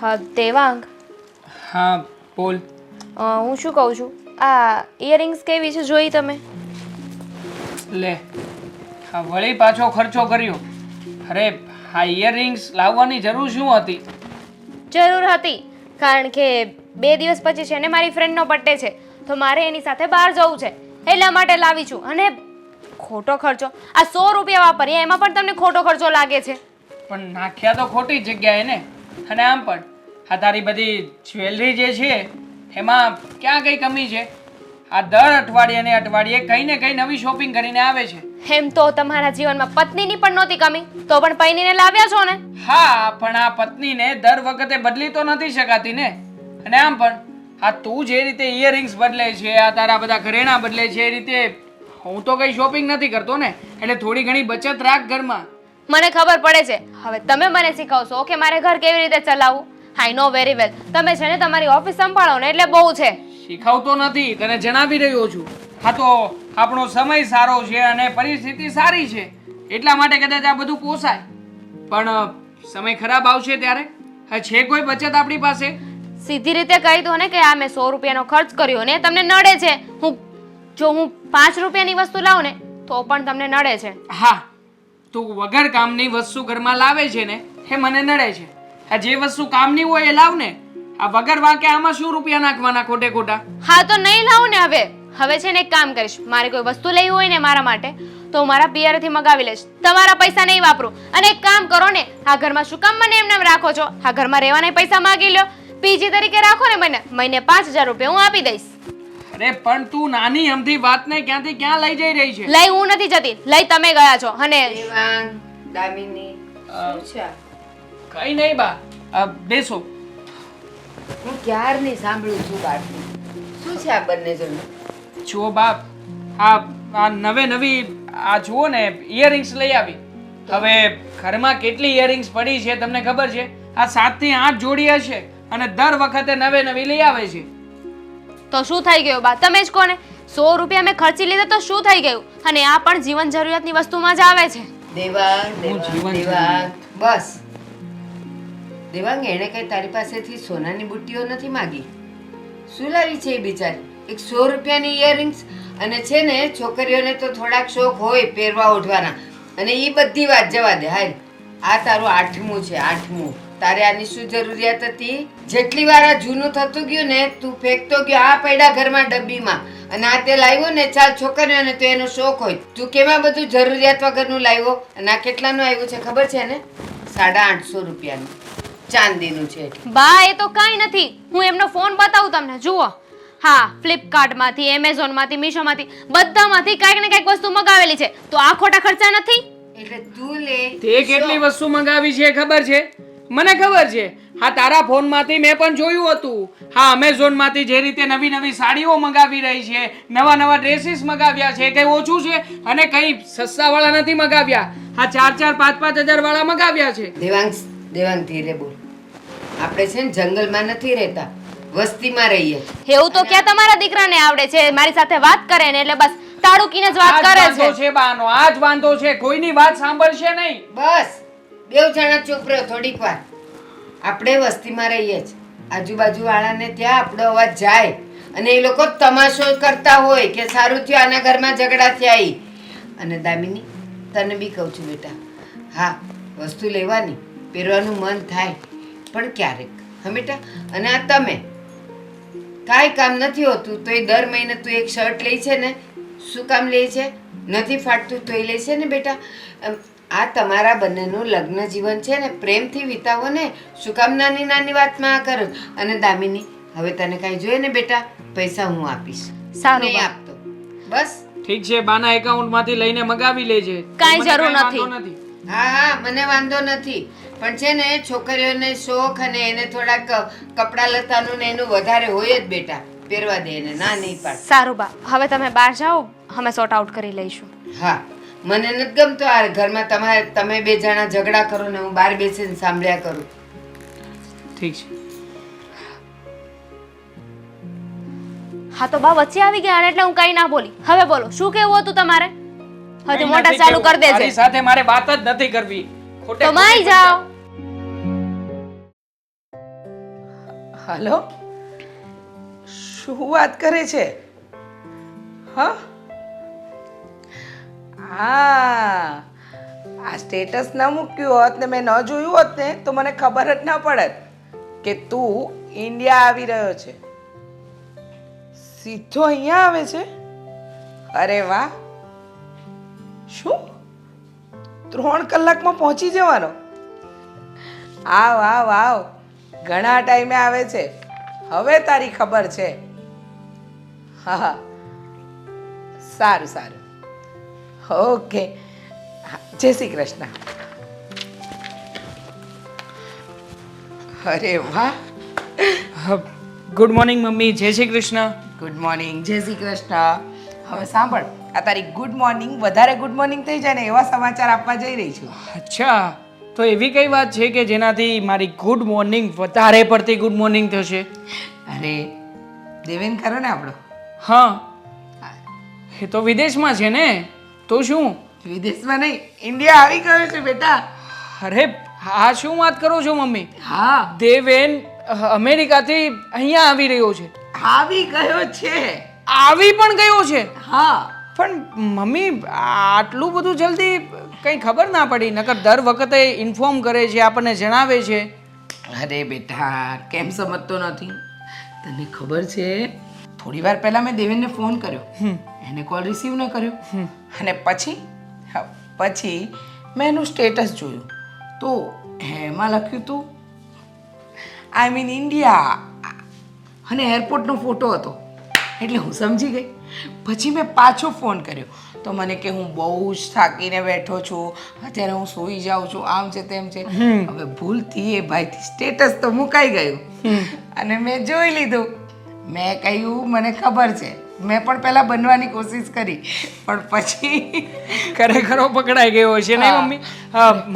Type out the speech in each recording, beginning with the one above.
હા દેવાંગ, હા બોલ. હું શું કહું છું, આ ઇયરિંગ્સ કેવી છે જોઈ તમે? લે, હા વળી પાછો ખર્ચો કર્યો. અરે આ ઇયરિંગ્સ લાવવાની જરૂર શું હતી? જરૂર હતી, કારણ કે 2 દિવસ પછી છે ને મારી ફ્રેન્ડનો બર્થડે છે, તો મારે એની સાથે બહાર જવું છે, એટલા માટે લાવી છું. અને ખોટો ખર્ચો, આ 100 રૂપિયા વાપરીએ એમાં પણ તમને ખોટો ખર્ચો લાગે છે. પણ નાખ્યા તો ખોટી જગ્યાએ ને. અને આમ પણ આ તારી બધી જ્વેલરી જે છે એમાં ક્યાં કઈ કમી છે? આ દર અઠવાડિયે ને અઠવાડિયે કઈ ને કઈ નવી શોપિંગ કરીને આવે છે. એમ તો તમારા જીવનમાં પત્નીની પણ નહોતી કમી, તો પણ પૈણીને લાવ્યા છો ને. હા, પણ આ પત્નીને દર વખતે બદલી તો નથી શકાતી ને. અને આમ પણ આ તું જે રીતે ઇયરિંગ્સ બદલે છે, આ તારા બધા ઘરેણા બદલે છે, એ રીતે હું તો કઈ શોપિંગ નથી કરતો ને. એટલે થોડી ઘણી બચત રાખ ઘરમાં. મને ખબર પડે છે, હવે તમે મને શીખવશો કે મારે ઘર કેવી રીતે ચલાવવું. આઈ નો વેરી વેલ, તમે છે ને તમારી ઓફિસ સંભાળો ને એટલે બહુ છે. શીખવતો નથી, તને જણાવી રહ્યો છું. હા તો આપણો સમય સારો છે અને પરિસ્થિતિ સારી છે, એટલા માટે કદાચ આ બધું પોસાય. પણ સમય ખરાબ આવશે ત્યારે હા છે કોઈ બચત આપણી પાસે? સીધી રીતે કહી દો ને કે આ મેં 100 રૂપિયાનો ખર્ચ કર્યો ને તમને નડે છે. જો હું 5 રૂપિયાની વસ્તુ લાવું ને તો પણ તમને નડે છે. હા, તું વગર કામની વસ્તુ ઘરમાં લાવે છે ને એ મને નડે છે. આ જે વસ્તુ કામની હોય એ લાવ ને. આ વગર વાંકે આમાં શું રૂપિયા નાખવાના ખોટે ખોટા? હા તો નહીં લાવું ને. હવે છે ને એક કામ કરીશ, મારે કોઈ વસ્તુ લેવી હોય ને મારા માટે તો હું મારા પિયરથી મગાવી લઈશ, તમારા પૈસા નહીં વાપરું. અને એક કામ કરો ને, આ ઘરમાં શું કામ મને એમને રાખો છો? આ ઘરમાં રહેવાના પૈસા માગી લો, પીજી તરીકે રાખો ને મને, મહિને 5000 રૂપિયા હું આપી દઈશ. અરે પણ તું નાની અમથી વાતને ક્યાંથી ક્યાં લઈ જઈ રહી છે? લઈ હું નથી જતી, લઈ તમે ગયા છો. અને દેવાંગ, દામિની, શું છે? કઈ નહીં બા, બેસો. હું ક્યારની સાંભળું છું બાળકી. શું છે આ બંને જણનું? જુઓ બાપ, આ નવી આ જુઓ ને ઇયરિંગ્સ લઈ આવી. હવે ઘરમાં કેટલી ઇયરિંગ્સ પડી છે તમને ખબર છે? આ 7 થી 8 જોડી હશે અને દર વખતે નવી લઈ આવે છે. તો શું થઈ ગયું બા, તમે જ કોને 100 રૂપિયા મેં ખર્ચી લીધા તો શું થઈ ગયું? અને આ પણ જીવન જરૂરિયાતની વસ્તુમાં જ આવે છે. દેવાંગ, હું જીવન દેવાંગ, બસ. દેવાંગ, એણે કઈ તારી પાસેથી સોનાની બુટ્ટીઓ નથી માગી. શું લાવી છે એ બિચારી? એક 100 રૂપિયાની ઇયરિંગ્સ. અને છે ને છોકરીઓને તો થોડાક શોખ હોય પહેરવા ઓઢવાના, અને એ બધી વાત જવા દે. હાલ, આ તારું 8મું છે, 8મું. તારે આની શું જરૂરિયાત હતી? જેટલી વાર આ જૂનું થતું ગયું ને તું ફેંકતો ગયો આ પૈડા ઘરમાં ડબ્બીમાં, અને આ તે લાવ્યો ને ચાલ છોકરીઓને તો એનો શોખ હોય. તું કેમાં બધું જરૂરિયાત વગરનું લાવ્યો? અને આ કેટલાનું આવ્યું છે ખબર છે ને? 850 રૂપિયાનું ચાંદીનું છે. બા એ તો કાંઈ નથી, હું એમનો ફોન બતાવું તમને, જુઓ. હા, ફ્લિપકાર્ટમાંથી, એમેઝોનમાંથી, મીશોમાંથી, બધામાંથી કાંઈક ને કાંઈક વસ્તુ મગાવેલી છે, તો આ ખોટા ખર્ચા નથી. એટલે તું લે. તે કેટલી વસ્તુ મંગાવી છે ખબર છે? મને ખબર છે. હા, તારા ફોનમાંથી મેં પણ જોયું હતું. હા, અમેઝોનમાંથી જે રીતે નવી સાડીઓ મંગાવી રહી છે, નવા ડ્રેસીસ મંગાવ્યા છે, કઈ ઓછું છે અને કઈ સસ્તા વાળા નથી મંગાવ્યા. હા, 4,000 5,000 વાળા મંગાવ્યા છે. દેવાંગ ધીરે બોલ. આપણે છે ને જંગલમાં નથી રહેતા, વસ્તીમાં રહીએ. એવું તો ક્યાં તમારા દીકરાને આવડે છે? મારી સાથે વાત કરે ને એટલે બસ તાડુકીને જ વાત કરે છે. છે બાનો, આ જ વાંધો છે. કોઈની વાત સાંભળશે નહીં. બસ બેવ જણા ચૂપ રહો થોડીક વાર. આપણે વસ્તીમાં રહીએ જ, આજુબાજુ વાળાને ત્યાં આપણો અવાજ જાય અને એ લોકો તમાશો કરતા હોય કે સારું થયું આના ઘરમાં ઝઘડા થયા. અને દામિની, તને બી કહું છું બેટા, હા વસ્તુ લેવાની, પહેરવાનું મન થાય પણ ક્યારેક, હા બેટા. અને આ તમે કાંઈ કામ નથી હોતું તો એ દર મહિને તું એક શર્ટ લે છે ને, શું કામ લે છે? નથી ફાટતું તો એ લે છે ને બેટા. આ તમારા બંનેનું લગ્ન જીવન છે ને, પ્રેમથી વિતાવો ને, શું કામ નાની નાની વાતમાં આ કરો? અને દામિની, હવે તને કાંઈ જોઈએ ને બેટા, પૈસા હું આપીશ. સારું નહીં બા. આપતો, બસ. ઠીક છે, બાના એકાઉન્ટમાંથી લઈને મગાવી લેજે. કાંઈ મને જરૂર વાંધો નથી. હા, મને વાંધો નથી, પણ છે ને છોકરીઓને શોખ અને એને થોડાક કપડાં લતાનું ને એનું વધારે હોય જ બેટા, પહેરવા દે એને, ના નહીં પાડ. સારું બા, હવે તમે બહાર જાઓ, અમે સોર્ટ આઉટ કરી લઈશું. હા, મને નથી ગમતો આ ઘરમાં તમે બે જણા ઝઘડા કરો ને હું બહાર બેસીને સાંભળ્યા કરું. ઠીક છે. હા તો બા વચ્ચે આવી ગયા એટલે હું કઈ ના બોલી. હવે બોલો, શું કેવું હતું તમારે? હવે કંઈ મોટા નથી ચાલુ કહેવું. કરી દેજે. તારી સાથે મારે વાત જ નથી કરવી. ખોટે તો માઈ ખોટી જાઓ. હલો, શું વાત કરે છે? હા હા, આ સ્ટેટસ ન મૂક્યું હોત ને મેં ન જોયું હોત ને તો મને ખબર જ ન પડત કે તું ઇન્ડિયા આવી રહ્યો છે. સીધો અહીંયા આવે છે? અરે વાહ! શું 3 કલાકમાં પહોંચી જવાનો? આવ આવ આવ, ઘણા ટાઈમે આવે છે. હવે તારી ખબર છે. હા હા, સારું સારું, ઓકે. જય શ્રી કૃષ્ણ. અરે વાહ! Good morning mummy. જય શ્રી કૃષ્ણ. Good morning. જય શ્રી કૃષ્ણ. હવે સાંભળ, આ તારી ગુડ મોર્નિંગ વધારે ગુડ મોર્નિંગ થઈ જાય ને એવા સમાચાર આપવા જઈ રહી છું. અચ્છા, તો એવી કઈ વાત છે કે જેનાથી મારી ગુડ મોર્નિંગ વધારે પડતી ગુડ મોર્નિંગ થશે? અરે, દેવેન ખરો ને આપણો? હા, એ તો વિદેશમાં છે ને, તો શું? વિદેશમાં નહીં, ઇન્ડિયા આવી ગયો છે બેટા. અરે હા, શું વાત કરો છો મમ્મી? હા, દેવેન અમેરિકાથી અહીંયા આવી રહ્યો છે. આવી ગયો છે. આવી પણ ગયો છે? હા. પણ મમ્મી, આટલું બધું જલ્દી કંઈ ખબર ના પડી. નકર દર વખતે ઇન્ફોર્મ કરે છે, આપણને જણાવે છે. અરે બેટા, કેમ સમજતો નથી? તને ખબર છે, થોડી વાર પહેલા મેં દેવેનને ફોન કર્યો, એને કોલ રિસીવ ન કર્યો, અને પછી મેં એનું સ્ટેટસ જોયું તો એમાં લખ્યું હતું આઈ મીન ઇન્ડિયા, અને એરપોર્ટનો ફોટો હતો. એટલે હું સમજી ગઈ. પછી મેં પાછો ફોન કર્યો તો મને કે હું બહુ જ થાકીને બેઠો છું, અત્યારે હું સૂઈ જાઉં છું, આમ છે તેમ છે. હવે ભૂલથી એ ભાઈથી સ્ટેટસ તો મુકાઈ ગયું, અને મેં જોઈ લીધું. મેં કહ્યું મને ખબર છે, મેં પણ પહેલા બનવાની કોશિશ કરી, પણ પછી ખરેખર પકડાઈ ગયો છે ને મમ્મી?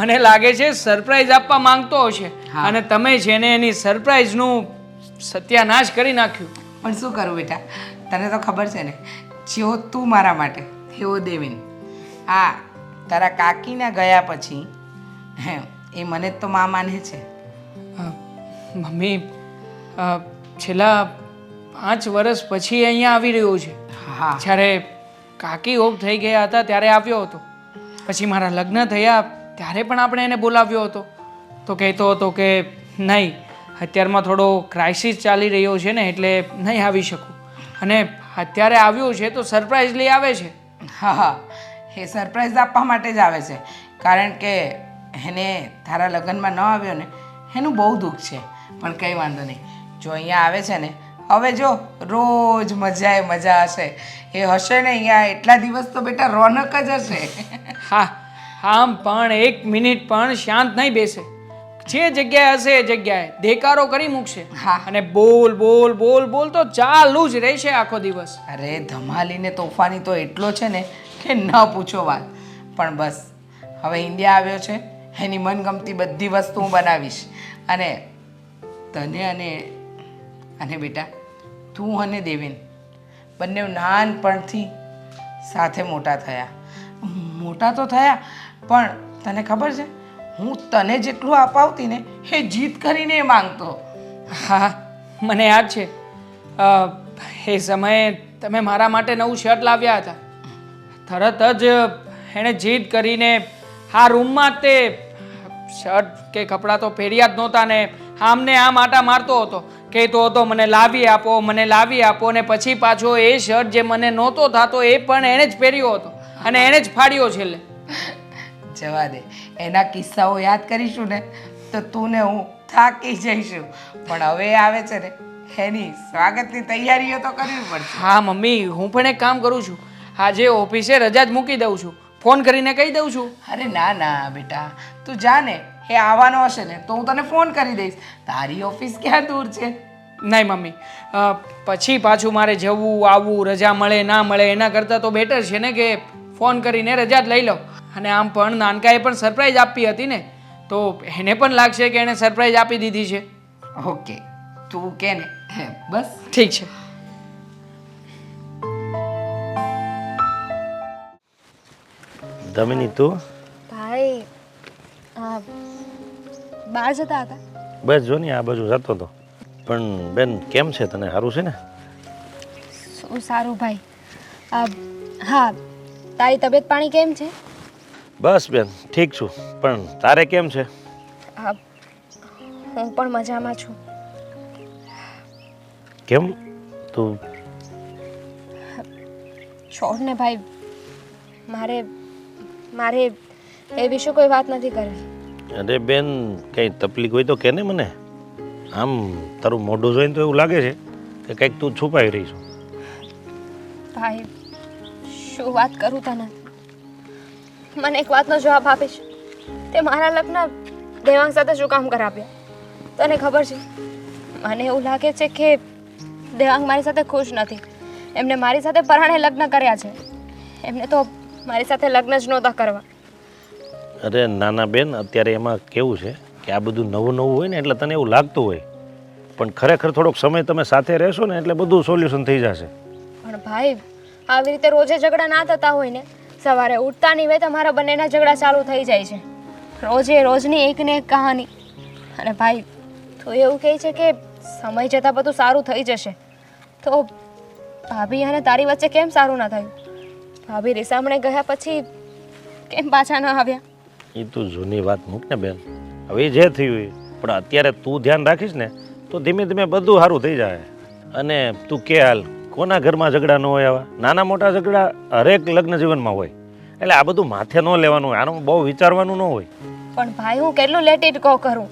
મને લાગે છે સરપ્રાઈઝ આપવા માંગતો હશે, અને તમે છે ને એની સરપ્રાઈઝનું સત્યાનાશ કરી નાખ્યું. પણ શું કરું બેટા, તને તો ખબર છે ને, જેવો તું મારા માટે એવો દેવેન. આ તારા કાકીના ગયા પછી એ મને જ તો માં માને છે. મમ્મી, છેલ્લા 5 વર્ષ પછી અહીંયા આવી રહ્યો છે. હા, જ્યારે કાકી ઓફ થઈ ગયા હતા ત્યારે આવ્યો હતો. પછી મારા લગ્ન થયા ત્યારે પણ આપણે એને બોલાવ્યો હતો. તો કહેતો હતો કે નહીં, અત્યારમાં થોડો ક્રાઇસિસ ચાલી રહ્યો છે ને, એટલે નહીં આવી શકું. અને અત્યારે આવ્યો છે તો સરપ્રાઈઝ લઈ આવે છે. હા હા, એ સરપ્રાઈઝ આપવા માટે જ આવે છે, કારણ કે એને તારા લગ્નમાં ન આવ્યો ને એનું બહુ દુઃખ છે. પણ કંઈ વાંધો નહીં, જો અહીંયા આવે છે ને, હવે જો રોજ મજા હશે. એ હશે ને અહીંયા એટલા દિવસ તો બેટા રોનક જ હશે. હા, આમ પણ 1 મિનિટ પણ શાંત નહીં બેસે. જે જગ્યાએ હશે એ જગ્યાએ દેકારો કરી મૂકશે. હા. અને બોલ બોલ બોલ બોલ તો ચાલુ જ રહેશે આખો દિવસ. અરે ધમાલીને તોફાની તો એટલો છે ને કે ન પૂછો વાત. પણ બસ હવે ઇન્ડિયા આવ્યો છે, એની મનગમતી બધી વસ્તુ હું બનાવીશ. અને તને અને બેટા, તું અને દેવેન બંને નાનપણથી સાથે મોટા થયા. મોટા તો થયા, પણ તને ખબર છે, હું તને જેટલું અપાવતી ને એ જીત કરીને એ માંગતો. હા, મને યાદ છે. એ સમયે તમે મારા માટે નવું શર્ટ લાવ્યા હતા. તરત જ એણે જીદ કરીને આ રૂમમાં તે શર્ટ કે કપડાં તો પહેર્યા જ નહોતા ને આમને આમ આટા મારતો હતો. કહેતો હતો મને લાવી આપો, મને લાવી આપો, ને પછી પાછો એ શર્ટ જે મને નહોતો થતો એ પણ એણે જ પહેર્યો હતો, અને એણે જ ફાડ્યો છેલ્લે. જવા દે, એના કિસ્સાઓ યાદ કરીશું ને તો તું ને હું થાકી જઈશું. પણ હવે એ આવે છે ને, એની સ્વાગતની તૈયારીઓ તો કરવી પડશે. હા મમ્મી, હું પણ એક કામ કરું છું. આજે ઓફિસે રજા જ મૂકી દઉં છું, ફોન કરીને કહી દઉં છું. અરે ના ના બેટા, તું જા ને. એ આવવાનો હશે ને તો હું તને ફોન કરી દઈશ. તારી ઓફિસ ક્યાં દૂર છે? નહીં મમ્મી, પછી પાછું મારે જવું આવવું, રજા મળે ના મળે એના કરતાં તો બેટર છે ને કે ફોન કરીને રજા જ લઈ લઉં. અને આમ પણ નાનકાએ પણ સરપ્રાઈઝ આપી હતી ને, તો એને પણ લાગશે કે એણે સરપ્રાઈઝ આપી દીધી છે. ઓકે, તું કે ને, બસ ઠીક છે. દમિની, તું ભાઈ બહાર જતા હતા? બસ જો ને આ બાજુ જતો હતો. પણ બેન કેમ છે તને સારું છે ને? શું સારું ભાઈ. હા, તારી તબિયત પાણી કેમ છે? બસ બેન ઠીક છું, પણ તારે કેમ છે? હું પણ મજામાં છું. કેમ તું? છોડ ને ભાઈ, મારે એ વિશે કોઈ વાત નથી કરવી. અરે બેન કંઈ તકલીફ હોય તો કે ને મને. આમ તારું મોઢું જોઈને તો એવું લાગે છે કે કંઈક તું છુપાવી રહી છું. ભાઈ શું વાત કરું તને? મને એક વાતનો જવાબ આપીશ? તે મારા લગ્ન દેવાંગ સાથે શું કામ કરાવ્યા? તને ખબર છે, મને એવું લાગે છે કે દેવાંગ મારી સાથે ખુશ નથી. એમને મારી સાથે પરાણે લગ્ન કર્યા છે. એમને તો મારી સાથે લગ્ન જ નહોતા કરવા. અરે નાના બેન, અત્યારે એમાં કેવું છે કે આ બધું નવું નવું હોય ને એટલે તને એવું લાગતું હોય, પણ ખરેખર થોડોક સમય તમે સાથે રહેશો ને એટલે બધું સોલ્યુશન થઈ જશે. પણ ભાઈ, આવી રીતે રોજે ઝઘડા ના થતા હોય ને, સવારે ઉઠતાની વે તમારા બંનેના ઝઘડા ચાલુ થઈ જાય છે. રોજે રોજની એક ને એક કહાની. અને ભાઈ તું એવું કહે છે કે સમય જતાં બધું સારું થઈ જશે, તો ભાભી અને તારી વચ્ચે કેમ સારું ના થયું? ભાભી રીસામણે ગયા પછી કેમ પાછા ન આવ્યા? એ તું જૂની વાત મૂક ને બેન, હવે જે થયું એ. પણ અત્યારે તું ધ્યાન રાખીશ ને તો ધીમે ધીમે બધું સારું થઈ જાય. અને તું કે હાલ કોના ઘરમાં ઝઘડા ન હોય? આવા નાના મોટા ઝઘડા હરેક લગ્ન જીવનમાં હોય, એટલે આ બધું માથે ન લેવાનું હોય, આનું બહુ વિચારવાનું ન હોય. પણ ભાઈ હું કેટલું લેટ ઇટ ગો કરું?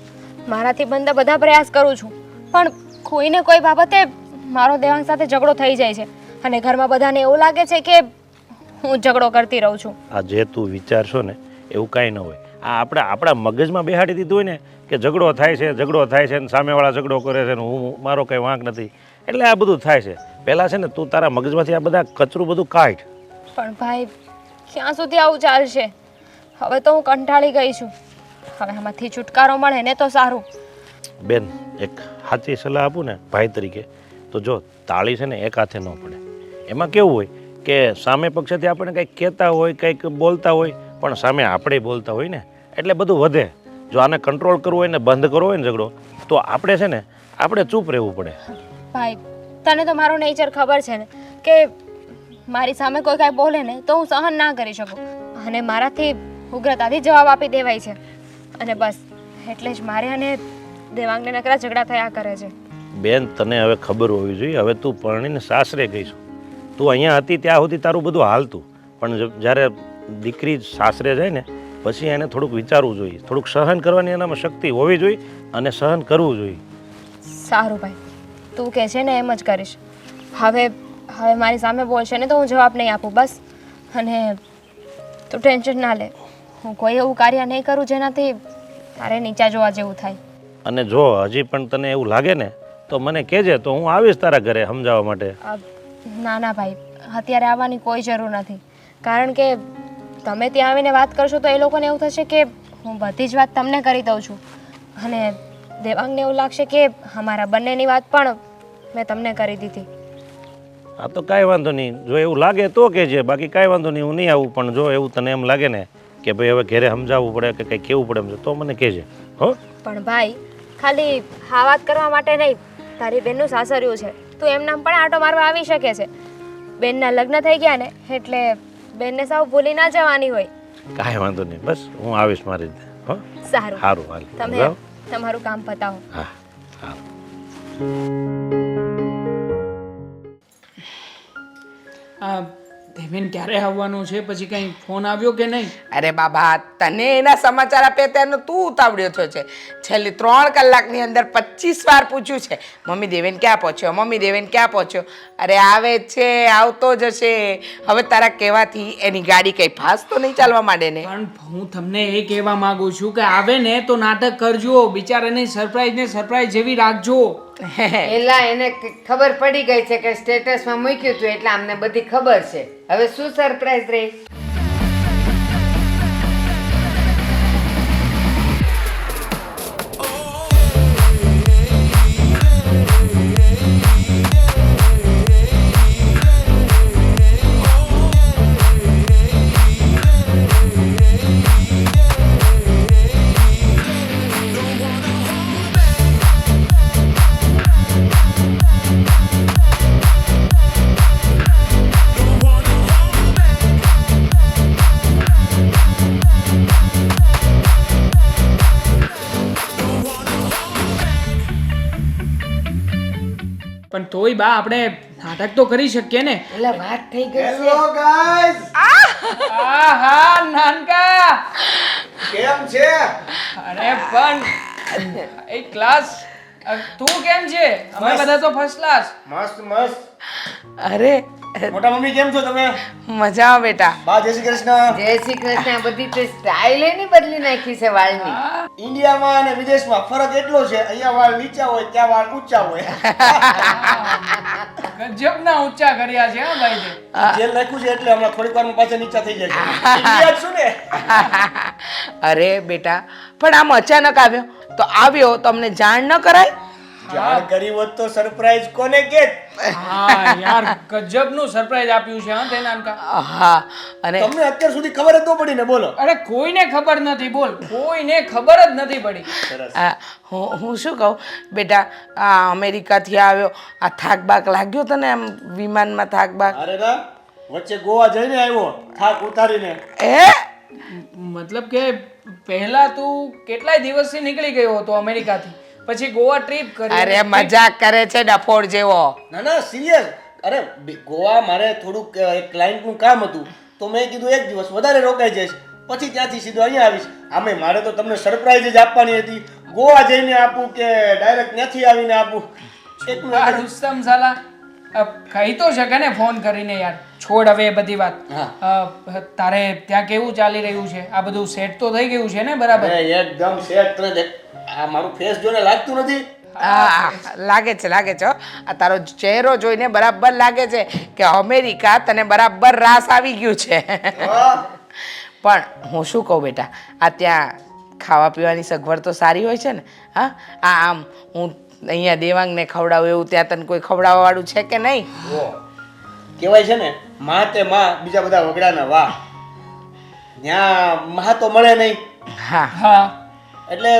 મારાથી બનતા બધા પ્રયાસ કરું છું, પણ કોઈને કોઈ બાબતે મારો દેવાંગ સાથે ઝઘડો થઈ જાય છે અને ઘરમાં બધાને એવું લાગે છે કે હું ઝઘડો કરતી રહું છું. આ જે તું વિચારશો ને એવું કાંઈ ન હોય. આ આપણા મગજમાં બેહાડી દીધું હોય ને કે ઝઘડો થાય છે ને સામેવાળા ઝઘડો કરે છે ને મારો કંઈ વાંક નથી, એટલે આ બધું થાય છે. પહેલાં છે ને તું તારા મગજમાંથી આ બધા કચરું બધું કાઢ. પણ ભાઈ ક્યાં સુધી આવું ચાલશે? હવે તો હું કંટાળી ગઈ છું. હવે આમાંથી છુટકારો મળે ને તો સારું. બેન એક સાચી સલાહ આપું ને ભાઈ તરીકે, તો જો તાળી છે ને એક હાથે ન પડે. એમાં કેવું હોય કે સામે પક્ષેથી આપણે કંઈક કહેતા હોય, કંઈક બોલતા હોય, પણ સામે આપણે બોલતા હોય ને એટલે બધું વધે. જો આને કંટ્રોલ કરવું હોય ને બંધ કરવો હોય ને ઝઘડો, તો આપણે છે ને આપણે ચૂપ રહેવું પડે. ભાઈ તને તો મારો નેચર ખબર છે ને કે મારી સામે કોઈ કાંઈ બોલે ને તો હું સહન ના કરી શકું અને મારાથી ઉગ્રતાથી જવાબ આપી દેવાય છે. અને બસ એટલે જ મારે અને દેવાંગને નકરા ઝઘડા થયા કરે છે. બેન તને હવે ખબર હોવી જોઈએ, હવે તું પરણીને સાસરે ગઈ છું. તું અહીંયા હતી ત્યાં સુધી તારું બધું હાલતું, પણ જ્યારે દીકરી સાસરે જાય ને પછી એને થોડુંક વિચારવું જોઈએ, થોડુંક સહન કરવાની એનામાં શક્તિ હોવી જોઈએ અને સહન કરવું જોઈએ. સારું ભાઈ, તું કહે છે ને એમ જ કરીશ. હવે મારી સામે બોલશે ને તો હું જવાબ નહીં આપું બસ. અને તું ટેન્શન ના લે, હું કોઈ એવું કાર્ય નહીં કરું જેનાથી તારે નીચા જોવા જેવું થાય. અને જો હજી પણ તને એવું લાગે ને તો મને કહેજે, તો હું આવીશ તારા ઘરે સમજાવવા માટે. ના ના ભાઈ, અત્યારે આવવાની કોઈ જરૂર નથી, કારણ કે તમે ત્યાં આવીને વાત કરશો તો એ લોકોને એવું થશે કે હું બધી જ વાત તમને કરી દઉં છું અને દેવાંગને એવું લાગશે કે અમારા બંનેની વાત પણ મેં તમને કરી દીધી. હા તો કાંઈ વાંધો નહીં, જો એવું લાગે તો કહેજે, બાકી કાંઈ વાંધો નહીં, હું નહીં આવું. પણ જો એવું તને એમ લાગે ને કે ભાઈ હવે ઘરે સમજાવવું પડે કે કંઈ કહેવું પડે એમ તો મને કહેજે. હો પણ ભાઈ ખાલી હા વાત કરવા માટે નહીં, તારી બેનનું સાસરિયું છે, તું એમનામ પણ આંટો મારવા આવી શકે છે. બેનના લગ્ન થઈ ગયા ને એટલે બેનને સાવ ભૂલી ના જવાની હોય. કાંઈ વાંધો નહીં, બસ હું આવીશ મારી રીતે. હો સારું સારું, હાલ તમે જાઓ. તમારું કામ પતાવો. હા સારું. આ દેવેન ક્યારે આવવાનું છે? પછી કંઈ ફોન આવ્યો કે નહીં? અરે બાબા, તને એના સમાચાર આપે ત્યારે તું ઉતાવળ્યો થયો છે. છેલ્લી 3 કલાકની અંદર 25 વાર પૂછ્યું છે, મમ્મી દેવેન ક્યાં પહોંચ્યો, મમ્મી દેવેન ક્યાં પહોંચ્યો. અરે આવે જ છે, આવતો જ હશે. હવે તારા કહેવાથી એની ગાડી કંઈ ફાસ્ટ તો નહીં ચાલવા માંડે ને? પણ હું તમને એ કહેવા માંગુ છું કે આવે ને તો નાટક કરજો, બિચારાને સરપ્રાઈઝ ને સરપ્રાઈઝ જેવી રાખજો. એલા એને ખબર પડી ગઈ છે કે સ્ટેટસમાં મૂક્યું હતું એટલે અમને બધી ખબર છે. હવે શું સરપ્રાઈઝ રહી? પણ તોય બા આપણે નાટક તો કરી શકીએ ને. એટલે વાત થઈ ગઈ છે. હેલો ગાઈસ, હા નાનકા. કેમ છે? અરે પણ એક ક્લાસ તું કેમ છે? અમે બધા તો ફર્સ્ટ ક્લાસ. મસ્ત મસ્ત. અરે મોટા મમ્મી કેમ છો તમે? મજામાં બેટા. બા જય શ્રી કૃષ્ણ. જય શ્રી કૃષ્ણ. આ બધી તે સ્ટાઇલ એની બદલી નાખી છે વાળની. ઇન્ડિયામાં અને વિદેશમાં ફરક એટલો છે, અહીંયા વાળ નીચા હોય ત્યાં વાળ ઊંચા હોય. ગજબના ઊંચા કર્યા છે હા ભાઈ તે. જેલ નાખ્યું છે એટલે હમણાં થોડીક વારમાં પાછા નીચા થઈ જશે. ઇન્ડિયા જ છું ને. અરે બેટા પણ આમ અચાનક આવ્યો તો આવ્યો તમને જાણ ન કરાય? જાણ કરી હોત તો સરપ્રાઈઝ કોને કે? હા યાર ગજબનું સરપ્રાઈઝ આપ્યું છે હા તે નાનકા. હા અને તમને અત્યાર સુધી ખબર જ ન પડી ને, બોલો. અરે કોઈને ખબર નથી, બોલ કોઈને ખબર જ નથી પડી. સરસ. હું શું કહું બેટા, આ અમેરિકાથી આવ્યો, આ થાક બાક લાગ્યો તને એમ વિમાનમાં થાક બાક? અરે ના, વચ્ચે ગોવા જઈને આવ્યો થાક ઉતારીને. મતલબ કે પહેલા તું કેટલાય દિવસથી નીકળી ગયો હતો અમેરિકાથી, પછી ગોવા ટ્રીપ કરી. અરે મજાક કરે છે ડફોડ જેવો. ના ના સિરિયસ. અરે ગોવા મારે થોડુંક એક ક્લાયન્ટનું કામ હતું તો મેં કીધું એક દિવસ વધારે રોકાઈ જઈશ, પછી ત્યાંથી સીધો અહીંયા આવીશ. આમે મારે તો તમને સરપ્રાઈઝ જ આપવાની હતી. ગોવા જઈને આપું કે ડાયરેક્ટ ત્યાંથી આવીને આપું? એકનું આ એક જ. રુસ્તમ સાલા કહી તો શકે ને ફોન કરીને યાર. છોડ હવે એ બધી વાત. તારે ત્યાં કેવું ચાલી રહ્યું છે? આ બધું સેટ તો થઈ ગયું છે ને બરાબર? અરે એકદમ સેટ. તને દેખ, આ મારું ફેસ જોઈને લાગતું નથી? લાગે છે લાગે છે હો. આ તારો ચહેરો જોઈને બરાબર લાગે છે કે અમેરિકા તને બરાબર રાસ આવી ગયું છે. હા. પણ હું શું કહું બેટા, આ ત્યાં ખાવા પીવાની સગવડ તો સારી હોય છે ને? હા આમ હું અહીંયા દેવાંગને ખવડાવું એવું ત્યાં તને કોઈ ખવડાવવા વાળું છે કે નહીં? કહેવાય છે ને, માં તે માં, બીજા બધા વગડાના વાહ. ત્યાં માં તો મળે નહીં હા હા એટલે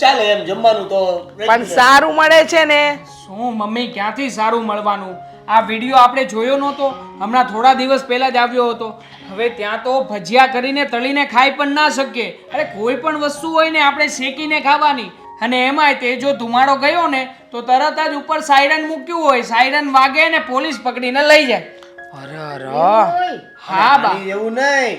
ચાલે એમ જમવાનું તો પણ સારું મળે છે ને. શું મમ્મી, ક્યાંથી સારું મળવાનું? આ વિડીયો આપણે જોયો નહોતો? હમણાં થોડા દિવસ પહેલા જ આવ્યો હતો. હવે ત્યાં તો ભજીયા કરીને તળીને ખાઈ પણ ના શકીએ. અરે કોઈ પણ વસ્તુ હોય ને આપણે શેકીને ખાવાની. અને એમાંય તે જો ધુમાડો ગયો ને તો તરત જ ઉપર સાયરન મૂક્યું હોય, સાયરન વાગે ને પોલીસ પકડીને લઈ જાય. અરે અરે હા બા. ખાલી એવું નહીં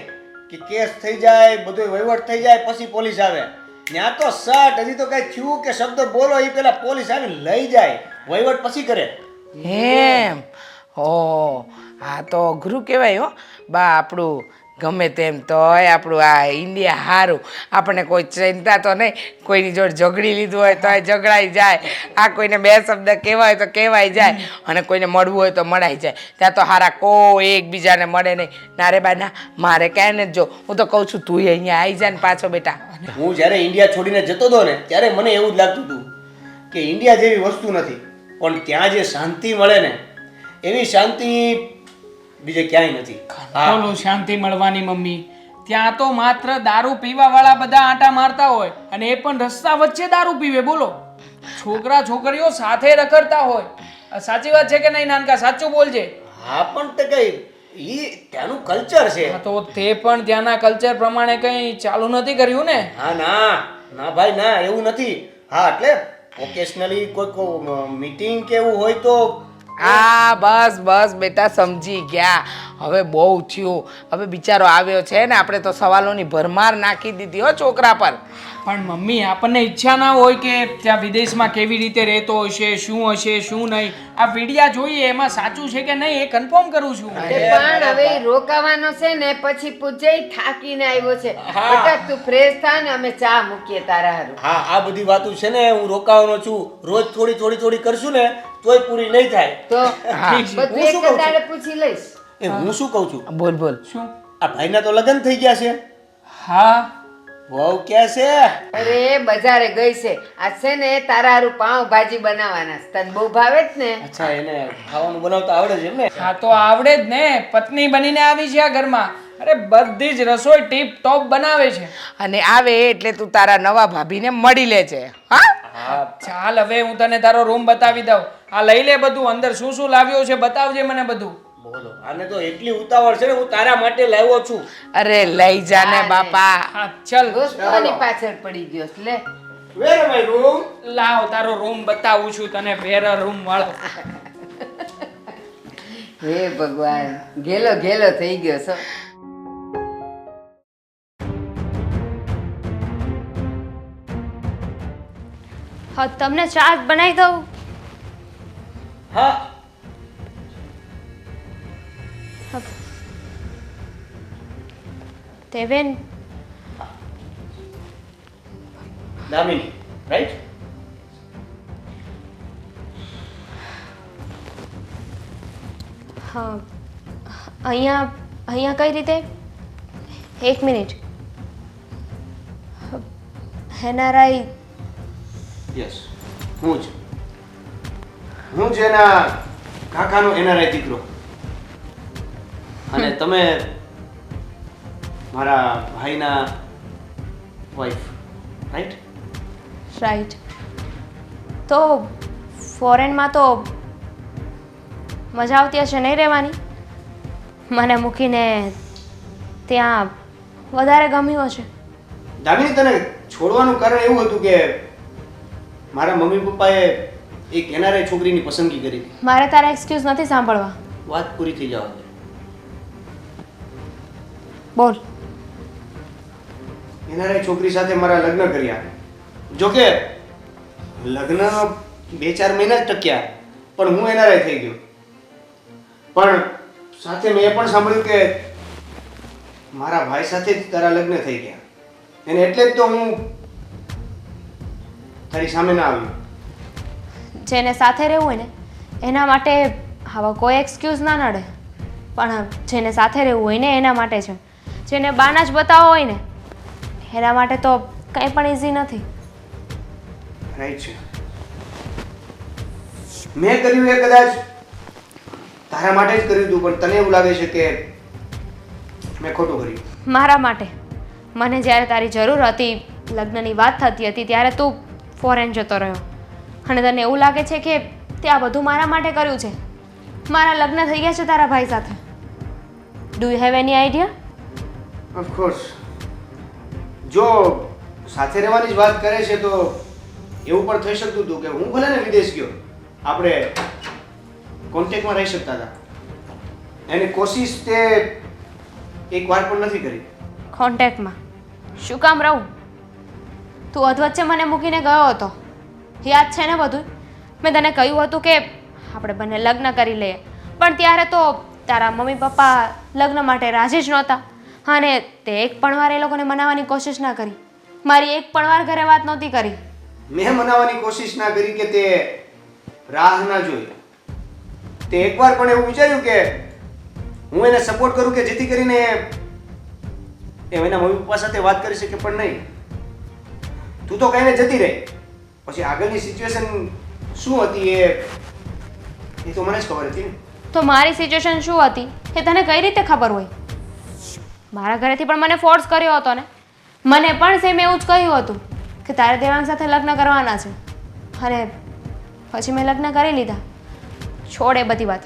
કે કેસ થઈ જાય, બધો વહીવટ થઈ જાય પછી પોલીસ આવે. ત્યાં તો સટ હજી તો કઈ થયું કે શબ્દ બોલો એ પેલા પોલીસ આવીને લઈ જાય, વહીવટ પછી કરે. એમ હો, આ તો અઘરું કહેવાય હો બા. આપણું ગમે તેમ તોય આપણું આ ઇન્ડિયા સારું. આપણને કોઈ ચિંતા તો નહીં. કોઈની જોડે ઝઘડી લીધું હોય તો ઝઘડાઈ જાય. આ કોઈને બે શબ્દ કહેવાય હોય તો કહેવાય જાય, અને કોઈને મળવું હોય તો મળાઈ જાય. ત્યાં તો હારા કોઈ એકબીજાને મળે નહીં. ના રે બા ના, મારે ક્યાંય નથી જો. હું તો કહું છું તું અહીંયા આવી જાય ને પાછો બેટા. હું જ્યારે ઇન્ડિયા છોડીને જતો હતો ને ત્યારે મને એવું જ લાગતું હતું કે ઇન્ડિયા જેવી વસ્તુ નથી, પણ ત્યાં જે શાંતિ મળે ને એવી શાંતિ બીજે ક્યાંય નથી. બોલો શાંતિ મળવાની મમ્મી. ત્યાં તો માત્ર દારૂ પીવા વાળા બધા આંટા મારતા હોય, અને એ પણ રસ્તા વચ્ચે દારૂ પીવે. બોલો, છોકરા છોકરીઓ સાથે રખડતા હોય. આ સાચી વાત છે કે નહીં નાનકા? સાચું બોલજે. હા પણ તે કઈ ઈ ત્યાંનું કલ્ચર છે. હા, તો તે પણ ત્યાંના કલ્ચર પ્રમાણે કંઈ ચાલુ નથી કર્યું ને? હા ના ના ભાઈ ના, એવું નથી. હા એટલે ઓકેશનલી કોઈ મીટિંગ કે એવું હોય તો. હા બસ બસ બેટા સમજી ગયા. હવે બહુ થયું. હવે બિચારો આવ્યો છે ને, આપણે તો સવાલોની ભરમાર નાખી દીધી હો છોકરા પર. પણ મમ્મી, આપણને ઈચ્છા ના હોય કે ત્યાં વિદેશમાં કેવી રીતે રહેતો હશે, શું હશે શું નહીં? આ વિડિયા જોઈએ એમાં સાચું છે કે નહીં એ કન્ફર્મ કરું છું. પણ હવે ઈ રોકાવાનો છે ને, પછી પૂજે થાકીને આવ્યો છે. બેટા તું ફ્રેશ થા ને અમે ચા મૂકીએ તારા હારું. હા, આ બધી વાતો છે ને હું રોકાવાનો છું. રોજ થોડી થોડી થોડી કરશું ને તોય પૂરી નહીં થાય. તો બધું હું શું કહું એક છું? દાડે પૂછી લઈશ. એ હું શું કહું છું, બોલ બોલ. શું? આ ભાઈના તો લગ્ન થઈ ગયા છે. હા. વહુ ક્યાં છે? અરે બજારે ગઈ છે. આ છે ને તારા હારું પાઉં ભાજી બનાવવાના છે. તને બહુ ભાવે જ ને? અચ્છા, એને ખાવાનું બનાવતા આવડે છે એમ ને? હા તો આવડે જ ને. પત્ની બનીને આવી છે આ ઘરમાં. અરે બધી જ રસોઈ ટીપ ટોપ બનાવે છે. અને આવે એટલે તું તારા નવા ભાભીને મળી લેજે. હા ચાલ હવે હું તને તારો રૂમ બતાવી દઉં. આ લઈ લે બધું. અંદર શું શું લાવ્યો છે બતાવજે મને બધું. બોલો, આને તો એટલી ઉતાવળ છે ને, હું તારા માટે લાવ્યો છું. અરે લઈ જાને બાપા. હા ચાલ. દોસ્તોની પાછળ પડી ગયો છે. લે વેર માય રૂમ. લાવ તારો રૂમ બતાવું છું તને, વેર રૂમ વાળો. હે ભગવાન, ગેલો ગેલો થઈ ગયો છો. હા, તમને ચા બનાવી દઉં? હા. દેવેન, દામિની, રાઈટ? હા, અહીંયા અહીંયા કઈ રીતે? એક મિનિટ. એનઆરઆઈ યસ, હું જ એના કાકાનો એનઆરઆઈ દીકરો. અને તમે મારા ભાઈના વાઈફ, રાઈટ? રાઈટ. તો ફોરેનમાં તો મજા આવતી હશે નહીં રહેવાની? મને મૂકીને ત્યાં વધારે ગમ્યું હશે? દામિની, તને છોડવાનું કારણ એવું હતું કે મારા મમ્મી પપ્પાએ એક એનઆરઆઈ છોકરીની પસંદગી કરી હતી. મારે તારા એક્સક્યુઝ નથી સાંભળવા. વાત પૂરી થઈ જવા દે. બોલ. એનઆરઆઈ છોકરી સાથે મારા લગ્ન કર્યા. જોકે લગ્ન 2-4 મહિના જ ટક્યા, પણ હું એનઆરઆઈ થઈ ગયો. પણ સાથે મેં એ પણ સાંભળ્યું કે મારા ભાઈ સાથે જ તારા લગ્ન થઈ ગયા. અને એટલે જ તો હું તારી સામે ના આવ્યો. જેને સાથે રહેવું હોય ને એના માટે આવા કોઈ એક્સક્યુઝ ના નડે, પણ જેને સાથે રહેવું હોય ને એના માટે છે. જેને બાના જ બતાવવા હોય ને એના માટે તો કંઈ પણ ઇઝી નથી. રાઈટ છે. મેં કર્યું એ કદાચ તારા માટે જ કર્યું હતું, પણ તને એવું લાગે છે કે મેં ખોટું કર્યું. મારા માટે. મને જ્યારે તારી જરૂર હતી, લગ્નની વાત થતી હતી, ત્યારે તું ફોરેન જતો રહ્યો અને તને એવું લાગે છે કે તે આ બધું મારા માટે કર્યું છે. મારા લગ્ન થઈ ગયા છે તારા ભાઈ સાથે. Do you have any idea? Of course, જો સાથે રહેવાની જ વાત કરે છે તો એવું પણ થઈ શકતું હતું કે હું ભલે ને વિદેશ ગયો, આપણે કોન્ટેક્ટમાં રહી શકતા હતા. એની કોશિશ તે એક વાર પણ નથી કરી. કોન્ટેક્ટમાં શું કામ રહું? તું અધવચ્ચે મને મૂકીને ગયો હતો, યાદ છે ને બધું? મેં તને કહ્યું હતું કે આપણે બંને લગ્ન કરી લઈએ, પણ ત્યારે તો તારા મમ્મી પપ્પા લગ્ન માટે રાજી જ નહોતા અને તે એક પણ વાર એ લોકોને મનાવવાની કોશિશ ના કરી. મારી એક પણ વાર ઘરે વાત નહોતી કરી. મેં મનાવવાની કોશિશ ના કરી કે તે રાહ ના જોઈ. તે એકવાર પણ એવું વિચાર્યું કે હું એને સપોર્ટ કરું કે જેથી કરીને એ એના મમ્મી પપ્પા સાથે વાત કરી શકે, પણ નહીં. તું તો કહીને જતી રહી. પછી આગળની સિચ્યુએશન શું હતી એ તો મને જ ખબર હતી ને. તો મારી સિચ્યુએશન શું હતી એ તને કઈ રીતે ખબર હોય? મારા ઘરેથી પણ મને ફોર્સ કર્યો હતો ને. મને પણ સેમ એવું જ કહ્યું હતું કે તારે દેવાંગ સાથે લગ્ન કરવાના છે અને પછી મેં લગ્ન કરી લીધા. છોડ એ બધી વાત,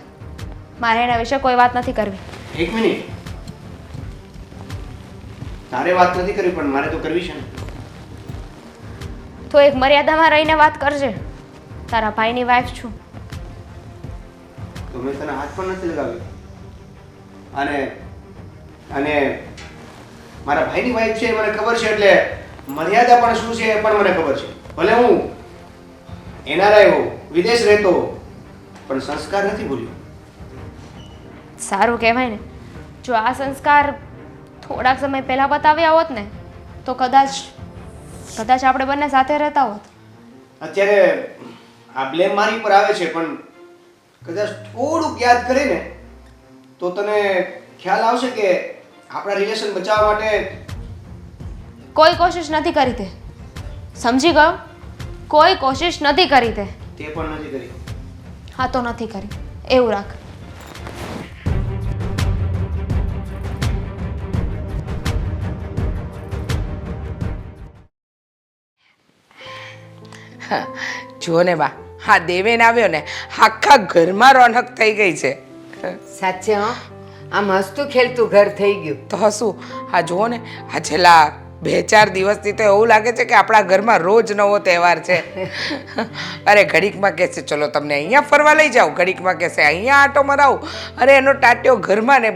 મારે એના વિશે કોઈ વાત નથી કરવી. એક મિનિટ, તારે વાત નથી કરવી પણ મારે તો કરવી છે ને. તો એક મર્યાદામાં રહીને વાત કરજે. તારા ભાઈની વાઈફ છું. તો મેં તને હાથ પણ નથી લગાવ્યો. અને અને મારા ભાઈની વાઈફ છે એ મને ખબર છે, એટલે મર્યાદા પણ શું છે એ પણ મને ખબર છે. ભલે હું એનઆરઆઈ હોઉં, વિદેશ રહેતો હોઉં, પણ સંસ્કાર નથી ભૂલ્યો. સારું કહેવાય ને. જો આ સંસ્કાર થોડાક સમય પહેલાં બતાવ્યા હોત ને તો કદાચ આપણે બંને સાથે રહેતા હોત. અત્યારે આ બ્લેમ મારી પર આવે છે, પણ કદાચ થોડુંક યાદ કરીને તો તને ખ્યાલ આવશે કે આપણા રિલેશન બચાવવા માટે કોઈ કોશિશ નથી કરી તે. સમજી ગયો? કોઈ કોશિશ નથી કરી તે. તે પણ નથી કરી. હા તો નથી કરી, એવું રાખ. જુઓ ને બા, હા દેવેન આવ્યો ને આખા ઘરમાં રોનક થઈ ગઈ છે. સાચે હો, આમ હસતું ખેલતું ઘર થઈ ગયું. તો શું, હા જુઓ ને, આ છેલ્લા 2-4 દિવસથી તો એવું લાગે છે કે આપણા ઘરમાં રોજ નવો તહેવાર છે. અરે ઘડીકમાં કહેશે ચલો તમને અહીંયા ફરવા લઈ જાઉં, ઘડીકમાં કહેશે અહીંયા આંટો મરાવું. અરે એનો ટાટ્યો ઘરમાં ને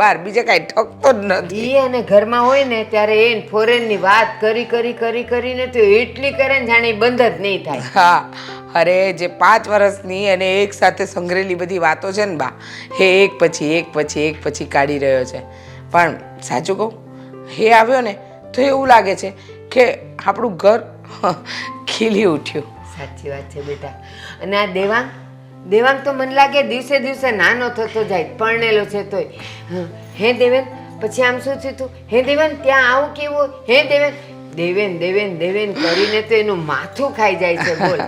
બહાર બીજે કાંઈ ઠકતો જ નથી. ઈ અને ઘરમાં હોય ને ત્યારે એ ફોરેનની વાત કરીને તો એટલી કરે ને જાણે ઈ બંધ જ નહીં થાય. હા, અરે જે 5 વર્ષની અને એક સાથે સંગ્રહેલી બધી વાતો છે ને બા, એ એક પછી કાઢી રહ્યો છે. પણ સાચું કહું, એ આવ્યો ને તો એવું લાગે છે કે આપણું ઘર ખીલી ઉઠ્યું. સાચી વાત છે બેટા. અને આ દેવાંગ તો મને લાગે દિવસે દિવસે નાનો થતો જાય, પરણેલો છે તોય. હે દેવેન, પછી આમ શું થયું તું? હે દેવેન, ત્યાં આવું કેવું? હે દેવેન કરીને તો એનું માથું ખાઈ જાય છે. બોલ.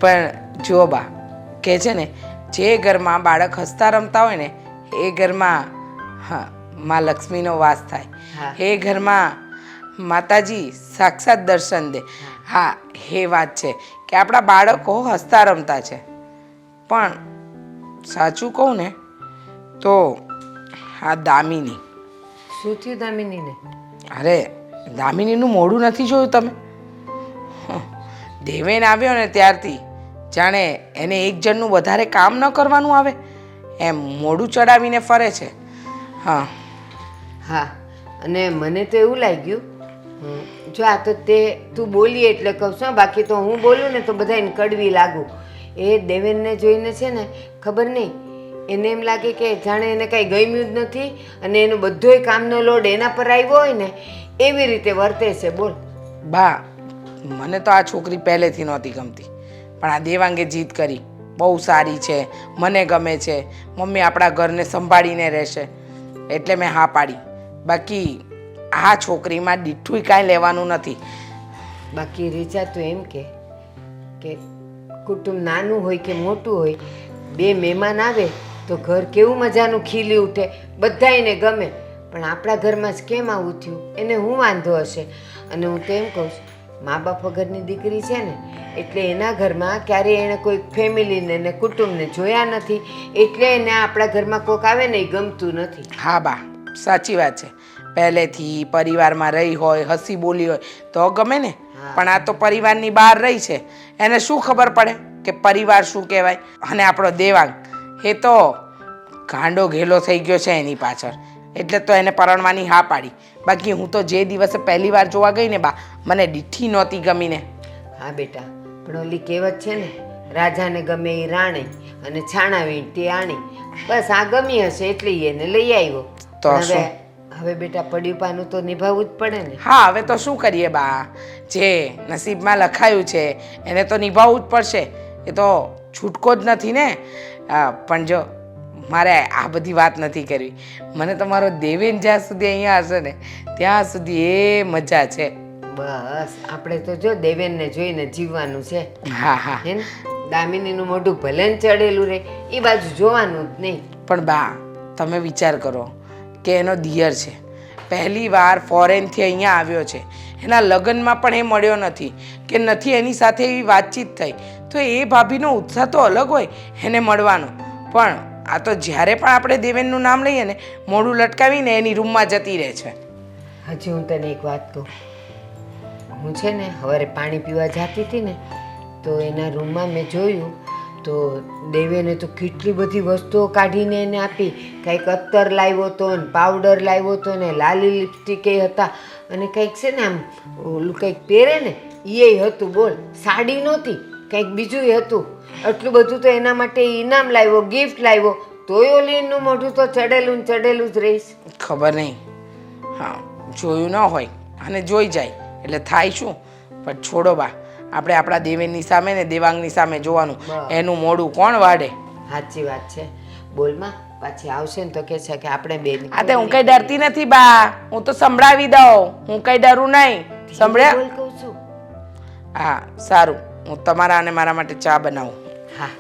પણ જુઓ બા, કહે છે ને જે ઘરમાં બાળક હસતા રમતા હોય ને એ ઘરમાં માં લક્ષ્મીનો વાસ થાય. હા. એ ઘરમાં માતાજી સાક્ષાત દર્શન દે. હા, એ વાત છે કે આપણા બાળકો હસતા રમતા છે. પણ સાચું કહું ને તો આ દામિની, શું થયું દામિનીને? અરે દામિનીનું મોઢું નથી જોયું તમે? દેવેન આવ્યો ને ત્યારથી જાણે એને એક જણનું વધારે કામ ન કરવાનું આવે એમ મોઢું ચડાવીને ફરે છે. હા, અને મને તો એવું લાગ્યું, જો આ તો તું બોલી એટલે કહું છું, બાકી તો હું બોલું ને તો બધાને કડવી લાગુ. એ દેવેનને જોઈને છે ને ખબર નહીં, એને એમ લાગે કે જાણે એને કાંઈ ગમ્યું જ નથી અને એનો બધોય કામનો લોડ એના પર આવ્યો હોય ને એવી રીતે વર્તે છે. બોલ. બા, મને તો આ છોકરી પહેલેથી નહોતી ગમતી, પણ આ દેવાંગે જીદ કરી, બહુ સારી છે, મને ગમે છે, મમ્મી આપણા ઘરને સંભાળીને રહેશે, એટલે મેં હા પાડી. બાકી આ છોકરીમાં દીઠું કાંઈ લેવાનું નથી. બાકી રીચા તો એમ કે કુટુંબ નાનું હોય કે મોટું હોય, 2 મહેમાન આવે તો ઘર કેવું મજાનું ખીલી ઉઠે, બધાયને ગમે. પણ આપણા ઘરમાં જ કેમ આવું થયું? એને હું વાંધો હશે? અને હું તો એમ કહું છું, મા બાપ વગરની દીકરી છે ને એટલે એના ઘરમાં ક્યારેય એણે કોઈ ફેમિલીને ને કુટુંબને જોયા નથી, એટલે એને આપણા ઘરમાં કોક આવે ને એ ગમતું નથી. હા બા, સાચી વાત છે. પહેલેથી પરિવારમાં રહી હોય, હસી બોલી હોય તો ગમે ને. પણ આ તો પરિવારની બહાર રહી છે, એને શું ખબર પડે કે પરિવાર શું કહેવાય? અને આપણો દેવાંગ એ તો ગાંડો ઘેલો થઈ ગયો છે એની પાછળ, એટલે તો એને પરણવાની હા પાડી. બાકી હું તો જે દિવસે પહેલી વાર જોવા ગઈ ને બા, મને દીઠી નહોતી ગમીને. હા બેટા, પણ ઓલી કહેવત છે ને, રાજાને ગમે એ રાણી અને છાણા વીંટી આણી. બસ આ ગમી હશે એટલે એને લઈ આવ્યો. તો પણ હવે બેટા પડ્યું પાનું તો નિભાવવું જ પડે ને. હા, હવે તો શું કરીએ બા, જે નસીબમાં લખાયું છે એને તો નિભાવવું જ પડશે, એ તો છૂટકો જ નથી ને. પણ જો મારે આ બધી વાત નથી કરવી, મને તો મારો દેવેન જ્યાં સુધી અહીંયા હશે ને ત્યાં સુધી એ મજા છે. બસ આપણે તો જો દેવેનને જોઈને જીવવાનું છે. હા, હે ને? દામિનીનું મોઢું ભલે ને ચડેલું રહે એ બાજુ જોવાનું જ નહીં. પણ બા, તમે વિચાર કરો કે એનો દિયર છે, પહેલી વાર ફોરેનથી અહીંયા આવ્યો છે, એના લગ્નમાં પણ એ મળ્યો નથી કે નથી એની સાથે એવી વાતચીત થઈ, તો એ ભાભીનો ઉત્સાહ તો અલગ હોય એને મળવાનો. પણ આ તો જ્યારે પણ આપણે દેવેનનું નામ લઈએ ને મોઢું લટકાવીને એની રૂમમાં જતી રહે છે. હજી હું તને એક વાત કહું, હું છે ને સવારે પાણી પીવા જતી હતી ને તો એના રૂમમાં મેં જોયું તો દેવેને તો કેટલી બધી વસ્તુઓ કાઢીને એને આપી. કંઈક અત્તર લાવ્યો હતો ને પાવડર લાવ્યો હતો ને લાલી લિપસ્ટિક એ હતા અને કંઈક છે ને આમ ઓલું કંઈક પહેરે ને એ હતું. બોલ, સાડી નહોતી, કંઈક બીજું હતું. આટલું બધું તો એના માટે ઇનામ લાવ્યો, ગિફ્ટ લાવ્યો, તોય ઓલીનું મોઢું તો ચડેલું ને ચડેલું જ રહીશ. ખબર નહીં, હા જોયું ન હોય અને જોઈ જાય એટલે થાય શું. પણ છોડો બા, આપણે આપણા દેવેનની સામે ને દેવાંગની સામે જોવાનું, એનું મોઢું કોણ વાડે. સાચી વાત છે. બોલમાં પાછી આવશે ને તો કહે છે કે આપણે બે આ તે હું કઈ ડરતી નથી બા, હું તો સંભળાવી દઉં, હું કઈ ડરું નહીં. સંભળ્યા? બોલ કહું છું. હા સારું, હું તમારા અને મારા માટે ચા બનાવું. હા,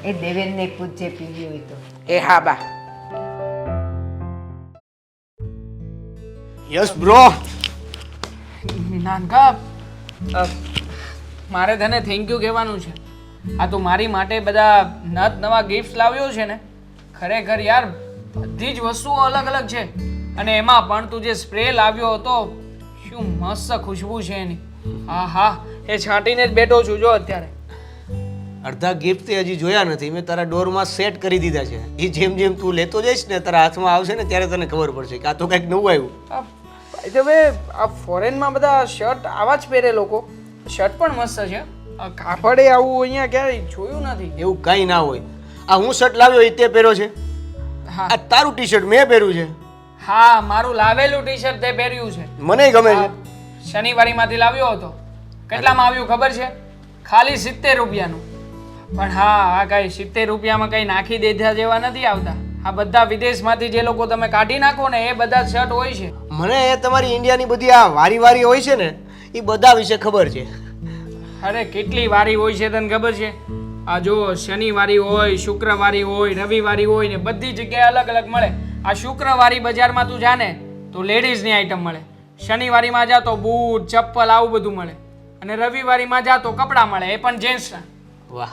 એ દેવેનને પૂછજે પીવી હોય તો. એ હા બા. Yes bro. નાનકા, મારે તને થેન્ક યુ કહેવાનું છે. આ તું મારી માટે બધા નવા ગિફ્ટ લાવ્યો છે ને, ખરેખર યાર બધી જ વસ્તુઓ અલગ અલગ છે. અને એમાં પણ તું જે સ્પ્રે લાવ્યો હતો શું મસ્ત ખુશ્બુ છે એની. હા હા, એ છાંટીને જ બેઠો છું જો અત્યારે. અડધા ગિફ્ટ તે હજી જોયા નથી, મેં તારા ડોરમાં સેટ કરી દીધા છે. એ જેમ જેમ તું લેતો જઈશ ને તારા હાથમાં આવશે ને ત્યારે તને ખબર પડશે કે આ તો કંઈક નવું આવ્યું. બાય ધ વે, આ ફોરેનમાં બધા શર્ટ આવા જ પહેરે લોકો. શર્ટ પણ મસ્ત છે. આ કાપડે આવું અહીંયા ક્યારેય જોયું નથી. એવું કાંઈ ના હોય. આ હું શર્ટ લાવ્યો એ તે પહેર્યો છે, હા આ તારું ટી શર્ટ મેં પહેર્યું છે, હા, મારું લાવેલું ટી શર્ટ તે પહેર્યું છે. મને ગમે છે. શનિવારીમાંથી લાવ્યો હતો. કેટલામાં આવ્યું ખબર છે? ખાલી 70 રૂપિયાનું. પણ હા, આ કાંઈ 70 રૂપિયામાં કંઈ નાખી દેધા જેવા નથી આવતા. આ બધા વિદેશમાંથી જે લોકો તમે કાઢી નાખો ને એ બધા શર્ટ હોય છે. મને એ તમારી ઇન્ડિયાની બધી આ વારી વારી હોય છે ને એ બધા વિશે ખબર છે. અરે કેટલી વારી હોય છે તને ખબર છે? આ જો શનિવારી હોય, શુક્રવારી હોય, રવિવારી હોય ને બધી જગ્યાએ અલગ અલગ મળે. આ શુક્રવારી બજારમાં તું જાને તો લેડીઝની આઈટમ મળે, શનિવારીમાં જા તો બૂટ ચપ્પલ આવું બધું મળે, અને રવિવારીમાં જા તો કપડાં મળે, એ પણ જેન્ટ્સના. વાહ,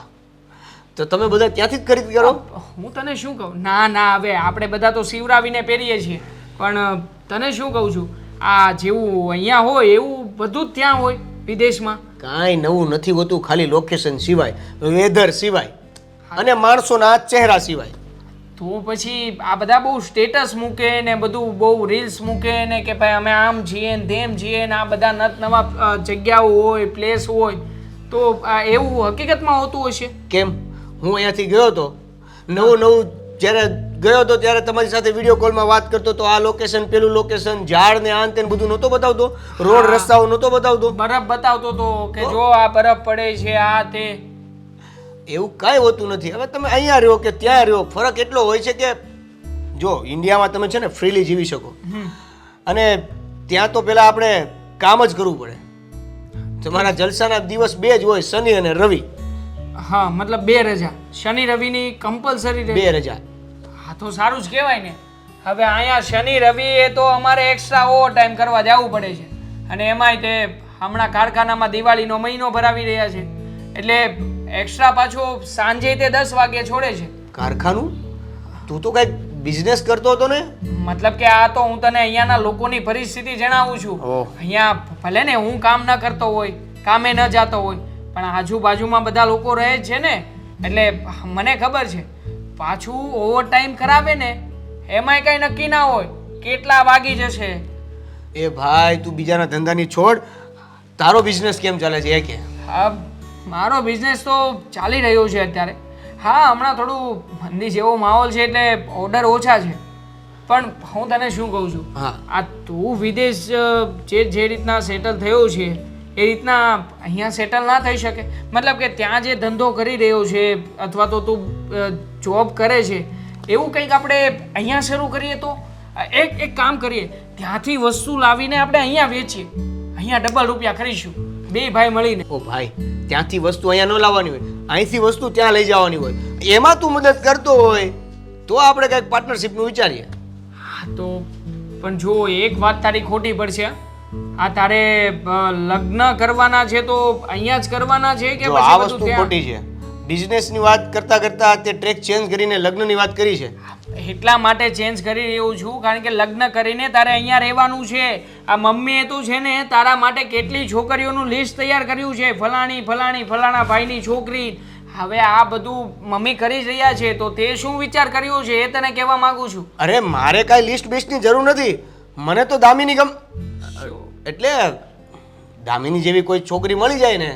તો તમે બધા ત્યાંથી જ ખરીદ કરો? હું તને શું કહું, ના ના, હવે આપણે બધા તો સિવરાવીને પહેરીએ છીએ, પણ તને શું કહું છું, આ જેવું અહીંયા હોય એવું બધું જ ત્યાં હોય વિદેશમાં. કાંઈ નવું નથી હોતું, ખાલી લોકેશન સિવાય, વેધર સિવાય અને માણસોના ચહેરા સિવાય. તો પછી આ બધા બહુ સ્ટેટસ મૂકે ને બધું બહુ રીલ્સ મૂકે ને કે ભાઈ અમે આમ છીએ ને તેમ છીએ ને આ બધા નવા જગ્યાઓ હોય, પ્લેસ હોય, તો આ એવું હકીકતમાં હોતું હશે? કેમ? હું અહીંયાથી ગયો હતો, નવું જ્યારે ગયો હતો ત્યારે તમારી સાથે વિડીયો કોલમાં વાત કરતો તો આ લોકેશન પેલું લોકેશન ઝાડ ને આન તેન બધું નહોતો બતાવતો, રોડ રસ્તાઓ નહોતો બતાવતો, બરફ બતાવતો તો કે જો આ બરફ પડે છે આ તે. એવું કાંઈ હોતું નથી. હવે તમે અહીંયા રહ્યો કે ત્યાં રહ્યો, ફરક એટલો હોય છે કે જો ઇન્ડિયામાં તમે છે ને ફ્રીલી જીવી શકો, અને ત્યાં તો પહેલાં આપણે કામ જ કરવું પડે. તમારા જલસાના દિવસ 2 જ હોય, શનિ અને રવિ. હા, મતલબ 2 રજા, શનિ રવિની કમ્પલસરી 2 રજા. હા, તો સારું જ કહેવાય ને. હવે અહીંયા શનિ રવિ એ તો અમારે એક્સ્ટ્રા ઓવર ટાઈમ કરવા જવું પડે છે, અને એમાંય તે હમણાં કારખાનામાં દિવાળીનો મહિનો ભરાવી રહ્યા છે એટલે એક્સ્ટ્રા પાછો સાંજે તે 10 વાગે છોડે છે. કારખાનું? તું તો કંઈક બિઝનેસ કરતો હતો ને? મતલબ કે આ તો હું તને અહીંયાના લોકોની પરિસ્થિતિ જણાવું છું. ઓહ. અહીંયા ભલે ને હું કામ ન કરતો હોય, કામે ન જતો હોય, પણ આજુબાજુમાં બધા લોકો રહે જ છે ને, એટલે મને ખબર છે. પાછું ઓવર ટાઈમ કરાવે ને એમાંય કાંઈ નક્કી ના હોય કેટલા વાગી જશે. એ ભાઈ તું બીજાના ધંધાની છોડ, તારો બિઝનેસ કેમ ચાલે છે એ કે? હા, મારો બિઝનેસ તો ચાલી રહ્યો છે અત્યારે. હા, હમણાં થોડું મંદી જેવો માહોલ છે એટલે ઓર્ડર ઓછા છે, પણ હું તને શું કહું છું, હા. આ તું વિદેશ જે રીતના સેટલ થયો છે એ રીતના અહીંયા સેટલ ના થઈ શકે? મતલબ કે ત્યાં જે ધંધો કરી રહ્યો છે અથવા તો તું જોબ કરે છે એવું કંઈક આપણે અહીંયા શરૂ કરીએ તો? એક કામ કરીએ, ત્યાંથી વસ્તુ લાવીને આપણે અહીંયા વેચીએ, અહીંયા ડબલ રૂપિયા કરીશું 2 ભાઈ મળીને. ઓ ભાઈ, ત્યાંથી વસ્તુ અહીંયા ન લાવવાની હોય, અહીંથી વસ્તુ ત્યાં લઈ જવાની હોય, એમાં તું મદદ કરતો હોય તો આપણે કંઈક પાર્ટનરશિપનું વિચારીએ. હા, તો પણ જો એક વાત તારી ખોટી પડશે. આ તારે લગ્ન કરવાના છે તો અહીંયા જ કરવાના છે કે જો પછી આ બધું વસ્તુ ત્યાં? ખોટી છે. બિઝનેસની વાત કરતા કરતા તે ટ્રેક ચેન્જ કરીને લગ્નની વાત કરી છે. એટલા માટે ચેન્જ કરી રહ્યો છું કારણ કે લગ્ન કરીને તારે અહીંયા રહેવાનું છે. આ મમ્મીએ તો છે ને તારા માટે કેટલી છોકરીઓનું લિસ્ટ તૈયાર કર્યું છે, ફલાણી ફલાણી ફલાણા ભાઈની છોકરી. હવે આ બધું મમ્મી કરી જ રહ્યા છે તો તે શું વિચાર કર્યો છે એ તને કહેવા માંગુ છું. અરે મારે કાંઈ લિસ્ટ બેસ્ટની જરૂર નથી, મને તો દામિની એટલે દામિની જેવી કોઈ છોકરી મળી જાય ને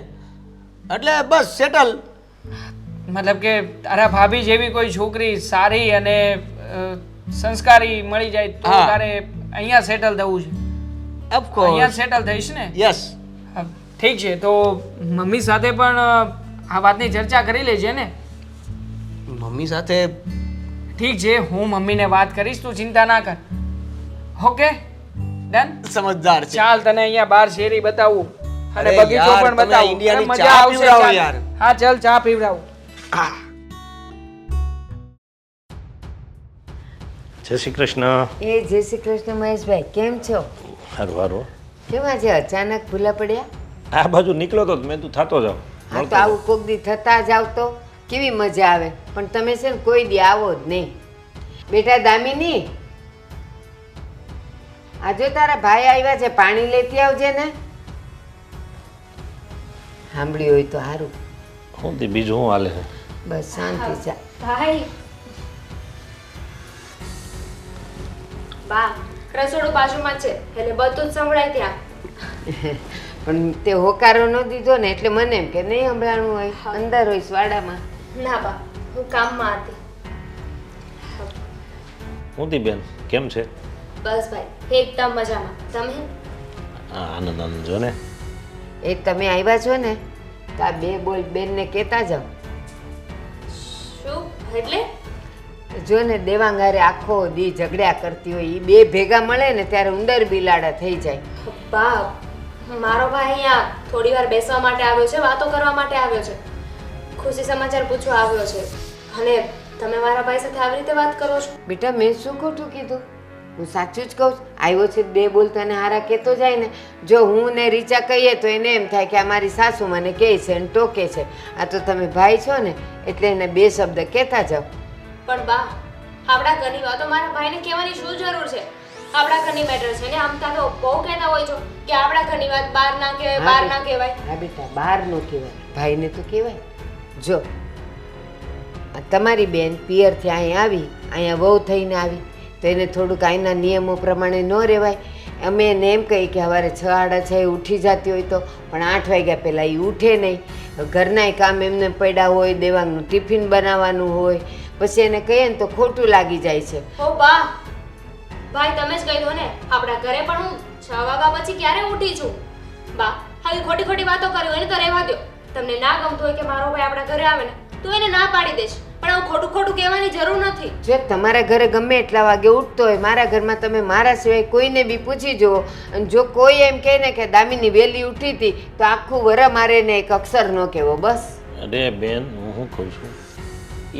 એટલે બસ સેટલ. મતલબ કે તારા ભાભી જેવી કોઈ છોકરી સારી અને સંસ્કારી મળી જાય તો હા. તારે અહીંયા સેટલ થવું છે? ઓફ અહીંયા કોર્સ. સેટલ થઈશ ને? યસ. હા, ઠીક છે. તો મમ્મી સાથે પણ આ વાતની ચર્ચા કરી લેજે ને? મમ્મી સાથે ઠીક છે, હું મમ્મીને વાત કરીશ, તું ચિંતા ના કર. Okay, done. સમજદાર છે. ચાલ, તને અહીંયા બાર શેરી બતાવું અને અરે બગીચો યાર, પણ તમે બતાવું. ઇન્ડિયાની અરે મજા ચા આવશે. પીવડાવો ચાલ. યાર. હા, ચાલ ચા પીવડાવું. જય શ્રી કૃષ્ણ. એ જય શ્રી કૃષ્ણ મહેશભાઈ, કેમ છો? સારું સારું. કેમ આજે અચાનક ભૂલા પડ્યા? આ બાજુ નીકળ્યો તો મેં તું થતો જાઉં. હા, તો આવું કોક દી થતા જાવ તો કેવી મજા આવે, પણ તમે છે ને કોઈ દી આવો જ નહીં. બેટા દામિની, આજે તારા ભાઈ આવ્યા છે, પાણી લેતી આવજે ને. સાંભળ્યું હોય તો સારું. શું તે બીજું શું હાલે છે? બસ શાંતિ છે. ભાઈ બા રસોડું બાજુમાં છે એટલે બધું જ સંભળાય ત્યાં. પણ તે હોકારો ન દીધો ને એટલે મને એમ કે નહીં સંભળાણું હોય, અંદર હોય વાડામાં. ના બા હું કામમાં હતી. શું તી બેન કેમ છે? બસ ભાઈ એકદમ મજામાં. તમે? આનંદ આનંદ જો ને. એ તમે આવ્યા છો ને તો આ બે બોલ બેનને કહેતા જાઓ. શું એટલે? જો ને દેવાંગારે આખો દી ઝઘડ્યા કરતી હોય, એ બે ભેગા મળે ને ત્યારે ઉંદર બિલાડા થઈ જાય. બા મારો ભાઈ અહીંયા થોડી વાર બેસવા માટે આવ્યો છે, વાતો કરવા માટે આવ્યો છે, ખુશી સમાચાર પૂછવા આવ્યો છે, અને તમે મારા ભાઈ સાથે આવી રીતે વાત કરો છો? બેટા મેં શું ખોટું કીધું? હું સાચું જ કહું છું. આવ્યો છે બે બોલ તને હારા કહેતો જાય ને. જો હું ને રીચા કહીએ તો એને એમ થાય કે આ મારી સાસુ મને કહે છે અને ટોકે છે. આ તો તમે ભાઈ છો ને એટલે એને બે શબ્દ કહેતા જાઓ. પણ બા આપણા ઘરની વાતો મારા ભાઈને કહેવાની શું જરૂર છે? આપણા ઘરની મેટર છે ને. આમ તો બહુ કહેતા હોય છો કે આપણા ઘરની વાત બહાર ના કહેવાય, બહાર ના કહેવાય. હા બેટા, બહાર નો કહેવાય, ભાઈને તો કહેવાય. જો આ તમારી બેન પિયરથી અહીં આવી, અહીંયા વહુ થઈને આવી તો એને થોડુંક અહીંના નિયમો પ્રમાણે ન રહેવાય. અમે એને એમ કહીએ કે સવારે 6 સાડા 6 ઉઠી જતી હોય તો, પણ 8 વાગ્યા પહેલાં એ ઉઠે નહીં. ઘરનાય કામ એમને પડ્યા હોય, દેવાનું ટિફિન બનાવવાનું હોય, પછી એને કહીએ ને તો ખોટું લાગી જાય છે. ઓ બા ભાઈ તમે જ કહી દો ને, આપણા ઘરે પણ હું 6 વાગ્યા પછી ક્યારે ઉઠી છું? બા આવી ખોટી ખોટી વાતો કરી એને તો રહેવા દો. તમને ના ગમતું હોય કે મારો ભાઈ આપણા ઘરે આવે ને તો એને ના પાડી દેશ, પણ આવું ખોટું ખોટું કહેવાની જરૂર નથી. જો તમારા ઘરે ગમે એટલા વાગે ઉઠતો હોય, મારા ઘરમાં તમે મારા સિવાય કોઈને બી પૂછી જુઓ, અને જો કોઈ એમ કહે ને કે દામિની વહેલી ઉઠી હતી તો આખું વર મારે ને એક અક્ષર ન કહેવો બસ. અરે બેન હું શું કહું છું,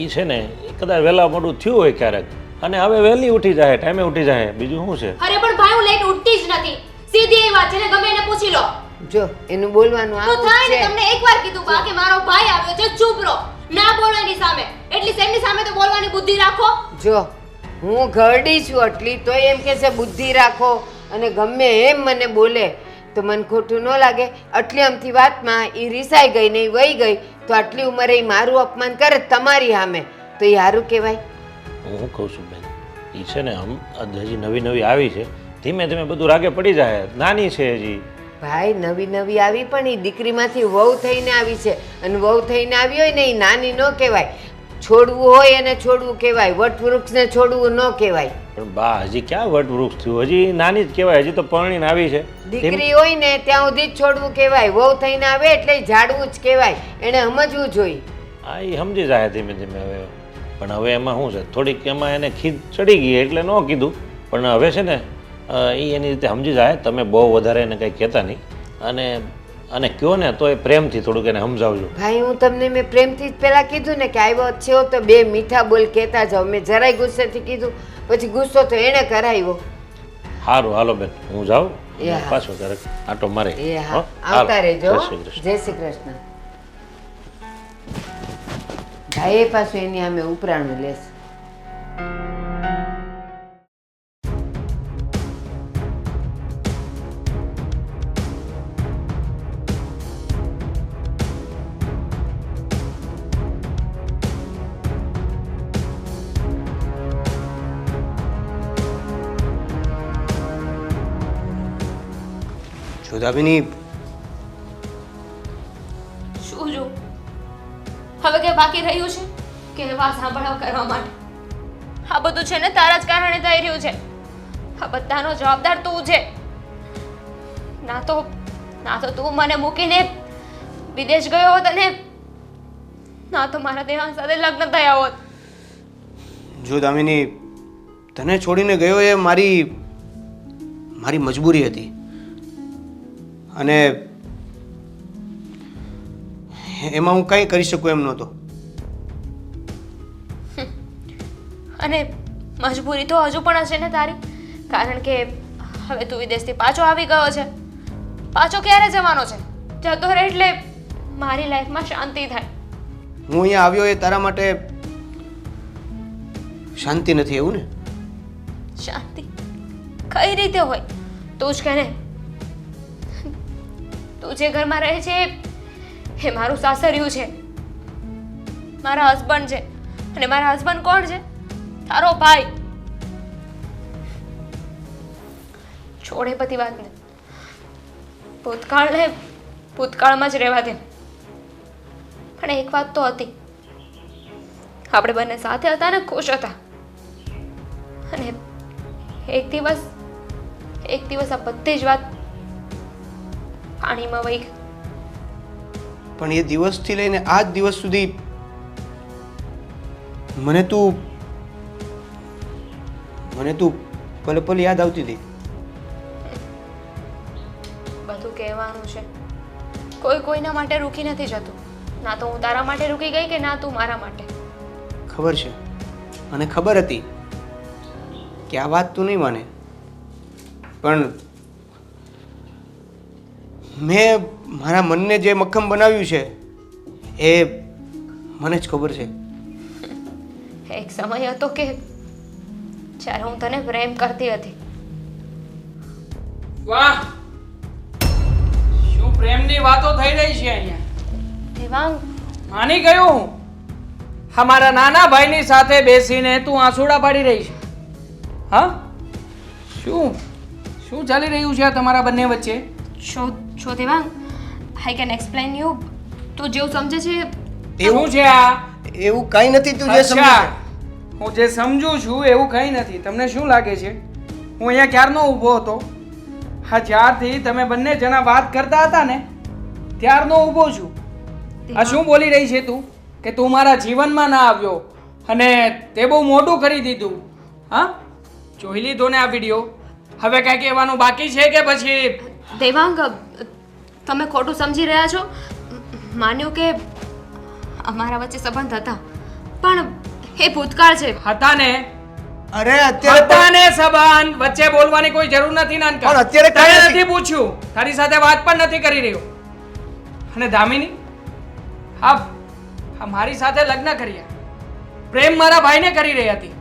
એ છે ને કદાચ વહેલા મોડું થયું હોય ક્યારેક અને હવે વહેલી ઉઠી જાય, ટાઈમે ઉઠી જાય, બીજું શું છે? અરે પણ ભાઈ હું લેટ ઉઠતી જ નથી, સીધી એ વાત છે ને, ગમે એને પૂછી લો. જો એનું બોલવાનું તો આવું થાય ને, છે. તમને એકવાર કીધું બા કે મારો ભાઈ આવ્યો છે, ચૂપ રહો, ના બોલો એની સામે. એટલી એમની સામે તો બોલવાની બુદ્ધિ રાખો. જો હું ઘરડી છું આટલી તોય એમ કે છે બુદ્ધિ રાખો, અને ગમે એમ મને બોલે તો મને ખોટું ન લાગે. આટલી અમથી વાતમાં એ રીસાઈ ગઈ ને એ વહી ગઈ તો આટલી ઉંમરે એ મારું અપમાન કરે તમારી સામે તો એ સારું કહેવાય? હું શું કહું છું બેન, એ છે ને હજી નવી નવી આવી છે, ધીમે ધીમે બધું રાગે પડી જાય, નાની છે હજી. ભાઈ નવી નવી આવી પણ એ દીકરીમાંથી વહુ થઈને આવી છે, અને વહુ થઈને આવી હોય ને એ નાની ન કહેવાય. છોડવું હોય એને છોડવું કહેવાય, વટવૃક્ષને છોડવું ન કહેવાય. પણ બા હજી ક્યાં વટવૃક્ષ થયું, હજી નાની જ કહેવાય, હજી તો પરણીને આવી છે. દીકરી હોય ને ત્યાં સુધી જ છોડવું કહેવાય, વહુ થઈને આવે એટલે ઝાડવું જ કહેવાય. એને સમજવું જોઈએ. હા એ સમજી જાય ધીમે ધીમે હવે. પણ હવે એમાં શું છે, થોડીક એમાં એને ખીજ ચડી ગઈ એટલે ન કીધું, પણ હવે છે ને એ એની રીતે સમજી જાય. તમે બહુ વધારે એને કંઈ કહેતા નહીં, અને કહો ને તો એ પ્રેમથી થોડુંક એને સમજાવજો. ભાઈ હું તમને મેં પ્રેમથી જ પહેલા કીધું ને કે આવ્યો છે તો બે મીઠા બોલ કહેતા જાઓ. મેં જરાય ગુસ્સેથી કીધું, પછી ગુસ્સો તો એણે કરાવ્યો. સારું હાલો બેન હું જાઉં, એ હા. પાછો ક્યારેક આટો મારે. એ હા, હો? આવતા હાલો. રહેજો. જય શ્રી કૃષ્ણ. જય શ્રી કૃષ્ણ. ભાઈ પાછું એની સામે ઉપરાણું લેશે. જો દામિની, શું જો હવે કે બાકી રહ્યું છે કે વાત સાંભળવા કરવા માટે? આ બધું છે ને તારા જ કારણે થઈ રહ્યું છે. આ બધાનો જવાબદાર તું છે. ના તો તું મને મૂકીને વિદેશ ગયો હોત, અને ના તો મારા દેવાંગ સાથે લગ્ન થયા હોત. જો દામિની, તને છોડીને ગયો એ મારી મજબૂરી હતી, અને એમાં હું કંઈ કરી શકું એમ નહોતો. અને મજબૂરી તો હજુ પણ હશે ને તારી, કારણ કે હવે તું વિદેશથી પાછો આવી ગયો છે. પાછો ક્યારે જવાનો છે? જતો રહે એટલે મારી લાઈફમાં શાંતિ થાય. હું અહીંયા આવ્યો એ તારા માટે શાંતિ નથી, એવું ને? શાંતિ? કઈ રીતે હોય? તું જ કહે ને. તું જે ઘરમાં રહે છે એ મારું સાસરિયું છે, મારા હસબન્ડ છે. અને મારા હસબન્ડ કોણ છે? તારો ભાઈ. છોડે બધી વાતને, ભૂતકાળને ભૂતકાળમાં જ રહેવા દે. પણ એક વાત તો હતી, આપણે બંને સાથે હતા ને ખુશ હતા. અને એક દિવસ આ બધી જ વાત પાણીમાં વહી ગઈ. પણ એ દિવસથી લઈને આ જ દિવસ સુધી મને તું પલ પલ યાદ આવતી હતી. બધું કહેવાનું છે, કોઈ કોઈના માટે રૂકી નથી જતું. ના તો હું તારા માટે રૂકી ગઈ કે ના તું મારા માટે. ખબર છે, અને ખબર હતી કે આ વાત તું નહીં માને, પણ મેં મારા મનને જે મક્ખમ બનાવ્યું છે એ મને જ ખબર છે. એક સમય હતો કે જ્યારે હું તને પ્રેમ કરતી હતી. વાહ, શું પ્રેમની વાતો થઈ રહી છે અહીંયા. દેવાંગ, માની ગયો હું. અમારા નાના ભાઈની સાથે બેસીને તું આંસુડા પાડી રહી છે. હા, શું શું ચાલી રહ્યું છે આ તમારા બંને વચ્ચે? છો Devang, I can explain you. તું જેવું સમજે છે એવું છે આ? એવું કંઈ નથી તું જે સમજે અચ્છા, છે. હું જે સમજુ છું એવું કંઈ નથી. તમને શું લાગે છે હું અહીંયા ક્યારનો ઊભો હતો? હા, જ્યારથી તમે બંને જણા વાત કરતા હતા ને ત્યારનો ઊભો છું. આ શું બોલી રહી છે તું કે તું મારા જીવનમાં ના આવ્યો અને તે બહુ મોટું કરી દીધું? હા, જોઈ લીધો ને આ વિડીયો? હવે કાંઈ કહેવાનું બાકી છે કે પછી? દેવાંગ, તમે ખોટું સમજી રહ્યા છો. માન્યું કે અમારા વચ્ચે સંબંધ હતા, પણ એ ભૂતકાળ છે. હતા ને? અરે અત્યારે હતા ને સંબંધ, વચ્ચે બોલવાની કોઈ જરૂર નથી નાનકા. પણ અત્યારે તને કાંઈ નથી પૂછ્યું, તારી સાથે વાત પણ નથી કરી રહ્યો. અને દામિની, હા હા, મારી સાથે લગ્ન કર્યા, પ્રેમ મારા ભાઈને કરી રહી હતી.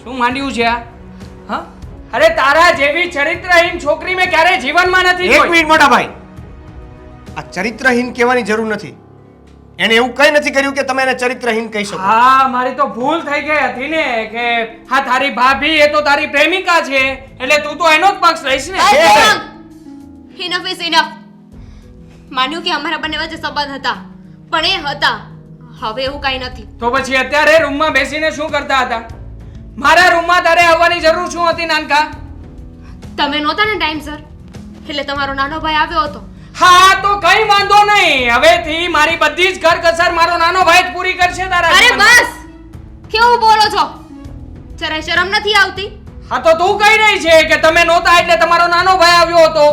શું માંડ્યું છે આ? હા, અરે તારા જેવી ચરિત્રહીન છોકરી મેં ક્યારેય જીવનમાં નથી એક જોઈ. મિનિટ મોટા ભાઈ, આ ચરિત્રહીન કહેવાની જરૂર નથી. એને એવું કંઈ નથી કર્યું કે તમે એને ચરિત્રહીન કહી શકો. હા, મારી તો ભૂલ થઈ ગઈ હતી ને કે હા તારી ભાભી એ તો તારી પ્રેમિકા છે એટલે તું તો એનો જ પક્ષ લઈશ ને. Enough is enough. માન્યું કે અમારા બંને વચ્ચે સંબંધ હતા, પણ એ હતા. હવે એવું કાંઈ નથી. તો પછી અત્યારે રૂમમાં બેસીને શું કરતા હતા? મારા રૂમમાં તારે આવવાની જરૂર શું હતી નાનકા? તમે નહોતા ને ટાઈમસર, એટલે તમારો નાનો ભાઈ આવ્યો હતો. હા, તો કઈ વાંધો નહીં. હવેથી મારી બધી જ ઘર કસર મારો નાનો ભાઈ જ પૂરી કરશે તારા અરે જીવનમાં. બસ, કેવું બોલો છો? જરાય શરમ નથી આવતી? હા, તો તું કહી રહી છે કે તમે નહોતા એટલે તમારો નાનો ભાઈ આવ્યો હતો.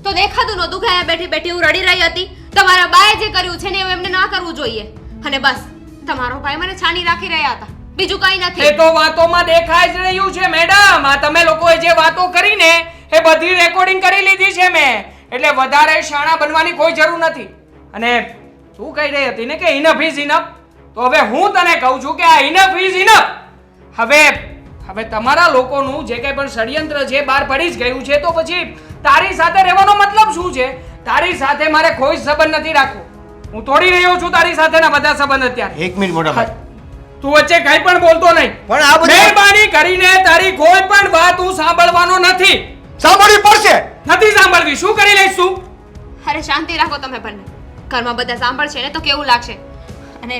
તો દેખાતું નહોતું કે અહીંયા બેઠી બેઠી હું રડી રહી હતી? તમારા બાએ જે કર્યું છે ને એવું એમને ના કરવું જોઈએ. અને બસ, તમારો ભાઈ મને છાની રાખી રહ્યા હતા, બીજું કંઈ એ નથી. તો વાતોમાં દેખાઈ જ રહ્યું છે મેડમ. આ તમે લોકોએ જે વાતો કરીને એ બધી રેકોર્ડિંગ કરી લીધી છે મેં, એટલે વધારે શાણા બનવાની કોઈ જરૂર નથી. અને તું કહી રહી હતી ને કે ઇનફ ઇઝ ઇનફ, તો હવે હું તને કહું છું કે આ ઇનફ ઇઝ ઇનફ. હવે તમારા લોકોનું જે કંઈ પણ ષડયંત્ર છે બહાર પડી જ ગયું છે, તો પછી તારી સાથે રહેવાનો મતલબ શું છે? તારી સાથે મારે કોઈ સંબંધ નથી રાખવો. હું તોડી રહ્યો છું તારી સાથેના બધા સંબંધ અત્યારે. એક મિનિટ મોટા ભાઈ, તું વચ્ચે કઈ પણ બોલતો નહીં. પણ આ બધું મહેરબાની કરીને તારી કોઈ પણ વાત હું સાંભળવાનો નથી. સાંભળવી પડશે. નથી સાંભળવી. શું કરી લઈશ તું? અરે શાંતિ રાખો તમે બંને. ઘરમાં બધા સાંભળશે ને તો કેવું લાગશે? અને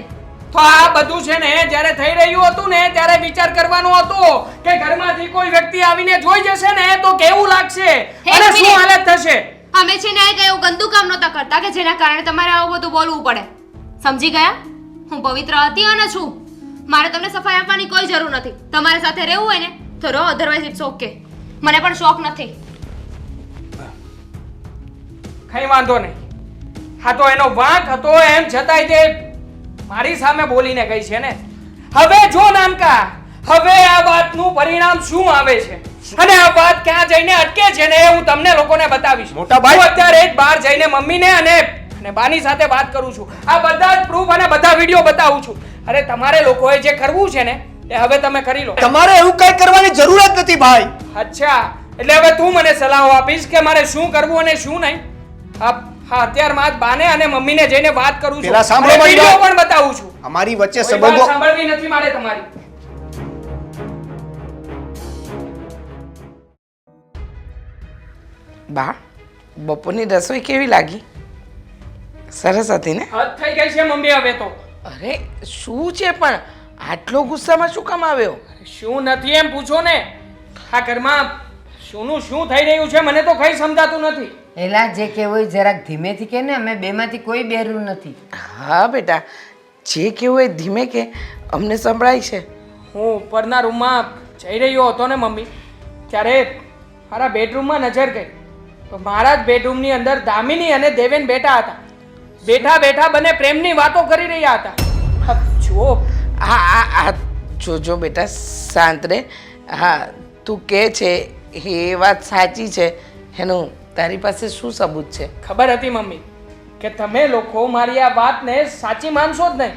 તો આ બધું છે ને જ્યારે થઈ રહ્યું હતું ને ત્યારે વિચાર કરવાનો હતો કે ઘરમાંથી કોઈ વ્યક્તિ આવીને જોઈ જશે ને તો કેવું લાગશે અને શું મિનિટ. હાલત થશે. અમે છે ને આ કઈ એવું ગંદુ કામ નહોતા કરતા કે જેના કારણે તમારે આવું બધું બોલવું પડે. સમજી ગયા? હું પવિત્ર હતી અને છું. મારે તમને સફાઈ આપવાની કોઈ જરૂર નથી. તમારી સાથે રહેવું હોય ને તો રહો, અધરવાઇઝ ઇટ્સ ઓકે. મને પણ શોખ નથી. કઈ વાંધો નહીં. હા, તો એનો વાંક હતો એમ છતાંય તે મારી સામે બોલીને ગઈ છે ને. હવે જો નાનકા, હવે આ વાતનું પરિણામ શું આવે છે અને આ વાત ક્યાં જઈને અટકે છે ને એ હું તમને લોકોને બતાવીશ. મોટા ભાઈ. હું અત્યારે જ બહાર જઈને મમ્મીને અને બાની સાથે વાત કરું છું. આ બધા જ પ્રૂફ અને બધા વિડીયો બતાવું છું. અરે તમારે લોકોએ જે કરવું છે ને એ હવે તમે કરી લો. તમારે એવું કઈ કરવાની જરૂર જ નથી ભાઈ. અચ્છા, એટલે હવે તું મને સલાહો આપીશ કે મારે શું કરવું અને શું નહીં? હા, અત્યારમાં જ બાને અને મમ્મીને જઈને વાત કરું છું. પેલા સાંભળો અને મારી વિડીયો વાત. પણ બતાવું છું. અમારી વચ્ચે કોઈ વાત સંબંધો સાંભળવી નથી મારે તમારી. બા બપોરની રસોઈ કેવી લાગી? સરસ હતી ને? હદ થઈ ગઈ છે મમ્મી હવે તો. અરે શું છે પણ આટલો ગુસ્સામાં શું કામ આવ્યો? શું નથી એમ પૂછો ને. આ ઘરમાં શુંનું શું થઈ રહ્યું છે મને તો કઈ સમજાતું નથી. એલા જે કહેવું હોય જરાક ધીમેથી કે ને, અમે બેમાંથી કોઈ બેરું નથી. હા બેટા, જે કેવું એ ધીમે કે, અમને સંભળાય છે. હું ઉપરના રૂમમાં જઈ રહ્યો હતો ને મમ્મી, ત્યારે મારા બેડરૂમમાં નજર ગઈ તો મારા જ બેડરૂમની અંદર દામિની અને દેવેન બેઠા હતા. બેઠા બેઠા બંને પ્રેમની વાતો કરી રહ્યા હતા. હા, જો આ જોજો બેટા, શાંત રે. હા, તું કહે છે એ વાત સાચી છે, એનું તારી પાસે શું સબૂત છે? ખબર હતી મમ્મી કે તમે લોકો મારી આ વાતને સાચી માનશો જ નહીં,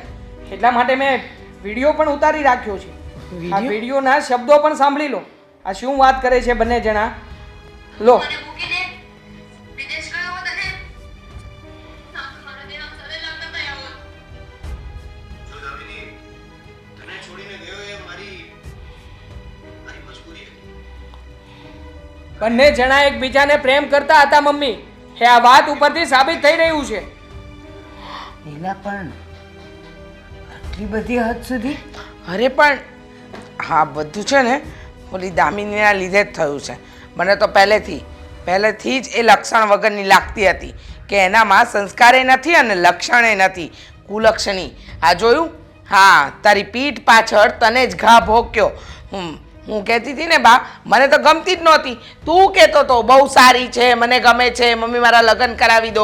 એટલા માટે મેં વિડીયો પણ ઉતારી રાખ્યો છે. આ વિડીયોના શબ્દો પણ સાંભળી લો. આ શું વાત કરે છે બંને જણા, લો. બંને જણા એકબીજાને પ્રેમ કરતા હતા મમ્મી, એ આ વાત ઉપરથી સાબિત થઈ રહ્યું છે. એલા પણ આટલી બધી હદ સુધી? અરે પણ હા, બધું છે ને ઓલી દામિનીના લીધે જ થયું છે. મને તો પહેલેથી જ એ લક્ષણ વગરની લાગતી હતી કે એનામાં સંસ્કારે નથી અને લક્ષણે નથી, કુલક્ષણી. આ જોયું? હા, તારી પીઠ પાછળ તને જ ઘા ભોગ્યો. હું કહેતી હતી ને બા, મને તો ગમતી જ નહોતી. તું કહેતો તો બહુ સારી છે, મને ગમે છે, મમ્મી મારા લગ્ન કરાવી દો.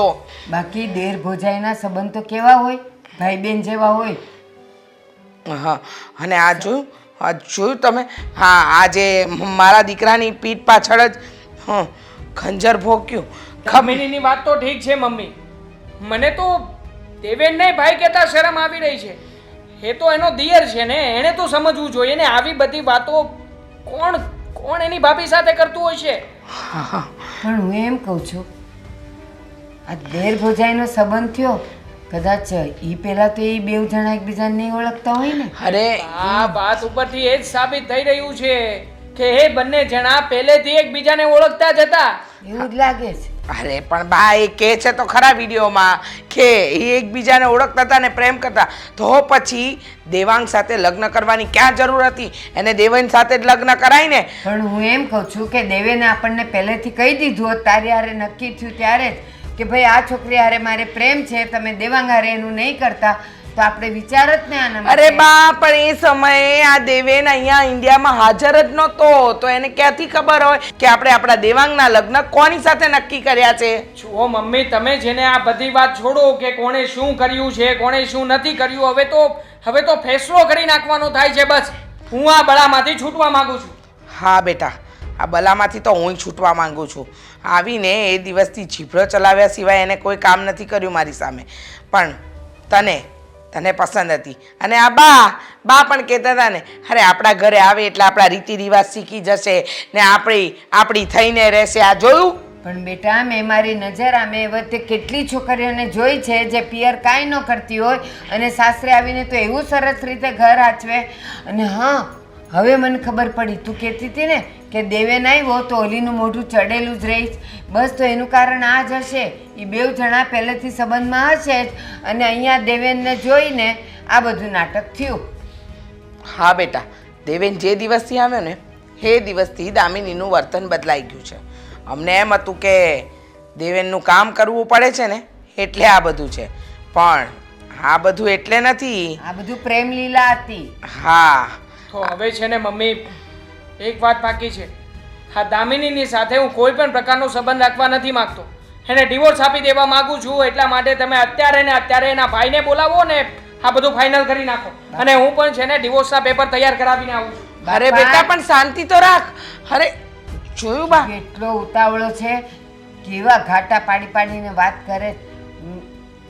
બાકી દેર ભોજાઈના સંબંધ તો કેવા હોય, ભાઈ બેન જેવા હોય. હા, અને આ જોયું તમે? હા, આજે મારા દીકરાની પીઠ પાછળ જ ખંજર ભોગ્યું. ખમીની વાત તો ઠીક છે મમ્મી, મને તો દેવેનને ભાઈ કહેતા શરમ આવી રહી છે. એ તો એનો દિયર છે ને, એણે તો સમજવું જોઈએ ને. આવી બધી વાતો કોણ એની ભાભી સાથે કરતું હોય છે? પણ હું એમ કહું છું, આ દેર ભોજાઈનો સંબંધ થયો, કદાચ ઈ પહેલા તો એ બેવ જણા એકબીજાને નહીં ઓળખતા હોય ને. અરે આ વાત ઉપરથી એ જ સાબિત થઈ રહ્યું છે કે એ બંને જણા પહેલેથી એકબીજાને ઓળખતા જ હતા. એવું જ લાગે છે. અરે પણ બા એ કહે છે તો ખરા વિડીયોમાં કે એ એકબીજાને ઓળખતા હતા ને પ્રેમ કરતા, તો પછી દેવાંગ સાથે લગ્ન કરવાની ક્યાં જરૂર હતી? એને દેવાંગ સાથે જ લગ્ન કરાય ને. પણ હું એમ કહું છું કે દેવેને આપણને પહેલેથી કહી દીધું હોત, તારી હારે નક્કી થયું ત્યારે જ કે ભાઈ આ છોકરી હારે મારે પ્રેમ છે, તમે દેવાંગ હારે એનું નહીં કરતા, તો આપણે વિચાર જ ને આના માટે. અરે બા, પણ એ સમયે આ દેવેન અહીંયા ઇન્ડિયામાં હાજર જ નહોતો, તો એને ક્યાંથી ખબર હોય કે આપણે આપણા દેવાંગના લગ્ન કોની સાથે નક્કી કર્યા છે? જુઓ મમ્મી, તમે જેને આ બધી વાત છોડો કે કોણે શું કર્યું છે, કોણે શું નથી કર્યું, હવે તો ફેસલો કરી નાખવાનો થાય છે. બસ હું આ બળામાંથી છૂટવા માંગુ છું. હા બેટા, આ બલામાંથી તો હું છૂટવા માંગુ છું. આવીને એ દિવસથી જીભડો ચલાવ્યા સિવાય એને કોઈ કામ નથી કર્યું મારી સામે. પણ તને પસંદ હતી. અને આ બા પણ કહેતા હતા ને, અરે આપણા ઘરે આવે એટલે આપણા રીતિ રિવાજ શીખી જશે ને આપણી થઈને રહેશે. આ જોયું? પણ બેટા, મેં મારી નજર આમે વખતે કેટલી છોકરીઓને જોઈ છે જે પિયર કાંઈ ન કરતી હોય અને સાસરે આવીને તો એવું સરસ રીતે ઘર આચવે. અને હા, હવે મને ખબર પડી, તું કહેતી હતી ને કે દેવેન આવ્યો તો ઓલીનું મોઢું ચડેલું જ રહીશ. બસ તો એનું કારણ આ જ હશે. એ બેવ જણા પહેલેથી સંબંધમાં હશે જ અને અહીંયા દેવેનને જોઈને આ બધું નાટક થયું. હા બેટા, દેવેન જે દિવસથી આવ્યો ને એ દિવસથી દામિનીનું વર્તન બદલાઈ ગયું છે. અમને એમ હતું કે દેવેનનું કામ કરવું પડે છે ને એટલે આ બધું છે, પણ આ બધું એટલે નથી. આ બધું પ્રેમ લીલા હતી. હા, તો હવે છે ને મમ્મી, એક વાત બાકી છે. હા, દામિનીની સાથે હું કોઈ પણ પ્રકારનો સંબંધ રાખવા નથી માંગતો. એને ડિવોર્સ આપી દેવા માંગુ છું. એટલા માટે તમે અત્યારે એના ભાઈને બોલાવો ને આ બધું ફાઇનલ કરી નાખો. અને હું પણ છે ને ડિવોર્સના પેપર તૈયાર કરાવીને આવું છું. અરે બેટા પણ શાંતિ તો રાખ. અરે જોયું બા, કેટલો ઉતાવળો છે, કેવા ઘાટા પાડીને વાત કરે.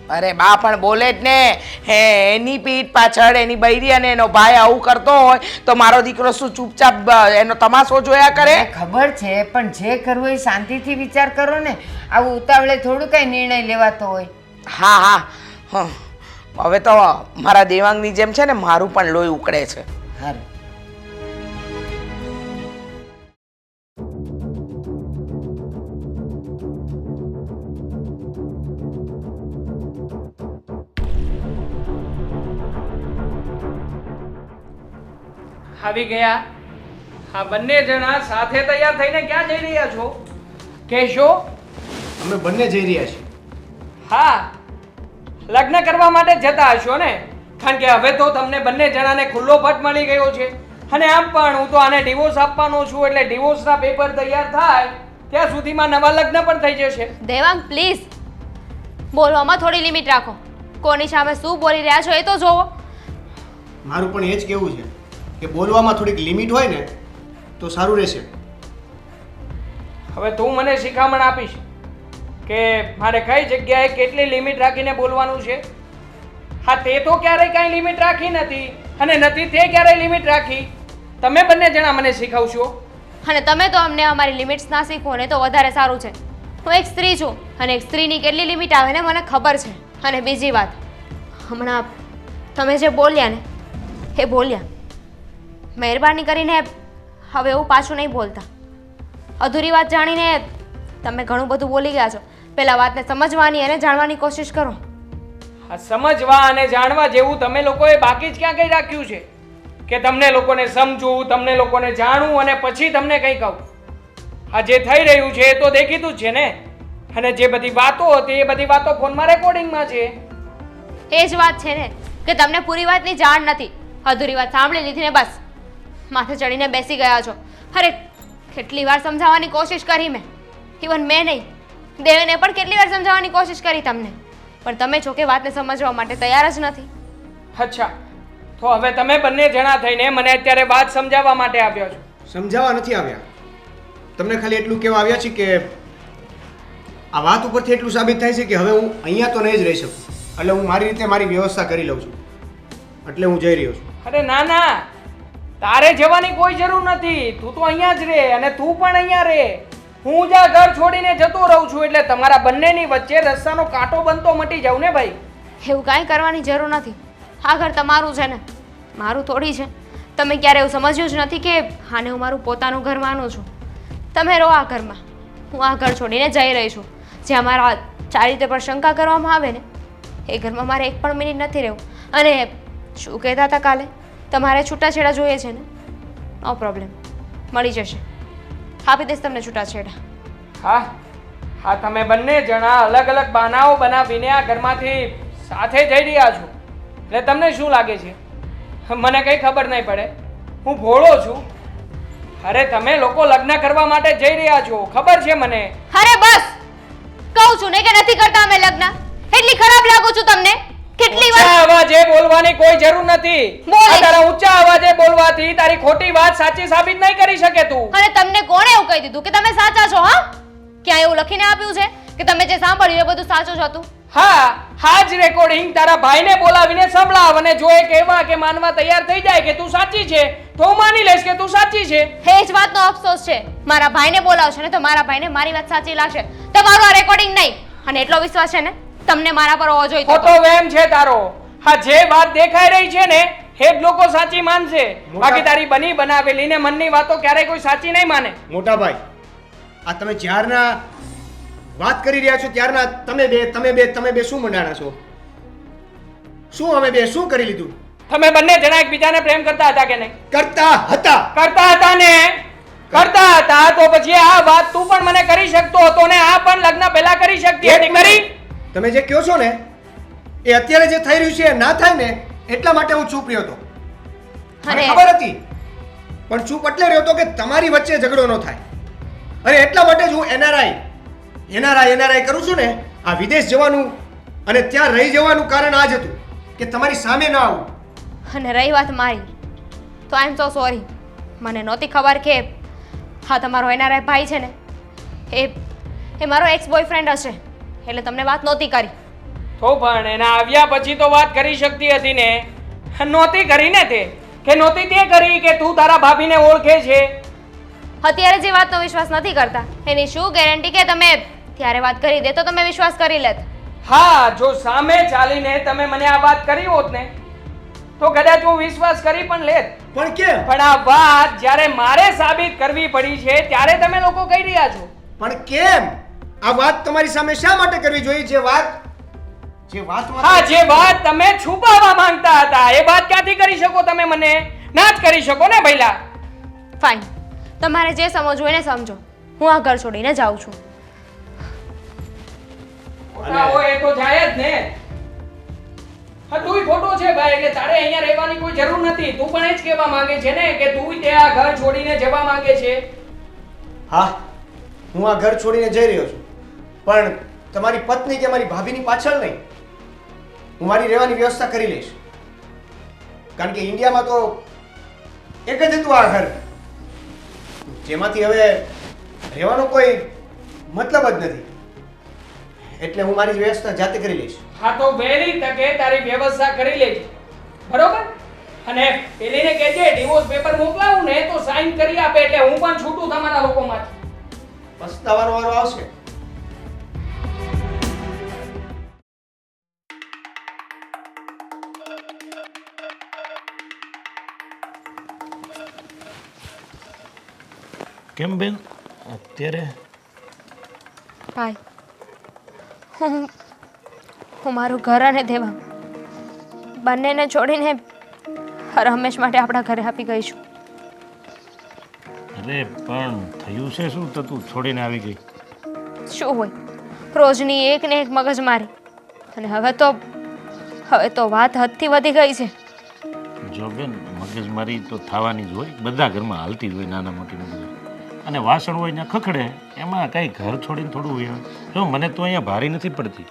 અરે બા પણ બોલે જ ને. હે એની પીઠ પાછળ એની બૈરી અને એનો ભાઈ આવું કરતો હોય તો મારો દીકરો શું ચૂપચાપ એનો તમાશો જોયા કરે? મને ખબર છે, પણ જે કરવું એ શાંતિથી વિચાર કરો ને. આવું ઉતાવળે થોડું કઈ નિર્ણય લેવાતો હોય. હા હા હં. હવે તો મારા દેવાંગની જેમ છે ને મારું પણ લોહી ઉકળે છે. હારું. આવી ગયા. આ બંને જણા સાથે તૈયાર થઈને ક્યાં જઈ રહ્યા છો? કહેશો? અમે બંને જઈ રહ્યા છીએ. હા, લગ્ન કરવા માટે જ જતા હશો ને? કારણ કે હવે તો તમને બંને જણાને ખુલ્લો પટ મળી ગયો છે. અને આમ પણ હું તો આને ડિવોર્સ આપવાનો છું, એટલે ડિવોર્સના પેપર તૈયાર થાય ત્યાં સુધીમાં નવા લગ્ન પણ થઈ જશે. દેવાંગ પ્લીઝ બોલવામાં થોડી લિમિટ રાખો. કોની સામે શું બોલી રહ્યા છો એ તો જોવો. મારું પણ એ જ કહેવું છે કે બોલવામાં થોડીક લિમિટ હોય ને તો સારું રહેશે. હવે તું મને શિખામણ આપીશ કે મારે કઈ જગ્યાએ કેટલી લિમિટ રાખીને બોલવાનું છે? હા, તે તો ક્યારેય કાંઈ લિમિટ રાખી નથી અને નથી તે ક્યારેય લિમિટ રાખી. તમે બંને જણા મને શીખવશો. અને તમે તો અમને અમારી લિમિટ્સ ના શીખો ને તો વધારે સારું છે. હું એક સ્ત્રી છું અને એક સ્ત્રીની કેટલી લિમિટ આવે ને મને ખબર છે. અને બીજી વાત, હમણાં તમે જે બોલ્યા ને એ બોલ્યા. મહેરબાની કરીને હવે એવું પાછું નહીં બોલતા. અધૂરી વાત જાણીને તમે ઘણું બધું બોલી ગયા છો. પહેલાં વાતને સમજવાની અને જાણવાની કોશિશ કરો. આ સમજવા અને જાણવા જેવું તમે લોકોએ બાકી જ ક્યાં કંઈ રાખ્યું છે કે તમને લોકોને સમજવું, તમને લોકોને જાણવું અને પછી તમને કંઈ કહું? આ જે થઈ રહ્યું છે એ તો દેખીતું જ છે ને. અને જે બધી વાતો હતી એ બધી વાતો ફોનમાં રેકોર્ડિંગમાં છે. એ જ વાત છે ને કે તમને પૂરી વાતની જાણ નથી. અધૂરી વાત સાંભળી લીધી ને બસ માથે ચડીને બેસી ગયા છો. અરે કેટલી વાર સમજાવવાની કોશિશ કરી મેં. ઇવન મેં નહીં, દેવેને પણ કેટલી વાર સમજાવવાની કોશિશ કરી તમને, પણ તમે છો કે વાતને સમજવા માટે તૈયાર જ નથી. અચ્છા, તો હવે તમે બંને જણા થઈને મને અત્યારે વાત સમજાવવા માટે આવ્યા છો? સમજાવવા નથી આવ્યા. તમને ખાલી એટલું કહેવા આવ્યા છે કે આ વાત ઉપરથી એટલું સાબિત થાય છે કે હવે હું અહીંયા તો નહીં જ રહી શકું. એટલે હું મારી રીતે મારી વ્યવસ્થા કરી લઉં છું. એટલે હું જઈ રહ્યો છું. અરે ના ના, તારે જવાની કોઈ જરૂર નથી. તું તો અહીંયા જ રહે અને તું પણ અહીંયા રહે. હું જ આ ઘર છોડીને જતો રહું છું એટલે તમારા બંનેની વચ્ચે રસ્તાનો કાંટો બનતો મટી જાવ ને ભાઈ. એવું કાંઈ કરવાની જરૂર નથી. આ ઘર તમારું છે ને, મારું થોડી છે. તમે ક્યારે એવું સમજ્યું જ નથી કે આને હું મારું પોતાનું ઘર માનું છું. તમે રહો આ ઘરમાં, હું આ ઘર છોડીને જઈ રહી છું. જ્યાં મારા ચારિત્ર પર શંકા કરવામાં આવે ને એ ઘરમાં મારે એક પણ મિનિટ નથી રહેવું. અને શું કહેતા હતા કાલે, તમારે છૂટાછેડા જોઈએ છે ને? નો પ્રોબ્લેમ, મળી જશે. આપી દઈશ તમને છૂટાછેડા. હા હા, તમે બંને જણા અલગ અલગ બહાનાઓ બનાવીને આ ઘરમાંથી સાથે જઈ રહ્યા છો એટલે તમને શું લાગે છે? મને કંઈ ખબર નહીં પડે. હું ભોળો છું. અરે તમે લોકો લગ્ન કરવા માટે જઈ રહ્યા છો ખબર છે મને. અરે બસ, કહું છું ને કે નથી કરતા અમે લગ્ન. એટલી ખરાબ લાગુ છું તમને? કેટલી વાર ઊંચા અવાજે બોલવાની કોઈ જરૂર નથી. બોલીશ. આ તારા ઊંચા અવાજે બોલવાથી તારી ખોટી વાત સાચી સાબિત નહીં કરી શકે તું. અને તમને કોણે એવું કહી દીધું કે તમે સાચા છો? હા, ક્યાં એવું લખીને આપ્યું છે કે તમે જે સાંભળ્યું એ બધું સાચું જ હતું? હા, હા જ રેકોર્ડિંગ તારા ભાઈને બોલાવીને સંભળાવ અને જો એ કહેવા કે માનવા તૈયાર થઈ જાય કે તું સાચી છે તો હું માની લઈશ કે તું સાચી છે. એ જ વાતનો અફસોસ છે. મારા ભાઈને બોલાવશો ને તો મારા ભાઈને મારી વાત સાચી લાગશે, તમારું આ રેકોર્ડિંગ નહીં. અને એટલો વિશ્વાસ છે ને તમને મારા પર હોવો જોઈએ. ખોટો વહેમ છે તારો. હા, જે વાત દેખાઈ રહી છે ને એ જ લોકો સાચી માનશે. બાકી તારી બની બનાવેલી ને મનની વાતો ક્યારેય કોઈ સાચી નહીં માને. મોટા ભાઈ, આ તમે જ્યારના વાત કરી રહ્યા છો ત્યારના તમે બે શું મંડાણા છો? શું અમે બે શું કરી લીધું? તમે બંને જણા એકબીજાને પ્રેમ કરતા હતા કે નહીં? કરતા હતા. કરતા હતા ને? કરતા હતા તો પછી આ વાત તું પણ મને કરી શકતો હતો ને આ પણ લગ્ન પહેલા કરી શકતી હતી. કરી? તમે જે કહો છો ને એ અત્યારે જે થઈ રહ્યું છે એ ના થાય ને એટલા માટે હું ચૂપ રહ્યો હતો. મને અને ખબર હતી પણ ચૂપ એટલે રહ્યો હતો કે તમારી વચ્ચે ઝઘડો ન થાય. અને એટલા માટે જ હું એનઆરઆઈ કરું છું ને. આ વિદેશ જવાનું અને ત્યાં રહી જવાનું કારણ આ જ હતું કે તમારી સામે ના આવું. અને રહી વાત મારી તો આઈ એમ સો સોરી. મને નહોતી ખબર કે હા તમારો એનઆરઆઈ ભાઈ છે ને એ મારો એક્સ બોયફ્રેન્ડ હશે, એટલે તમને વાત નહોતી કરી. તો પણ એના આવ્યા પછી તો વાત કરી શકતી હતી ને. નહોતી કરી ને તે, કે નહોતી તે કરી કે તું તારા ભાભીને ઓળખે છે? અત્યારે જે વાતનો વિશ્વાસ નથી કરતા એની શું ગેરંટી કે તમે ત્યારે વાત કરી દે તો તમે વિશ્વાસ કરી લેત. હા, જો સામે ચાલીને તમે મને આ વાત કરી હોત ને તો કદાચ હું વિશ્વાસ કરી પણ લેત. પણ કેમ? પણ આ વાત જ્યારે મારે સાબિત કરવી પડી છે ત્યારે તમે લોકો કહી રહ્યા છો. પણ કેમ? આ વાત તમારી સામે શા માટે કરવી જોઈએ? જે વાત હા, જે વાત તમે છુપાવવા માંગતા હતા એ વાત ક્યાંથી કરી શકો તમે મને? ના જ કરી શકો ને ભઈલા. ફાઇન, તમારે જે સમજવું હોય ને સમજો. હું આ ઘર છોડીને જાઉં છું. ખોટા હોય એ તો જાય જ ને. હા, તુંય ખોટો છે ભાઈ, એટલે તારે અહીંયા રહેવાની કોઈ જરૂર નથી. તું પણ એ જ કહેવા માંગે છે ને કે તુંય તે આ ઘર છોડીને જવા માંગે છે. હા, હું આ ઘર છોડીને જઈ રહ્યો છું, પણ તમારી પત્ની કે મારી ભાભીની પાછળ નહીં. હું મારી રહેવાની વ્યવસ્થા કરી લઈશ, કારણ કે ઇન્ડિયામાં તો એક જ હતું આ ઘર, જેમાંથી હવે રહેવાનો કોઈ મતલબ જ નથી. એટલે હું મારી વ્યવસ્થા જાતે કરી લઈશ. હા, તો વહેલી તકે તારી વ્યવસ્થા કરી લેજે, બરોબર? અને પેલીને કહેજે ડિવોર્સ પેપર મોકલાવું ને તો સાઈન કરી આપે, એટલે હું પણ છૂટું તમારા લોકોમાંથી. પસ્તાવાનો વારો આવશે. કેમ બેન અત્યારે? ભાઈ, હું મારું ઘર અને દેવા બંનેને છોડીને હર હંમેશ માટે આપણા ઘરે આપી ગઈ છું. અરે પણ થયું છે શું તો તું છોડીને આવી ગઈ? શું હોય, રોજની એક ને એક મગજમારી. અને હવે તો વાત હદથી વધી ગઈ છે. જો બેન, મગજમારી તો થવાની જ હોય, બધા ઘરમાં હાલતી જ હોય, નાના મોટી મગજ. અને વાસણ હોય ને ખખડે, એમાં કાંઈ ઘર છોડીને થોડું હોય. જો મને તો અહીંયા ભારી નથી પડતી,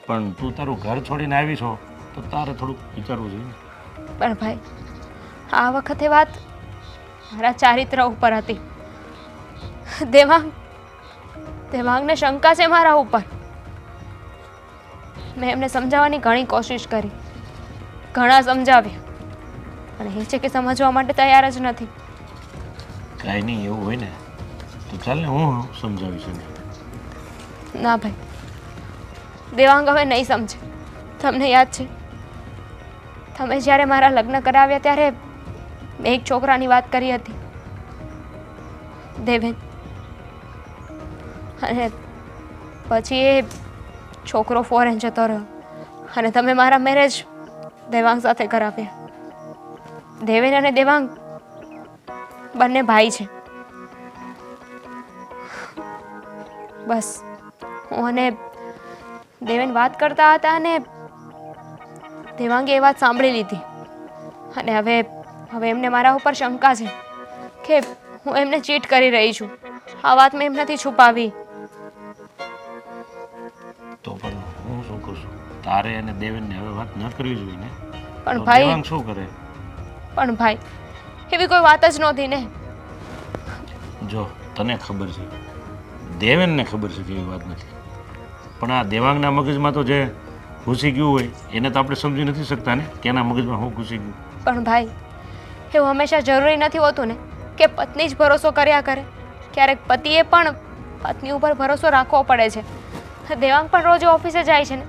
પણ તું તારું ઘર છોડીને આવી છો તો તારે થોડુંક વિચારવું જોઈએ. પણ ભાઈ, આ વખતે વાત મારા ચારિત્ર ઉપર હતી. દેવાંગને શંકા છે મારા ઉપર. મેં એમને સમજાવવાની ઘણી કોશિશ કરી, ઘણા સમજાવ્યા, અને એ છે કે સમજવા માટે તૈયાર જ નથી. કાંઈ નહીં, એવું હોય ને તો ચાલ ને હું સમજાવીશ એને. ના ભાઈ, દેવાંગ હવે નહીં સમજે. તમને યાદ છે, તમે જ્યારે મારા લગ્ન કરાવ્યા ત્યારે મેં એક છોકરાની વાત કરી હતી, દેવેન. અને પછી એ છોકરો ફોરેન જતો રહ્યો અને તમે મારા મેરેજ દેવાંગ સાથે કરાવ્યા. દેવેન અને દેવાંગ બંને ભાઈ છે. બસ હું અને દેવેન વાત કરતા હતા અને દેવાંગે એ વાત સાંભળી લીધી. અને હવે એમને મારા ઉપર શંકા છે કે હું એમને ચીટ કરી રહી છું. આ વાત મેં એમનાથી છુપાવી. તો પણ હું શું કરું છું? તારે અને દેવેનને હવે વાત ન કરવી જોઈએ ને. પણ તો ભાઈ, દેવાંગ શું કરે? પણ ભાઈ, એવી કોઈ વાત જ નહોતી ને. જો તને ખબર છે, દેવેનને ખબર છે કે એવી વાત નથી, પણ આ દેવાંગના મગજમાં તો જે ઘૂસી ગયું હોય એને તો આપણે સમજી નથી શકતા ને કે એના મગજમાં શું ઘૂસી ગયું. પણ ભાઈ, એવું હંમેશા જરૂરી નથી હોતું ને કે પત્ની જ ભરોસો કર્યા કરે. ક્યારેક પતિએ પણ પત્ની ઉપર ભરોસો રાખવો પડે છે. દેવાંગ પણ રોજ ઓફિસે જાય છે ને,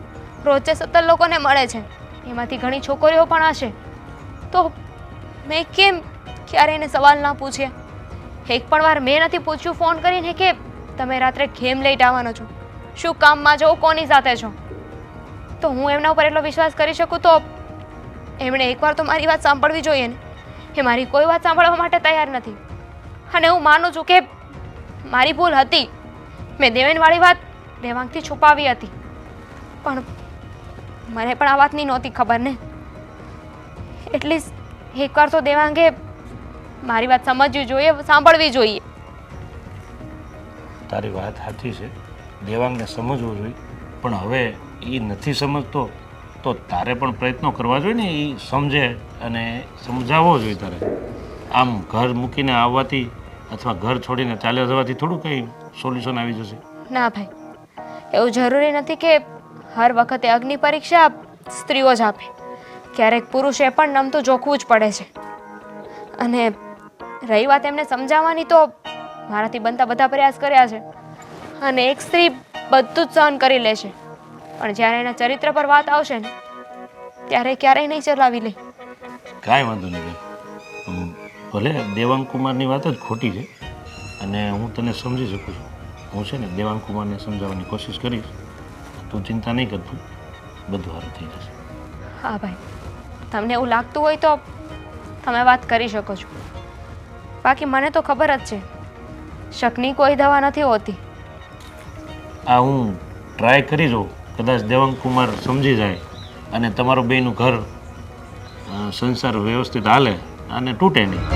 રોજે 17 લોકોને મળે છે, એમાંથી ઘણી છોકરીઓ પણ હશે. તો મેં કેમ ક્યારે એને સવાલ ના પૂછ્યા? એક પણ વાર મેં નથી પૂછ્યું ફોન કરીને કે તમે રાત્રે કેમ લેટ આવવાનો છો, શું કામમાં છો, કોની સાથે છો? તો હું એમના ઉપર એટલો વિશ્વાસ કરી શકું તો એમણે એકવાર તો મારી વાત સાંભળવી જોઈએ ને. એ મારી કોઈ વાત સાંભળવા માટે તૈયાર નથી. અને હું માનું છું કે મારી ભૂલ હતી. મેં દેવેનવાળી વાત દેવાંગથી છુપાવી હતી, પણ મને પણ આ વાતની નહોતી ખબર ને. એટલીસ્ટ એકવાર તો દેવાંગે મારી વાત સમજવી જોઈએ, સાંભળવી જોઈએ. તારી વાત સાચી છે, દેવાંગને સમજવું જોઈએ, પણ હવે એ નથી સમજતો તો તારે પણ પ્રયત્નો કરવા જોઈએ ને, એ સમજે અને સમજાવવો જોઈએ તારે. આમ ઘર મૂકીને આવવાથી અથવા ઘર છોડીને ચાલ્યા જવાથી થોડું કંઈ સોલ્યુશન આવી જશે. ના ભાઈ, એવું જરૂરી નથી કે હર વખતે અગ્નિ પરીક્ષા સ્ત્રીઓ જ આપે, ક્યારેક પુરુષે પણ નમતું જોખવું જ પડે છે. અને રહી વાત એમને સમજાવવાની, તો મારાથી બનતા બધા પ્રયાસ કર્યા છે, અને એક સ્ત્રી બધું જ સહન કરી લે છે, પણ જ્યારે એના ચરિત્ર પર વાત આવશે ને ત્યારે ક્યારેય નહીં ચલાવી લે. કાંઈ વાંધો નહીં બેન. ભલે દેવાંગ કુમારની વાત જ ખોટી છે અને હું તને સમજી શકું છું. હું છે ને દેવાંગ કુમારને સમજાવવાની કોશિશ કરીશ. તું ચિંતા નહીં કરતું, બધું સારું થઈ જશે. હા ભાઈ, તમને એવું લાગતું હોય તો તમે વાત કરી શકો છો. બાકી મને તો ખબર જ છે, શકની કોઈ દવા નથી હોતી. આ હું ટ્રાય કરી જોઉં, કદાચ દેવાંગ કુમાર સમજી જાય અને તમારું બેયનું ઘર સંસાર વ્યવસ્થિત હાલે અને તૂટે નહીં.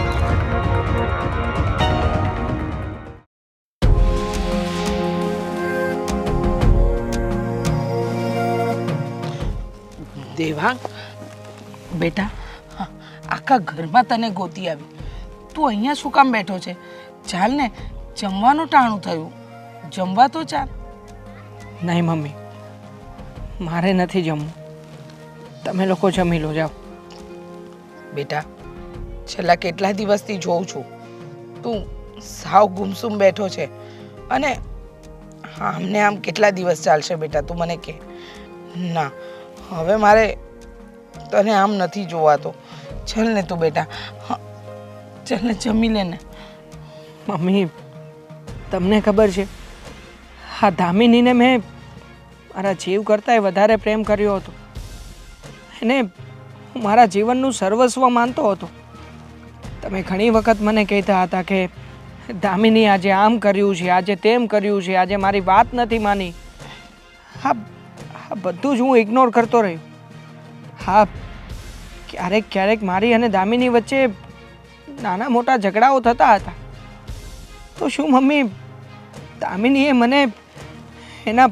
દેવાંગ બેટા, આખા ઘરમાં તને ગોતી આવી, તું અહીંયા શું કામ બેઠો છે? ચાલ ને, જમવાનું ટાણું થયું, જમવા તો ચાલ. નહીં મમ્મી, મારે નથી જમવું, તમે લોકો જમી લો, જાઓ. બેટા, છેલ્લા કેટલા દિવસથી જોઉં છું તું સાવ ગુમસુમ બેઠો છે, અને આમને આમ કેટલા દિવસ ચાલશે બેટા, તું મને કહે. ના, હવે મારે તને આમ નથી જોવાતો. ચાલ ને તું બેટા, ચાલ ને જમી લે ને. મમ્મી, તમને ખબર છે, આ દામિનીને મેં મારા જીવ કરતાંય વધારે પ્રેમ કર્યો હતો. એને હું મારા જીવનનું સર્વસ્વ માનતો હતો. તમે ઘણી વખત મને કહેતા હતા કે દામિની આજે આમ કર્યું છે, આજે તેમ કર્યું છે, આજે મારી વાત નથી માની. હા, બધું જ હું ઇગ્નોર કરતો રહ્યો. હા, ક્યારેક ક્યારેક મારી અને દામિની વચ્ચે નાના મોટા ઝઘડાઓ થતા હતા. તો શું મમ્મી, દામિનીએ મને એના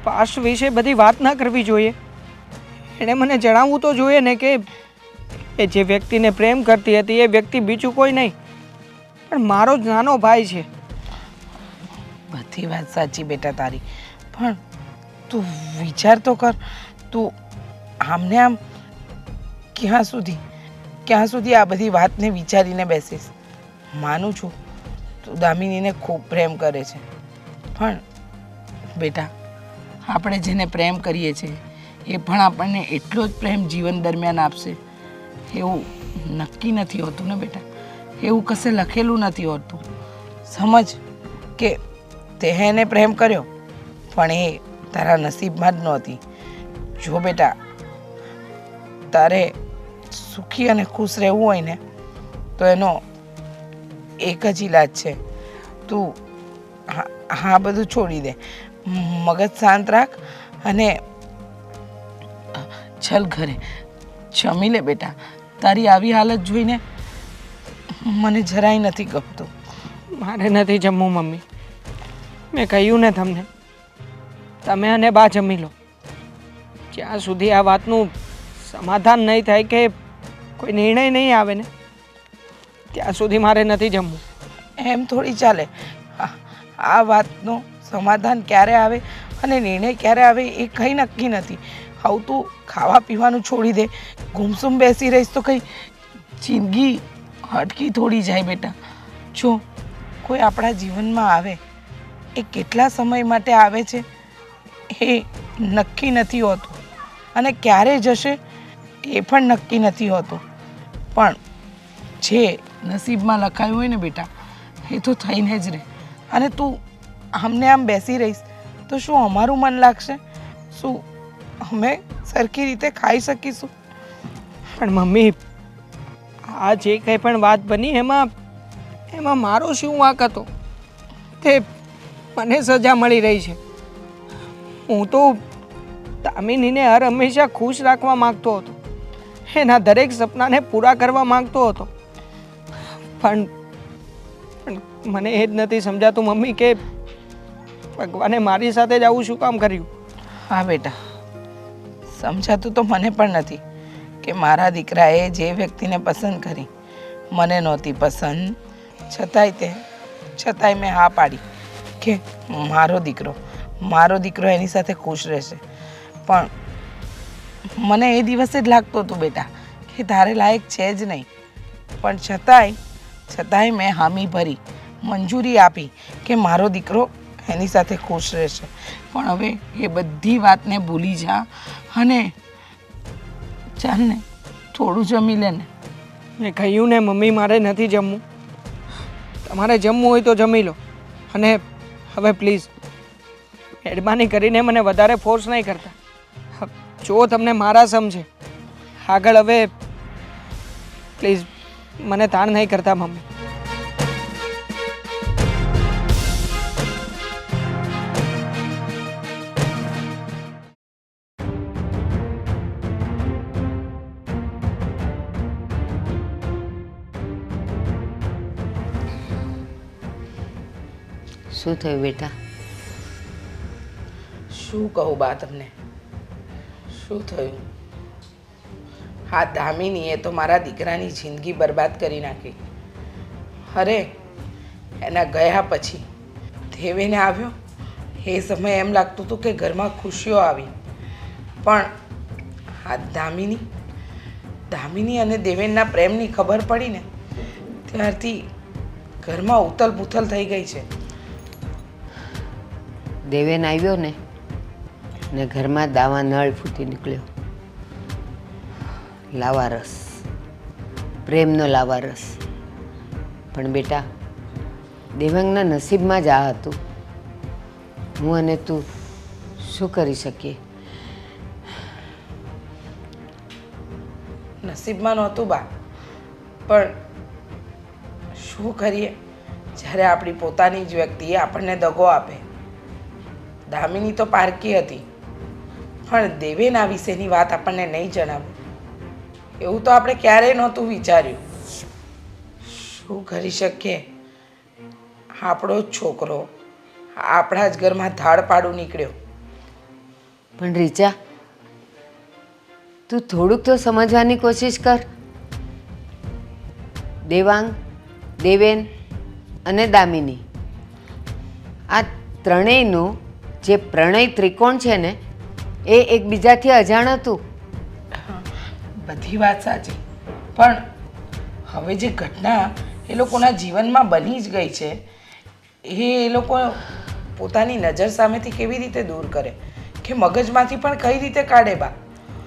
પાસ્ટ વિશે બધી વાત ના કરવી જોઈએ? એણે મને જણાવવું તો જોઈએ ને કે એ જે વ્યક્તિને પ્રેમ કરતી હતી એ વ્યક્તિ બીજું કોઈ નહીં પણ મારો જ નાનો ભાઈ છે. બધી વાત સાચી બેટા તારી, પણ તું વિચાર તો કર, તું આમને આમ ક્યાં સુધી આ બધી વાતને વિચારીને બેસીશ? માનું છું તું દામિનીને ખૂબ પ્રેમ કરે છે, પણ બેટા આપણે જેને પ્રેમ કરીએ છીએ એ પણ આપણને એટલો જ પ્રેમ જીવન દરમિયાન આપશે એવું નક્કી નથી હોતું ને બેટા. એવું કશે લખેલું નથી હોતું. સમજ કે તે એને પ્રેમ કર્યો પણ એ તારા નસીબમાં જ નહોતી. જો બેટા, તારે સુખી અને ખુશ રહેવું હોય ને તો એનો એક જ ઈલાજ છે. તું હા બધું છોડી દે, મગજ શાંત રાખ અને ચલ ઘરે જમી લે બેટા. તારી આવી હાલત જોઈને મને જરાય નથી ગમતું. મારે નથી જમવું મમ્મી, મેં કહ્યું ને તમને, તમે અને બા જમી લો. જ્યાં સુધી આ વાતનું સમાધાન નહીં થાય કે કોઈ નિર્ણય નહીં આવે ને ત્યાં સુધી મારે નથી જમવું. એમ થોડી ચાલે. આ વાતનું સમાધાન ક્યારે આવે અને નિર્ણય ક્યારે આવે એ કંઈ નક્કી નથી. હવે તું ખાવા પીવાનું છોડી દે, ગુમસુમ બેસી રહીશ તો કંઈ જિંદગી હટકી થોડી જાય બેટા. જો કોઈ આપણા જીવનમાં આવે એ કેટલા સમય માટે આવે છે એ નક્કી નથી હોતું, અને ક્યારે જશે એ પણ નક્કી નથી હોતું. પણ જે નસીબમાં લખાયું હોય ને બેટા એ તો થઈને જ રહે. અને તું આમને આમ બેસી રહીશ તો શું અમારું મન લાગશે? શું અમે સરખી રીતે ખાઈ શકીશું? પણ મમ્મી, આ જે કંઈ પણ વાત બની એમાં મારો શું વાંક હતો? તે મને સજા મળી રહી છે. હું તો દામિનીને હર હંમેશા ખુશ રાખવા માંગતો હતો, એના દરેક સપનાને પૂરા કરવા માંગતો હતો, પણ મને એ જ નથી સમજાતું મમ્મી કે ભગવાને મારી સાથે જ આવું શું કામ કર્યું? હા બેટા, સમજાતું તો મને પણ નથી કે મારા દીકરાએ જે વ્યક્તિને પસંદ કરી મને નહોતી પસંદ, છતાંય મેં હા પાડી કે મારો દીકરો એની સાથે ખુશ રહેશે. પણ મને એ દિવસે જ લાગતું હતું બેટા કે તારે લાયક છે જ નહીં, પણ છતાંય મેં હામી ભરી, મંજૂરી આપી કે મારો દીકરો એની સાથે ખુશ રહેશે. પણ હવે એ બધી વાતને ભૂલી જા અને ચાલ ને થોડું જમી લે ને. મેં કહ્યું ને મમ્મી, મારે નથી જમવું. તમારે જમવું હોય તો જમી લો. અને હવે પ્લીઝ મહેરબાની કરીને મને વધારે ફોર્સ નહીં કરતા. જો તમને મારા સમજે આગળ, હવે પ્લીઝ મને તાણ નહીં કરતા મમ્મી. શું થયું બેટા? શું કહું બા તમને, શું થયું? હા, દામિનીએ તો મારા દીકરાની જિંદગી બરબાદ કરી નાખી. અરે એના ગયા પછી દેવેને આવ્યો એ સમયે એમ લાગતું હતું કે ઘરમાં ખુશીઓ આવી, પણ હા દામિની અને દેવેનના પ્રેમની ખબર પડી ને ત્યારથી ઘરમાં ઉથલ પુથલ થઈ ગઈ છે. દેવેન આવ્યો ને ઘરમાં દાવા નળ ફૂટી નીકળ્યો. લાવારસ, પ્રેમનો લાવારસ. પણ બેટા, દેવાંગના નસીબમાં જ આ હતું. હું અને તું શું કરી શકીએ? નસીબમાં નહોતું બા, પણ શું કરીએ જ્યારે આપણી પોતાની જ વ્યક્તિએ આપણને દગો આપે. દામિની તો પારકી હતી, પણ દેવેના વિશેની વાત આપણને નહીં જણાવે એવું તો આપણે ક્યારેય નહોતું વિચાર્યું. શું કરી શકીએ? આપણો જ છોકરો આપણા જ ઘરમાં ધાડ પાડું નીકળ્યો. પણ રીચા, તું થોડુંક તો સમજવાની કોશિશ કર. દેવાંગ, દેવેન અને દામિની, આ ત્રણેયનું જે પ્રણય ત્રિકોણ છે ને એ એકબીજાથી અજાણ હતું. બધી વાત સાચી, પણ હવે જે ઘટના એ લોકોના જીવનમાં બની જ ગઈ છે એ લોકો પોતાની નજર સામેથી કેવી રીતે દૂર કરે કે મગજમાંથી પણ કઈ રીતે કાઢે બા?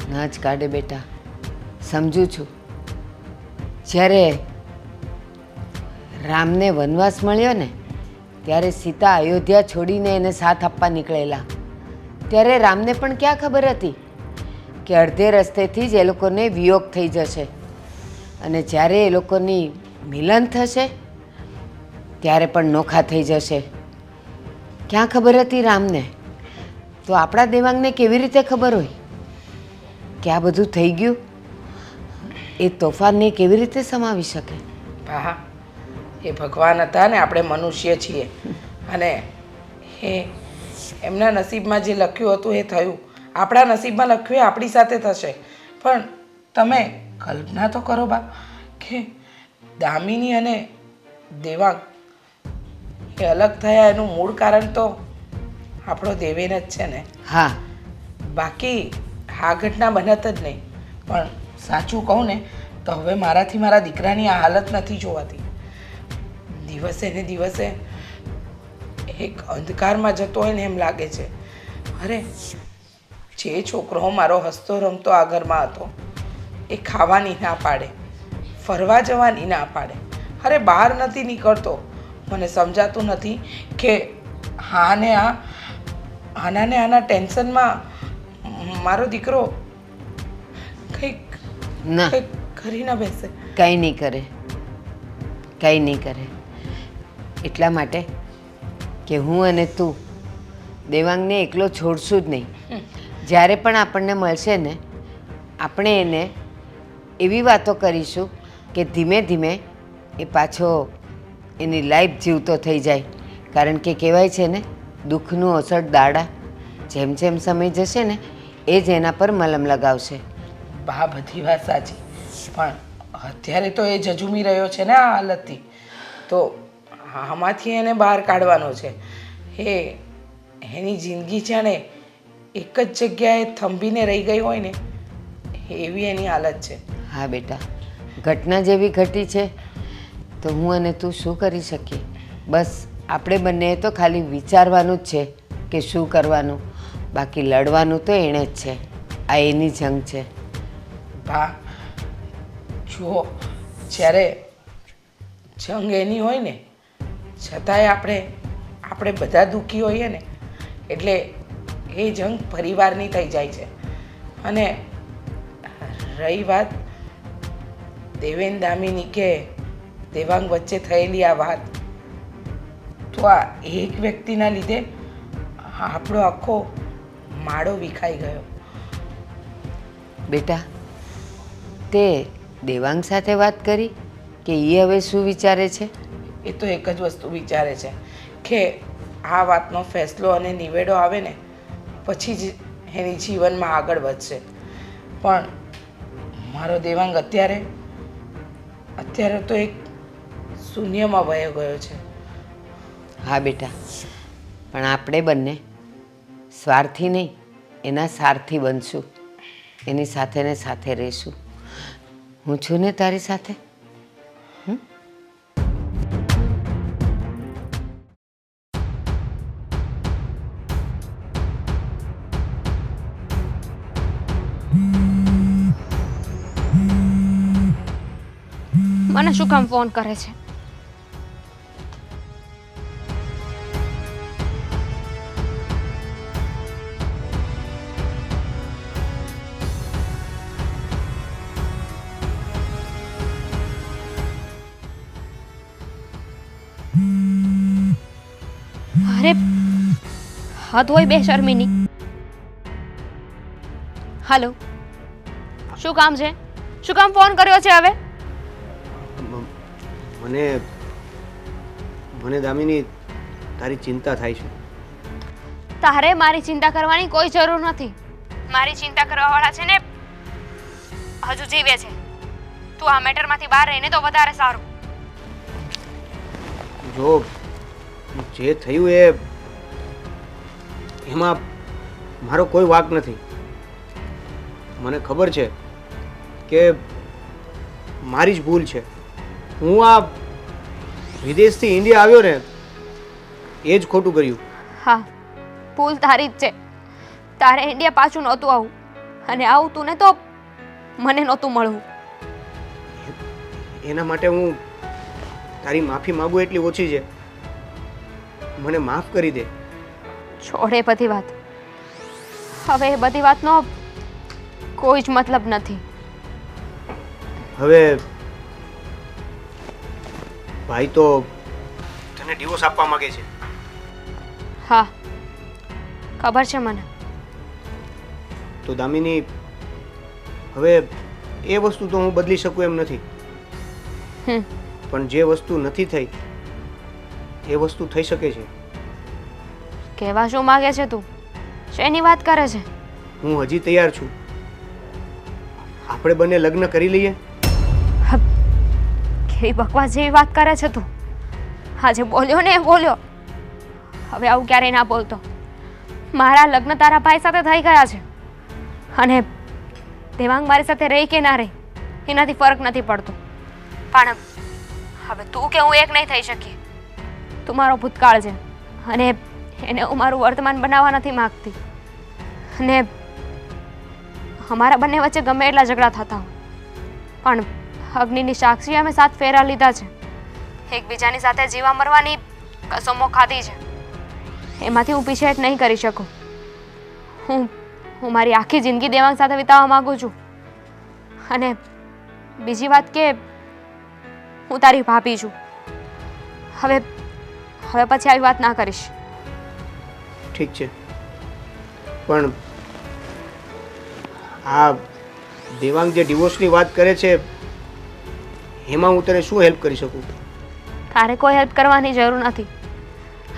ના જ કાઢે બેટા, સમજુ છું. જ્યારે રામને વનવાસ મળ્યો ને ત્યારે સીતા અયોધ્યા છોડીને એને સાથ આપવા નીકળેલા. ત્યારે રામને પણ ક્યાં ખબર હતી કે અડધે રસ્તેથી જ એ લોકોને વિયોગ થઈ જશે અને જ્યારે એ લોકોની મિલન થશે ત્યારે પણ નોખા થઈ જશે. ક્યાં ખબર હતી રામને? તો આપણા દેવાંગને કેવી રીતે ખબર હોય કે આ બધું થઈ ગયું? એ તોફાનને કેવી રીતે સમાવી શકે? હા, એ ભગવાન હતા ને આપણે મનુષ્ય છીએ, અને એમના નસીબમાં જે લખ્યું હતું એ થયું. આપણા નસીબમાં લખ્યું એ આપણી સાથે થશે. પણ તમે કલ્પના તો કરો બા કે દામિની અને દેવાંગ એ અલગ થયા એનું મૂળ કારણ તો આપણો દેવેન જ છે ને. હા, બાકી આ ઘટના બનત જ નહીં. પણ સાચું કહું ને તો હવે મારાથી મારા દીકરાની આ હાલત નથી જોવાતી. દિવસે ને દિવસે એક અંધકારમાં જતો હોય ને એમ લાગે છે. અરે જે છોકરો મારો હસતો રમતો આ ઘરમાં હતો એ ખાવાની ના પાડે, ફરવા જવાની ના પાડે, અરે બહાર નથી નીકળતો. મને સમજાતું નથી કે આના ટેન્શનમાં મારો દીકરો કંઈક કરી ના બેસે. કંઈ નહીં કરે, કંઈ નહીં કરે. એટલા માટે કે હું અને તું દેવાંગને એકલો છોડશું જ નહીં. જ્યારે પણ આપણને મળશે ને આપણે એને એવી વાતો કરીશું કે ધીમે ધીમે એ પાછો એની લાઈફ જીવતો થઈ જાય. કારણ કે કહેવાય છે ને, દુઃખનું અસર દાડા, જેમ જેમ સમય જશે ને એ જ એના પર મલમ લગાવશે. બા બધી વાત સાચી, પણ અત્યારે તો એ જજુમી રહ્યો છે ને આ હાલતથી, તો આમાંથી એને બહાર કાઢવાનો છે. એની જિંદગી છે ને એક જ જગ્યાએ થંભીને રહી ગઈ હોય ને એવી એની હાલત છે. હા બેટા, ઘટના જેવી ઘટી છે તો હું અને તું શું કરી શકીએ? બસ આપણે બંનેએ તો ખાલી વિચારવાનું જ છે કે શું કરવાનું, બાકી લડવાનું તો એણે જ છે. આ એની જંગ છે. બા જુઓ, જ્યારે જંગ એની હોય ને છતાંય આપણે બધા દુઃખી હોઈએ ને એટલે એ જંગ પરિવારની થઈ જાય છે. અને રહી વાત દેવેન દામિની કે દેવાંગ વચ્ચે થયેલી આ વાત, તો આ એક વ્યક્તિના લીધે આપણો આખો માળો વિખાઈ ગયો. બેટા, તે દેવાંગ સાથે વાત કરી કે એ હવે શું વિચારે છે? એ તો એક જ વસ્તુ વિચારે છે કે આ વાતનો ફેસલો અને નિવેડો આવે ને પછી જ એની જીવનમાં આગળ વધશે. પણ મારો દેવાંગ અત્યારે તો એક શૂન્યમાં વયો ગયો છે. હા બેટા, પણ આપણે બંને સ્વાર્થી નહીં, એના સારથી બનશું. એની સાથે ને સાથે રહીશું. હું છું ને તારી સાથે. મને શું કામ ફોન કરે છે? અરે હદ હોય બે શર્મિની. હાલો, શું કામ છે? શું કામ ફોન કર્યો છે હવે? મને દામિની તારી ચિંતા થાય છે. તારે મારી ચિંતા કરવાની કોઈ જરૂર નથી. મારી ચિંતા કરવાવાળા છે ને હજુ જીવે છે. તું આ મેટરમાંથી બહાર રહીને તો વધારે સારું. જો જે થયું એમાં મારો કોઈ વાંક નથી. મને ખબર છે કે મારી જ ભૂલ છે. હું આ વિદેશથી ઇન્ડિયા આવ્યો ને એ જ ખોટું કર્યું. હા, ભૂલ તારી જ છે. તારે ઇન્ડિયા પાછું નહોતું આવું, અને આવતું ને તો મને નહોતું મળવું. એના માટે હું તારી માફી માંગુ એટલી ઓછી છે. મને માફ કરી દે. છોડે બધી વાત. હવે એ બધી વાતનો કોઈ જ મતલબ નથી. હવે ભાઈ તો તને ડિવોર્સ આપવા માંગે છે. હા, ખબર છે મને. તો દામિની, હવે એ વસ્તુ તો હું બદલી શકું એમ નથી. પણ જે વસ્તુ નથી થઈ એ વસ્તુ થઈ શકે છે. કહેવા શું માંગે છે તું? શેની વાત કરે છે? હું હજી તૈયાર છું. આપણે બંને લગ્ન કરી લઈએ. કેવી બકવાસ જેવી વાત કરે છે તું. આજે બોલ્યો ને એ બોલ્યો. હવે આવું ક્યારેય ના બોલતો. મારા લગ્ન તારા ભાઈ સાથે થઈ ગયા છે, અને દેવાંગ મારી સાથે રહી કે ના રહી એનાથી ફરક નથી પડતો. પણ હવે તું કે હું એક નહીં થઈ શકીએ. તું મારો ભૂતકાળ છે, અને એને હું મારું વર્તમાન બનાવવા નથી માંગતી. અને અમારા બંને વચ્ચે ગમે એટલા ઝઘડા થતા હોય, પણ અગ્નિની સાક્ષી અમે 7 ફેરા લીધા છે. એકબીજાની સાથે જીવા મરવાની કસમો ખાધી છે. એમાંથી હું પીછેહટ નહીં કરી શકું. હું મારી આખી જિંદગી દેવાંગ સાથે વિતાવવા માંગુ છું. અને બીજી વાત કે હું તારી ભાભી છું. હવે પછી આવી વાત ના કરીશ. ઠીક છે, પણ આ દેવાંગ જે ડિવોર્સની વાત કરે છે એમાં હું તને શું હેલ્પ કરી શકું? તારે કોઈ હેલ્પ કરવાની જરૂર નથી.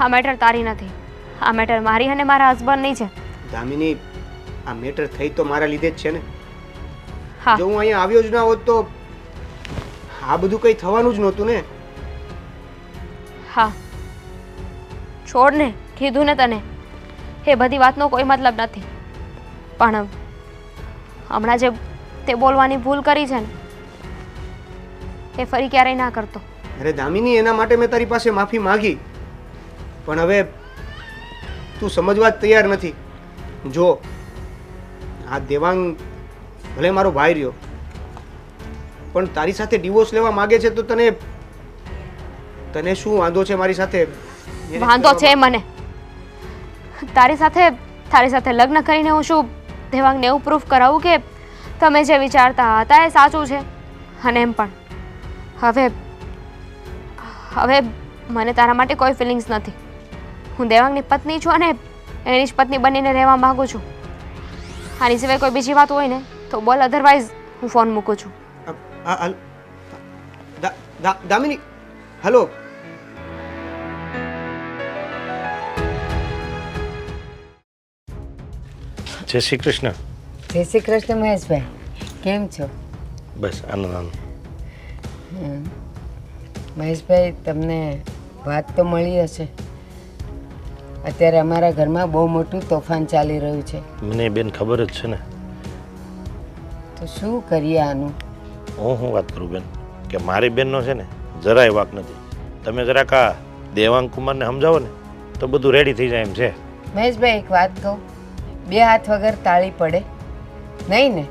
આ મેટર તારી નથી. આ મેટર મારી અને મારા હસબન્ડની છે. દામિની, આ મેટર થઈ તો મારા લીધે જ છે ને. હા, જો હું અહીંયા આવ્યો જ ના હોત તો આ બધું કંઈ થવાનું જ નહોતું ને. હા, છોડ ને. કીધું ને તને, એ બધી વાતનો કોઈ મતલબ નથી. પણ હમણાં જે તે બોલવાની ભૂલ કરી છે ને એ ફરી ક્યારેય ના કરતો. અરે દામિની, એના માટે મેં તારી પાસે માફી માંગી, પણ હવે તું સમજવા જ તૈયાર નથી. જો આ દેવાંગ ભલે મારો ભાઈ રહ્યો, પણ તારી સાથે ડિવોર્સ લેવા માંગે છે તો તને શું વાંધો છે મારી સાથે? એને વાંધો છે કહેવામાં- મને. તારી સાથે લગ્ન કરીને હું શું દેવાંગને એવું પ્રૂફ કરાવું કે તમે જે વિચારતા હતા એ સાચું છે? અને એમ પણ હવે મને તારા માટે કોઈ ફિલિંગ્સ નથી. હું દેવાંગની પત્ની છું અને એની જ પત્ની બનીને રહેવા માંગુ છું. આની સિવાય કોઈ બીજી વાત હોય ને તો બોલ, અધરવાઇઝ હું ફોન મૂકું છું. દામિની, હલો. જય શ્રી કૃષ્ણ. જય શ્રી કૃષ્ણ મહેશભાઈ, કેમ છો? બસ આનંદ આનંદ. મહેશભાઈ, તમને વાત તો મળી હશે. અત્યારે અમારા ઘરમાં બહુ મોટું તોફાન ચાલી રહ્યું છે. મને બેન ખબર જ છે ને. તો શું કરીએ આનું? હું વાત કરું બેન કે મારી બેનનો છે ને જરાય વાક નથી. તમે જરાક આ દેવાંગ કુમારને સમજાવો ને તો બધું રેડી થઈ જાય એમ છે. મહેશભાઈ, એક વાત કહું, બે હાથ વગર તાળી પડે નહીં ને.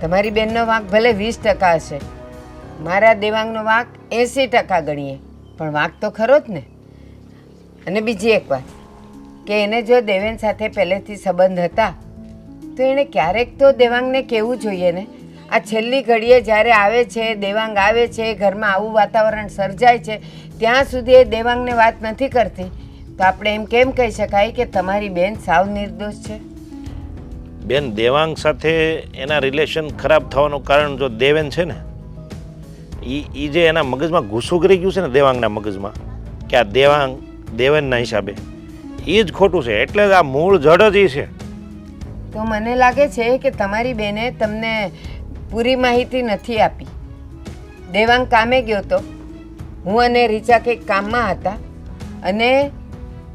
તમારી બેનનો વાંક ભલે 20% હશે, મારા દેવાંગનો વાંક 80% ગણીએ, પણ વાંક તો ખરો જ ને. અને બીજી એક વાત કે એને જો દેવેન સાથે પહેલેથી સંબંધ હતા તો એણે ક્યારેક તો દેવાંગને કહેવું જોઈએ ને. આ છેલ્લી ઘડીએ જ્યારે આવે છે, દેવાંગ આવે છે, ઘરમાં આવું વાતાવરણ સર્જાય છે, ત્યાં સુધી એ દેવાંગને વાત નથી કરતી, તો આપણે એમ કેમ કહી શકાય કે તમારી બેન સાવ નિર્દોષ છે? બેન, દેવાંગ સાથે એના રિલેશન ખરાબ થવાનું કારણ જો દેવેન છે ને, એ જે એના મગજમાં ઘૂસું કરી ગયું છે ને દેવાંગના મગજમાં કે આ દેવેનના હિસાબે, એ જ ખોટું છે. એટલે જ આ મૂળ જડ જ એ છે. તો મને લાગે છે કે તમારી બેને તમને પૂરી માહિતી નથી આપી. દેવાંગ કામે ગયો તો, હું અને રીચા કંઈક કામમાં હતા, અને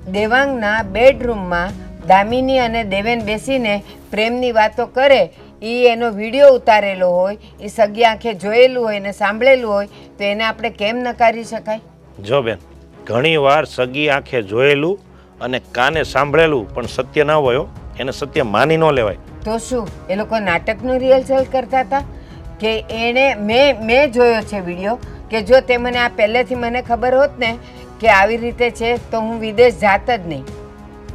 દેવાંગના બેડરૂમમાં દામિની અને દેવેન બેસીને પ્રેમની વાતો કરે, એ એનો વિડીયો ઉતારેલો હોય, એ સગી આંખે જોયેલું હોય ને સાંભળેલું હોય, તો એને આપણે કેમ નકારી શકાય? જો બેન, ઘણી વાર સગી આંખે જોયેલું અને કાને સાંભળેલું પણ સત્ય ન હોય, એને સત્ય માની ન લેવાય. તો શું એ લોકો નાટકનું રિહર્સલ કરતા હતા? કે એણે મેં જોયો છે વિડીયો કે જો તે મને આ પહેલેથી મને ખબર હોત ને કે આવી રીતે છે તો હું વિદેશ જાત જ નહીં,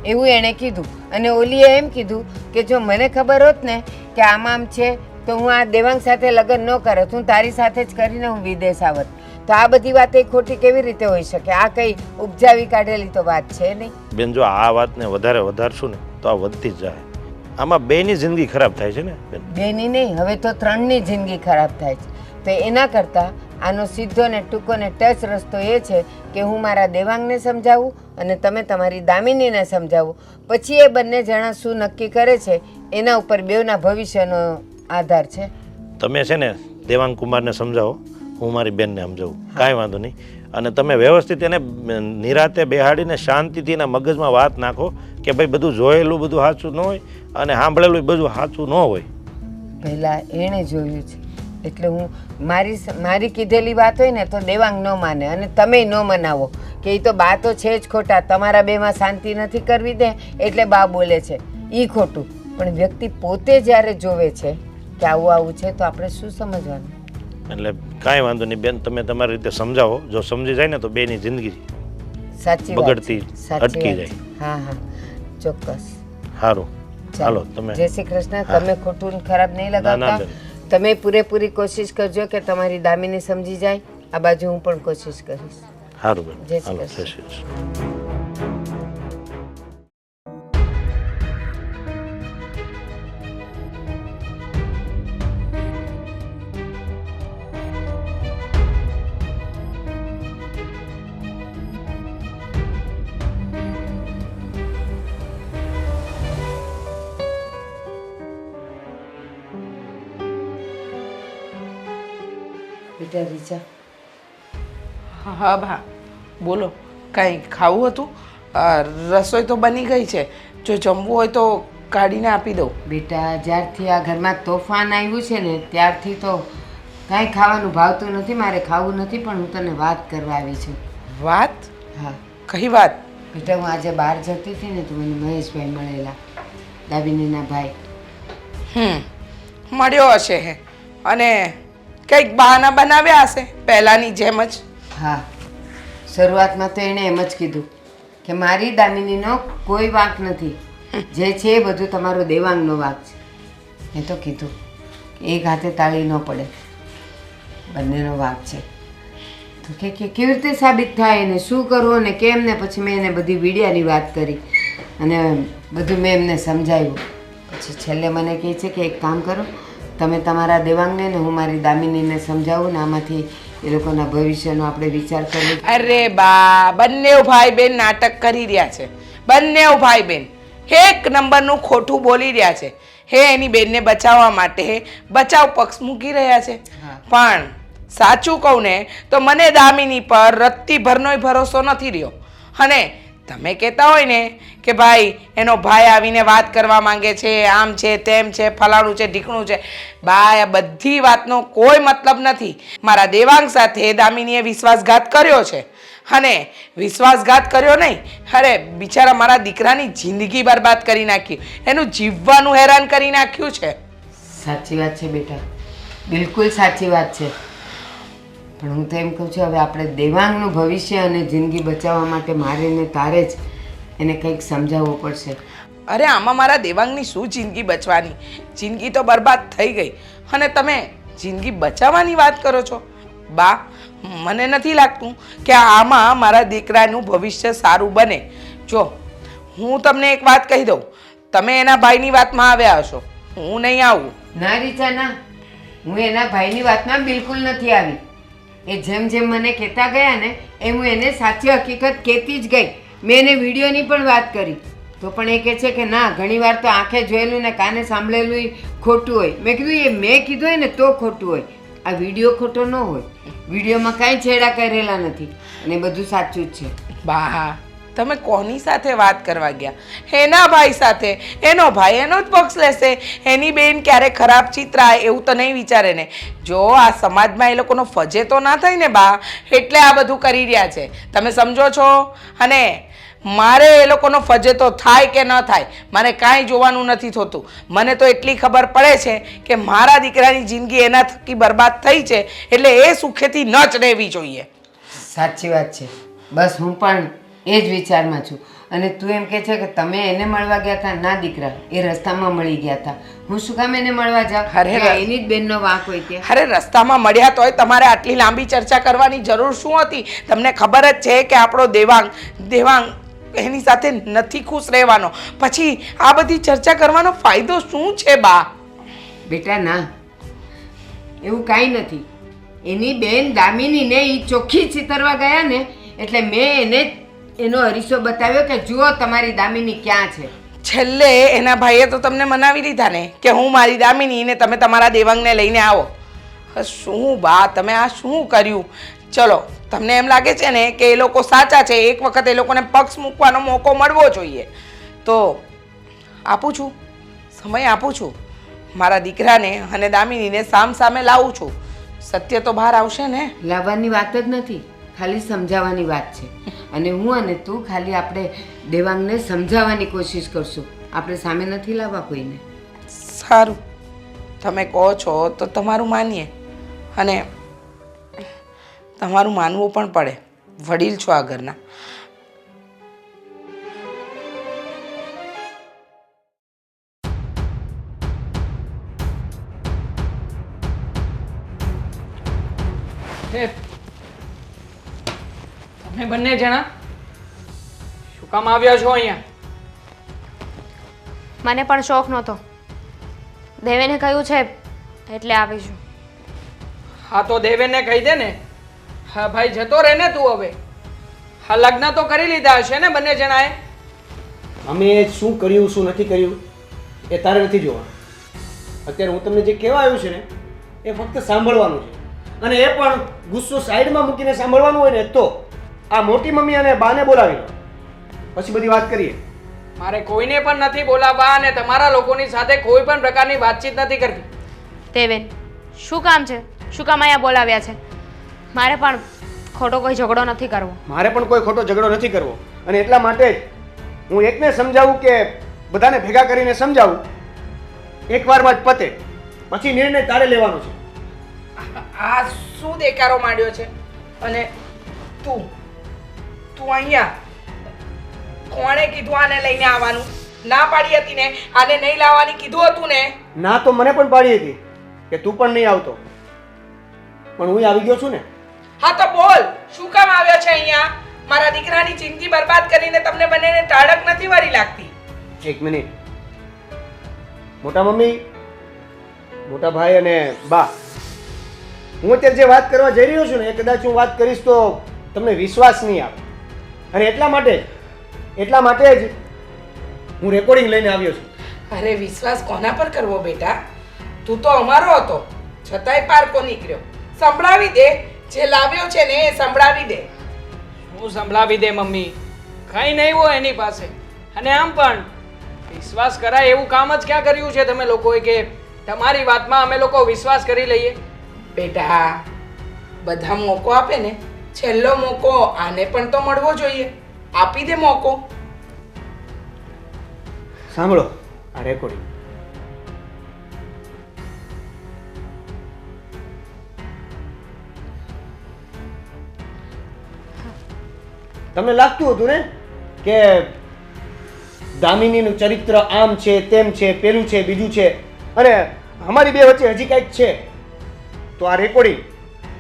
એવું એણે કીધું. અને ઓલીએ એમ કીધું કે જો મને ખબર હોત ને કે આમ છે તો હું આ દેવાંગ સાથે લગ્ન ન કરત, હું તારી સાથે જ કરીને હું વિદેશ આવત. તો આ બધી વાત એ ખોટી કેવી રીતે હોઈ શકે? આ કંઈ ઉપજાવી કાઢેલી તો વાત છે નહીં. બેન, જો આ વાતને વધારશું ને તો આ વધતી જ જાય. આમાં બેની જિંદગી ખરાબ થાય છે ને બેન. બેની નહીં, હવે તો 3ની જિંદગી ખરાબ થાય છે. તો એના કરતાં આનો સીધો ને ટૂંકો ને ટચ રસ્તો એ છે કે હું મારા દેવાંગને સમજાવું અને તમે તમારી દામિનીને સમજાવો. પછી એ બંને જણા શું નક્કી કરે છે એના ઉપર બેવના ભવિષ્યનો આધાર છે. તમે છે ને દેવાંગ કુમારને સમજાવો, હું મારી બેનને સમજાવું, કાંઈ વાંધો નહીં. અને તમે વ્યવસ્થિત એને નિરાતે બેહાડીને શાંતિથી એના મગજમાં વાત નાખો કે ભાઈ બધું જોયેલું બધું સાચું ન હોય અને સાંભળેલું બધું સાચું ન હોય. પહેલાં એણે જોયું છે એટલે હું મારી કીધેલી વાત હોય ને તો દેવાંગ ન માને અને તમે ન મનાવો કે એ તો બા તો છે જ ખોટા, તમારા બેમાં શાંતિ નથી કરવી દે એટલે બા બોલે છે, એ ખોટું. પણ વ્યક્તિ પોતે જ્યારે જોવે છે કે આવું છે તો આપણે શું સમજવાનું? એટલે કાંઈ વાંધો નહીં બેન, તમે તમારી રીતે સમજાવો. જો સમજી જાય ને તો બેની જિંદગી સાચી વાત બગડતી છે, સાચી અટકી વાત છે. જાય. હા, ચોક્કસ. સારું, હાલો તમે. જય શ્રી કૃષ્ણ. તમે ખોટું ને ખરાબ નહીં ના, ના, લગાવતા. બેન. તમે પૂરેપૂરી કોશિશ કરજો કે તમારી દામિની સમજી જાય. આ બાજુ હું પણ કોશિશ કરીશ. સારું બેન, જય શ્રી હાલો, કૃષ્ણ. જય શ્રી કૃષ્ણ. બેટા રીચા, હા બા, બોલો. કંઈ ખાવું હતું? રસોઈ તો બની ગઈ છે, જો જમવું હોય તો કાઢીને આપી દઉં. બેટા જ્યારથી આ ઘરમાં તોફાન આવ્યું છે ને ત્યારથી તો કાંઈ ખાવાનું ભાવતું નથી. મારે ખાવું નથી, પણ હું તને વાત કરવા આવી છું. વાત? હા કઈ વાત? બેટા, હું આજે બહાર જતી હતી ને તો મને મહેશભાઈ મળેલા, દામિનીના ભાઈ. મળ્યો હશે અને કંઈક બહાના બનાવ્યા હશે પહેલાંની જેમ જ. હા, શરૂઆતમાં તો એણે એમ જ કીધું કે મારી દામિનીનો કોઈ વાંક નથી, જે છે એ બધું તમારો દેવાંગનો વાંક છે. મેં તો કીધું કે એક હાથે તાળી ન પડે, બંનેનો વાંક છે. તો કે કેવી રીતે સાબિત થાય ને શું કરવું ને કેમ ને. પછી મેં એને બધી વીડિયાની વાત કરી અને બધું મેં એમને સમજાવ્યું. પછી છેલ્લે મને કહે છે કે એક કામ કરો, તમે તમારા દેવાંગને ને હું મારી દામિનીને સમજાવું ને આમાંથી એ લોકોના ભવિષ્યનો આપણે વિચાર કરીએ. અરે બા, બંને ભાઈ બેન નાટક કરી રહ્યા છે. બંને ભાઈ બેન એક નંબરનું ખોટું બોલી રહ્યા છે. હે એની બેનને બચાવવા માટે બચાવ પક્ષ મૂકી રહ્યા છે. પણ સાચું કહું ને તો મને દામિની પર રત્તી ભરનોય ભરોસો નથી રહ્યો. અને તમે કહેતા હોય ને કે ભાઈ એનો ભાઈ આવીને વાત કરવા માંગે છે, આમ છે તેમ છે, ફલાણું છે ઢીકણું છે, બા આ બધી વાતનો કોઈ મતલબ નથી. મારા દેવાંગ સાથે દામિનીએ વિશ્વાસઘાત કર્યો છે અને વિશ્વાસઘાત કર્યો નહીં, અરે બિચારા મારા દીકરાની જિંદગી બરબાદ કરી નાખી, એનું જીવવાનું હેરાન કરી નાખ્યું છે. સાચી વાત છે બેટા, બિલકુલ સાચી વાત છે. પણ હું તો એમ કહું છું હવે આપણે દેવાંગનું ભવિષ્ય અને જિંદગી બચાવવા માટે મારે ને તારે જ એને કંઈક સમજાવવું પડશે. અરે આમાં મારા દેવાંગની શું જિંદગી બચવાની? જિંદગી તો બરબાદ થઈ ગઈ અને તમે જિંદગી બચાવવાની વાત કરો છો? બા, મને નથી લાગતું કે આમાં મારા દીકરાનું ભવિષ્ય સારું બને. જો હું તમને એક વાત કહી દઉં, તમે એના ભાઈની વાતમાં આવ્યા હશો, હું નહીં આવું. ના રીચા ના, હું એના ભાઈની વાતમાં બિલકુલ નથી આવી. એ જેમ જેમ મને કહેતા ગયા ને એમ હું એને સાચી હકીકત કહેતી જ ગઈ. મેં એને વિડીયોની પણ વાત કરી તો પણ એ કહે છે કે ના, ઘણીવાર તો આંખે જોયેલું ને કાને સાંભળેલું ખોટું હોય. મેં કીધું એ મેં કીધું હોય ને તો ખોટું હોય, આ વિડીયો ખોટો ન હોય. વિડીયોમાં કાંઈ છેડા કરેલા નથી અને બધું સાચું જ છે. બા, તમે કોની સાથે વાત કરવા ગયા? એના ભાઈ સાથે. એનો ભાઈ એનો જ પક્ષ લેશે. એની બેન ક્યારે ખરાબ ચિત્રાય એવું તો નહીં વિચારે ને. જો આ સમાજમાં એ લોકોનો ફજે તો ના થાય ને બા, એટલે આ બધું કરી રહ્યા છે. તમે સમજો છો? અને મારે એ લોકોનો ફજે તો થાય કે ન થાય મારે કાંઈ જોવાનું નથી થતું. મને તો એટલી ખબર પડે છે કે મારા દીકરાની જિંદગી એના થકી બરબાદ થઈ છે, એટલે એ સુખેથી ન જ રહેવી જોઈએ. સાચી વાત છે. બસ હું પણ એ જ વિચારમાં છું. અને તું એમ કહે છે કે તમે એને મળવા ગયા હતા? ના દીકરા, એ રસ્તામાં મળી ગયા હતા. હું શું કામ એને મળવા જાઉં? અરે એની જ બેનનો વાંક હોય ત્યાં. અરે રસ્તામાં મળ્યા તોય તમારે આટલી લાંબી ચર્ચા કરવાની જરૂર શું હતી? તમને ખબર જ છે કે આપણો દેવાંગ એની સાથે નથી ખુશ રહેવાનો, પછી આ બધી ચર્ચા કરવાનો ફાયદો શું છે બા? બેટા ના, એવું કાંઈ નથી. એની બેન દામિનીને એ ચોખ્ખી ચિતરવા ગયા ને એટલે મેં એને એનો અરીસો બતાવ્યો કે જુઓ તમારી દામિની ક્યાં છે. છેલ્લે એના ભાઈએ તો તમને મનાવી લીધા ને કે હું મારી દામિની ને તમે તમારા દેવાંગને લઈને આવો. શું બા, તમે આ શું કર્યું? ચલો, તમને એમ લાગે છે ને કે એ લોકો સાચા છે, એક વખત એ લોકોને પક્ષ મૂકવાનો મોકો મળવો જોઈએ, તો આપું છું, સમય આપું છું. મારા દીકરાને અને દામિનીને સામે લાવું છું. સત્ય તો બહાર આવશે ને. લાવવાની વાત જ નથી, ખાલી સમજાવવાની વાત છે. અને હું અને તું ખાલી આપણે દેવાંગને સમજાવવાની કોશિશ કરશું, આપણે સામે નથી લાવવા કોઈને. સારું, તમે કહો છો તો તમારું માનીએ, અને તમારું માનવું પણ પડે. વડીલ છો આ ઘરના. તમે બંને જણા શું કામ આવ્યા છો અહીંયા? મને પણ શોખ નહોતો, દેવેને કહ્યું છે એટલે આવીશું. હા તો દેવેનને કહી દે ને. હા ભાઈ, જતો રહે ને તું હવે. હા, લગ્ન તો કરી લીધા હશે ને બંને જણાએ? અમે શું કર્યું શું નથી કર્યું એ તારે નથી જોવાનું. અત્યારે હું તમને જે કહેવા આવ્યું છે ને એ ફક્ત સાંભળવાનું છે, અને એ પણ ગુસ્સો સાઈડમાં મૂકીને સાંભળવાનું હોય ને તો આ મોટી મમ્મી અને બાને બોલાવી લો, પછી બધી વાત કરીએ. મારે કોઈને પણ નથી બોલાવવા અને તમારા લોકોની સાથે કોઈ પણ પ્રકારની વાતચીત નથી કરવી. દેવેન, શું કામ છે? શું કામ અહીંયા બોલાવ્યા છે? મારે પણ ખોટો કોઈ ઝઘડો નથી કરવો. મારે પણ કોઈ ખોટો ઝઘડો નથી કરવો અને એટલા માટે જ હું એકને સમજાવું કે બધાને ભેગા કરીને સમજાવું, એકવારમાં જ પતે, પછી નિર્ણય તારે લેવાનો છે. આ શું દેકારો માંડ્યો છે? અને તું તું અહીંયા કોણે કીધું આને લઈને આવવાનું? ના પાડી હતી ને, આને નહીં લાવવાની કીધું હતું ને. ના તો મને પણ પાડી હતી કે તું પણ નહીં આવતો, પણ હું આવી ગયો છું ને. હા તો બોલ, શું કામ આવ્યો છે અહીંયા? મારા દીકરાની જિંદગી બરબાદ કરીને તમને બંનેને ટાળક નથી વારી લાગતી? એક મિનિટ. મોટા મમ્મી, મોટા ભાઈ અને બા, હું અત્યારે જે વાત કરવા જઈ રહ્યો છું ને એ કદાચ હું વાત કરીશ તો તમને વિશ્વાસ નહીં આવે, અને એટલા માટે જ હું રેકોર્ડિંગ લઈને આવ્યો છું. અરે વિશ્વાસ કોના પર કરવો બેટા? તું તો અમારો હતો, છતાંય પારકો નીકળ્યો. સંભળાવી દે, જે લાવ્યો છે ને એ સંભળાવી દે. હું સંભળાવી દે મમ્મી, કઈ નહીં હોય એની પાસે. અને આમ પણ વિશ્વાસ કરાય એવું કામ જ ક્યાં કર્યું છે તમે લોકોએ કે તમારી વાતમાં અમે લોકો વિશ્વાસ કરી લઈએ? બેટા, બધા મોકો આપે ને, છેલ્લો મોકો આને પણ તો મળવો જોઈએ. આપી દે મોકો. સાંભળો આ રેકોર્ડિંગ. તમને લાગતું હતું ને કે દામિનીનું ચરિત્ર આમ છે, તેમ છે, પેલું છે, બીજું છે, અને અમારી બે વચ્ચે હજી કંઈક છે. તો આ રેકોર્ડિંગ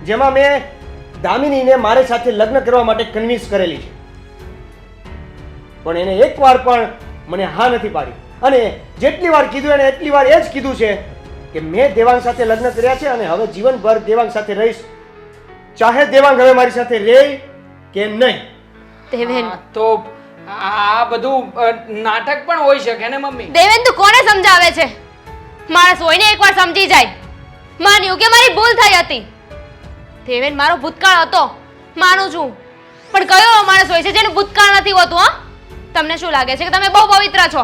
જેમાં મેં દામિનીને મારી સાથે લગ્ન કરવા માટે કન્વિન્સ કરેલી છે, પણ એને એકવાર પણ મને હા નથી પાડી, અને જેટલી વાર કીધું એને એટલી વાર એ જ કીધું છે કે મેં દેવાંગ સાથે લગ્ન કર્યા છે અને હવે જીવનભર દેવાંગ સાથે રહીશ, ચાહે દેવાંગ હવે મારી સાથે રહે કે નહીં. દેવેન, હા, તો આ બધું નાટક પણ હોઈ શકે ને મમ્મી? દેવેન, તું કોને સમજાવે છે? માણસ હોય ને એકવાર સમજી જાય. માન્યું કે મારી ભૂલ થઈ હતી. દેવેન, મારો ભૂતકાળ હતો, માનું છું, પણ કયો એવો માણસ હોય છે જેનું ભૂતકાળ નથી હોતું? હા, તમને શું લાગે છે કે તમે બહુ પવિત્ર છો?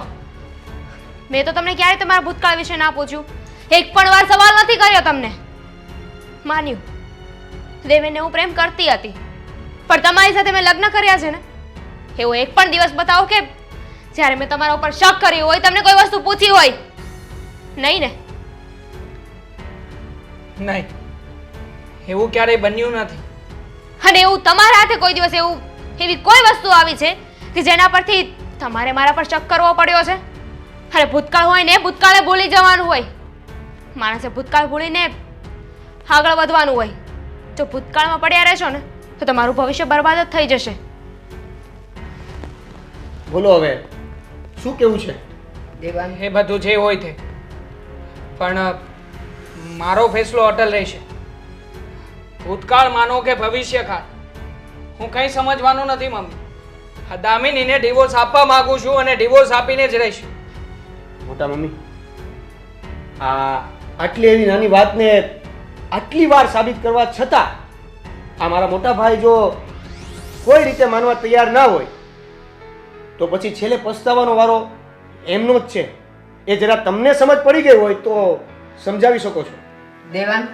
મેં તો તમને ક્યારેય તમારા ભૂતકાળ વિશે ના પૂછ્યું, એક પણ વાર સવાલ નથી કર્યો તમને. માન્યું, દેવેનને હું પ્રેમ કરતી હતી, પણ તમારી સાથે મેં લગ્ન કર્યા છે ને, એવો એક પણ દિવસ બતાવો કે જ્યારે મેં તમારા ઉપર શક કર્યું હોય, તમને કોઈ વસ્તુ પૂછી હોય. નહીં ને? નહીં, એવું ક્યારેય બન્યું નથી. અને એવું તમારા હાથે કોઈ દિવસ એવી કોઈ વસ્તુ આવી છે કે જેના પરથી તમારે મારા પર શક કરવો પડ્યો છે? અરે ભૂતકાળ હોય ને ભૂતકાળે ભૂલી જવાનું હોય. માણસે ભૂતકાળ ભૂલીને આગળ વધવાનું હોય. જો ભૂતકાળમાં પડ્યા રહેશો ને તો તમારું ભવિષ્ય બરબાદ જ થઈ જશે. બોલો હવે શું કેવું છે? દેવાંગ, એ બધું જે હોય તે, પણ મારો ફેસલો અટલ રહેશે. ભૂતકાળ માનો કે ભવિષ્યકાળ, હું કંઈ સમજવાનું નથી મમ્મી. આ દામિનીને ડિવોર્સ આપવા માંગુ છું અને ડિવોર્સ આપીને જ રહીશ. મોટા મમ્મી, આટલી એવી નાની વાતને આટલી વાર સાબિત કરવા છતાં આ મારા મોટા ભાઈ જો કોઈ રીતે માનવા તૈયાર ના હોય તો પછી છેલ્લે પસ્તાવાનો વારો એમનો જ છે. એ જરા તમને સમજ પડી ગઈ હોય તો સમજાવી શકો છો. દેવાંગ,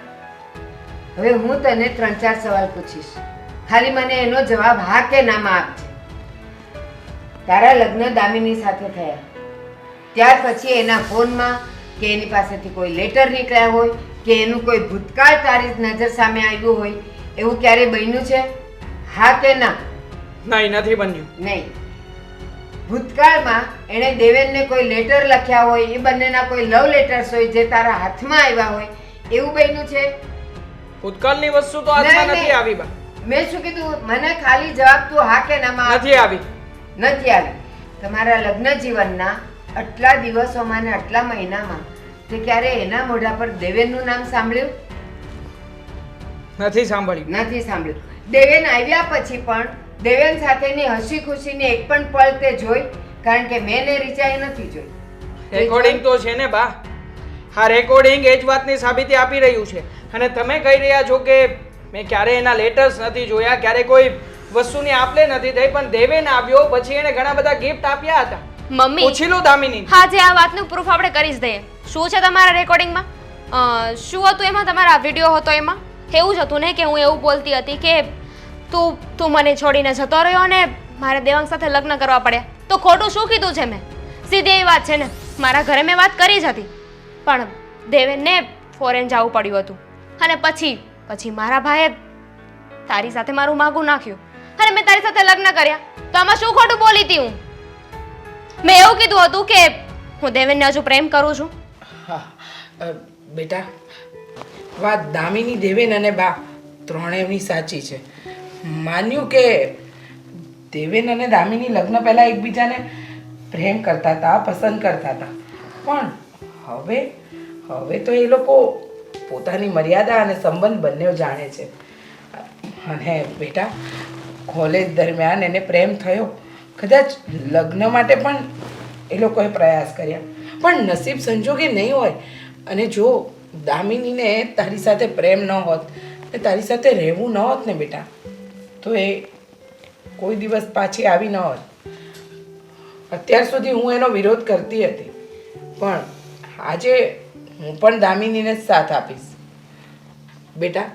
હવે હું તને 3-4 સવાલ પૂછીશ, ખાલી મને એનો જવાબ હા કે નામાં આપજે. તારા લગ્ન દામિની સાથે થયા, ત્યાર પછી એના ફોનમાં કે એની પાસેથી કોઈ લેટર નીકળ્યા હોય કે એનું કોઈ ભૂતકાળ તારી નજર સામે આવ્યું હોય, એવું ક્યારે બન્યું છે? હા કે ના? નહીં, નથી બન્યું. નહીં. ભૂતકાળમાં એણે દેવેનને કોઈ લેટર લખ્યા હોય, એ બંનેના કોઈ લવ લેટર્સ હોય જે તારા હાથમાં આવ્યા હોય, એવું બન્યું છે? ભૂતકાળની વસ્તુ તો હાથમાં નહીં, નથી આવી બા. મેં શું કીધું? મને ખાલી જવાબ તું હા કે નામાં આપ. નથી આવી. નથી આવી. તમારા લગ્ન જીવનના આટલા દિવસોમાં ને આટલા મહિનામાં તે ક્યારે એના મોઢા પર દેવેનનું નામ સાંભળ્યું? નથી સાંભળ્યું. નથી સાંભળ્યું. દેવેન આવ્યા પછી પણ દેવેન સાથેની હસી ખુશીની એક પણ પળ તે જોઈ? કારણ કે મેં ને રીચાએ નથી જોઈ. રેકોર્ડિંગ તો છે ને બા. હા, રેકોર્ડિંગ એ જ વાતની સાબિતી આપી રહ્યું છે. અને તમે કહી રહ્યા છો કે મેં ક્યારે એના લેટર્સ નથી જોયા, ક્યારે કોઈ વસ્તુની આપ લે નથી થઈ, પણ દેવેન આવ્યો પછી એને ઘણા બધા ગિફ્ટ આપ્યા હતા. મમ્મી પૂછી લો દામિની. હા જે આ વાતનું પ્રૂફ આપણે કરી જ દઈએ. શું છે તમારા રેકોર્ડિંગમાં? શું હતું એમાં? તમારા વિડીયો હતો એમાં એવું જ હતું ને કે હું એવું બોલતી હતી કે તું મને છોડીને જતો રહ્યો અને મારે દેવાંગ સાથે લગ્ન કરવા પડ્યા. તો ખોટું શું કીધું છે મેં? સીધી એવી વાત છે ને, મારા ઘરે મેં વાત કરી જ હતી, પણ દેવેનને ફોરેન જવું પડ્યું હતું અને પછી મારા ભાઈએ તારી સાથે મારું માગું નાખ્યું અને મેં તારી સાથે લગ્ન કર્યા. તો આમાં શું ખોટું બોલી હતી હું? મેં એવું કીધું હતું કે હું દેવેનને હજુ પ્રેમ કરું છું. બેટા, વાત દામિની, દેવેન અને બા ત્રણેયની સાચી છે. માન્યું કે દેવેન અને દામિની લગ્ન પહેલાં એકબીજાને પ્રેમ કરતા હતા, પસંદ કરતા હતા, પણ હવે તો એ લોકો પોતાની મર્યાદા અને સંબંધ બંને જાણે છે. અને બેટા, કોલેજ દરમિયાન એને પ્રેમ થયો, કદાચ લગ્ન માટે પણ એ લોકોએ પ્રયાસ કર્યા, પણ નસીબ સંજોગે નહીં હોય. અને જો દામિનીને તારી સાથે પ્રેમ ન હોત ને તારી સાથે રહેવું ન હોત ને બેટા, તો એ કોઈ દિવસ પાછી આવી ન હોત. અત્યાર સુધી હું એનો વિરોધ કરતી હતી, પણ આજે હું પણ દામિનીને જ સાથ આપીશ. બેટા,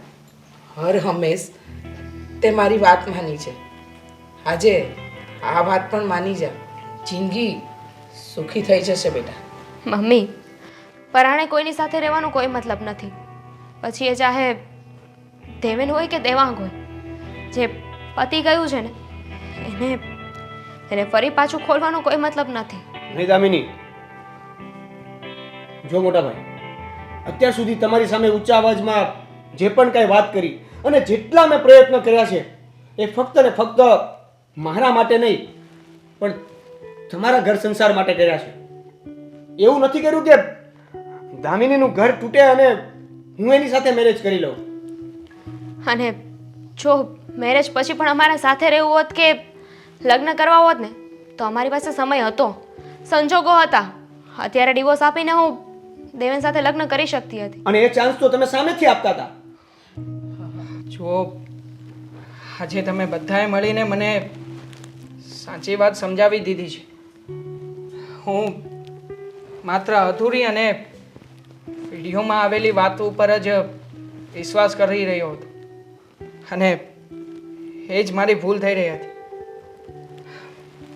હર હંમેશ તે મારી વાત માની છે, આજે આ વાત પણ માની જા. જિંદગી સુખી થઈ જશે બેટા. મમ્મી, પરાણે કોઈની સાથે રહેવાનો કોઈ મતલબ નથી. પછી એ ચાહે દેવેન હોય કે દેવાંગ હોય, જે પતી ગયું છે ને એને ફરી પાછું ખોલવાનો કોઈ મતલબ નથી. નહીં દામિની, જો મોટા ભાઈ, અત્યાર સુધી તમારી સામે ઊંચા અવાજમાં જે પણ કાંઈ વાત કરી અને જેટલા મેં પ્રયત્ન કર્યા છે એ ફક્ત ને ફક્ત મારા માટે નહીં પણ તમારા ઘર સંસાર માટે કર્યા છે. એવું નથી કર્યું કે દામિનીનું ઘર તૂટે અને હું એની સાથે મેરેજ કરી લઉં. અને જો મેરેજ પછી પણ અમારે સાથે રહેવું હોત કે લગ્ન કરવા હોત ને તો અમારી પાસે સમય હતો, સંજોગો હતા. અત્યારે ડિવોર્સ આપીને હું દેવેન સાથે લગ્ન કરી શકતી હતી. અને એ ચાન્સ તો તમે સામેથી આપતા હતા. જો આજે તમે બધાએ મળીને મને સાચી વાત સમજાવી દીધી છે. હું માત્ર અધૂરી અને વિડીયોમાં આવેલી વાતો ઉપર જ વિશ્વાસ કરી રહ્યો હતો અને એ જ મારી ભૂલ થઈ રહી હતી.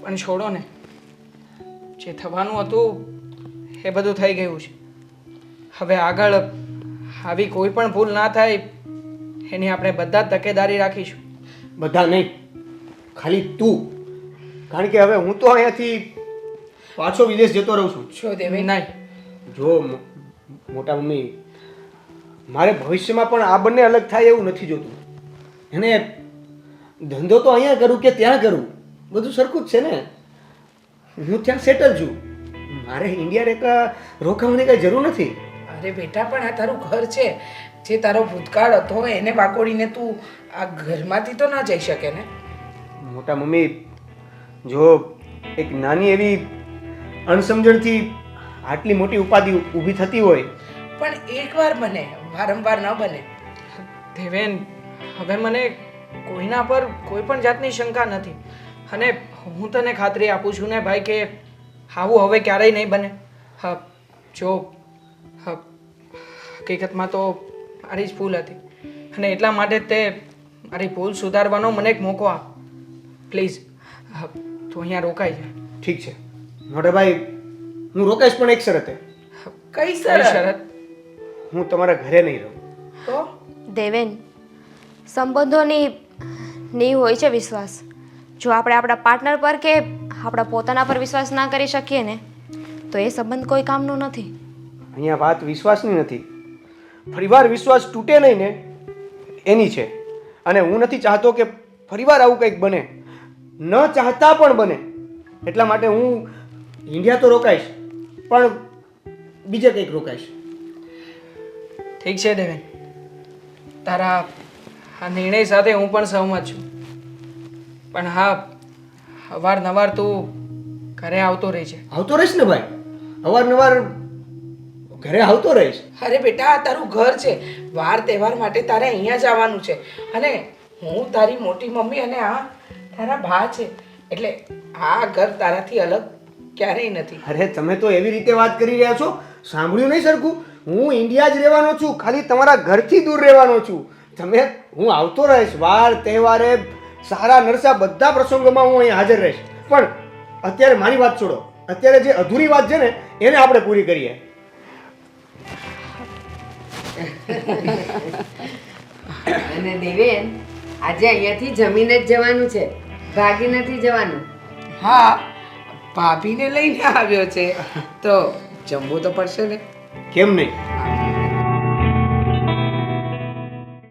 પણ છોડો ને, જે થવાનું હતું એ બધું થઈ ગયું છે. હવે આગળ આવી કોઈ પણ ભૂલ ના થાય એની આપણે બધા જ તકેદારી રાખીશું. બધા નહીં, ખાલી તું. કારણ કે હવે હું તો અહીંયાથી પાછો વિદેશ જતો રહું છું. જો દેવેન, નહીં, જો મોટા મમ્મી, મારે ભવિષ્યમાં પણ આ બંને અલગ થાય એવું નથી જોતું. એને ધંધો તો અહીંયા કરું કે ત્યાં કરું, બધું સરખું જ છે ને. હું ત્યાં સેટલ છું, મારે ઇન્ડિયા રોકાવાની કઈ જરૂર નથી. અરે બેટા, પણ આ તારું ઘર છે. જે તારો ભૂતકાળ હતો એને વાકોડીને તું આ ઘરમાંથી તો ના જઈ શકે ને. મોટા મમ્મી, જો એક નાની એવી અણસમજણથી આટલી મોટી ઉપાધિ ઊભી થતી હોય, પણ એકવાર બને, વારંવાર ન બને. દેવેન, હવે મને કોઈના પર કોઈ પણ જાતની શંકા નથી અને હું તને ખાતરી આપું છું ને ભાઈ કે આવું હવે ક્યારેય નહીં બને. હા, જો હકીકતમાં તો મારી જ ભૂલ હતી અને એટલા માટે તે મારી ભૂલ સુધારવાનો મને એક મોકો આપ. પ્લીઝ તું અહીંયા રોકાઈ જાય. ઠીક છે મોટા ભાઈ, હું રોકાઈશ, પણ એક શરતે. કઈ કઈ શરત? શરત? હું તમારા ઘરે નહીં રહું. તો દેવેન, સંબંધોની નીવ હોય છે વિશ્વાસ. જો આપણે આપણા પાર્ટનર પર કે આપણા પોતાના પર વિશ્વાસ ના કરી શકીએ ને તો એ સંબંધ કોઈ કામનો નથી. અહીંયા વાત વિશ્વાસની નથી, ફરીવાર વિશ્વાસ તૂટે નહીં ને એની છે. અને હું નથી ચાહતો કે ફરીવાર આવું કંઈક બને, ન ચાહતા પણ બને. એટલા માટે હું ઇન્ડિયા તો રોકાઈશ, પણ બીજે કંઈક રોકાઈશ. ઠીક છે દેવેન, તારા આ નિર્ણય સાથે હું પણ સહમત છું. પણ હા, અવારનવાર તું ઘરે આવતો રહે છે. આવતો રહીશ ને ભાઈ, અવારનવાર ઘરે આવતો રહીશ. અરે બેટા, આ તારું ઘર છે. વાર તહેવાર માટે તારે અહીંયા જ આવવાનું છે. અને હું તારી મોટી મમ્મી અને આ તારા ભા છે, એટલે આ ઘર તારાથી અલગ ક્યારેય નથી. અરે તમે તો એવી રીતે વાત કરી રહ્યા છો, સાંભળ્યું નહીં સરખું? હું ઇન્ડિયા જ રહેવાનો છું, ખાલી તમારા ઘરથી દૂર રહેવાનો છું. હું આવતો રહીશ, વાર તહેવારે સારા નરસા બધા પ્રસંગોમાં હું અહીં હાજર રહીશ. પણ અત્યારે મારી વાત છોડો, અત્યારે જે અધૂરી વાત છે ને એને આપણે પૂરી કરીએ. અને દેવેન, આજે અહીંયાથી જમીને જ જવાનું છે, ભાગી નથી જવાનું. હા, ભાભીને લઈને આવ્યો છે તો જમવું તો પડશે ને. કેમ નહીં?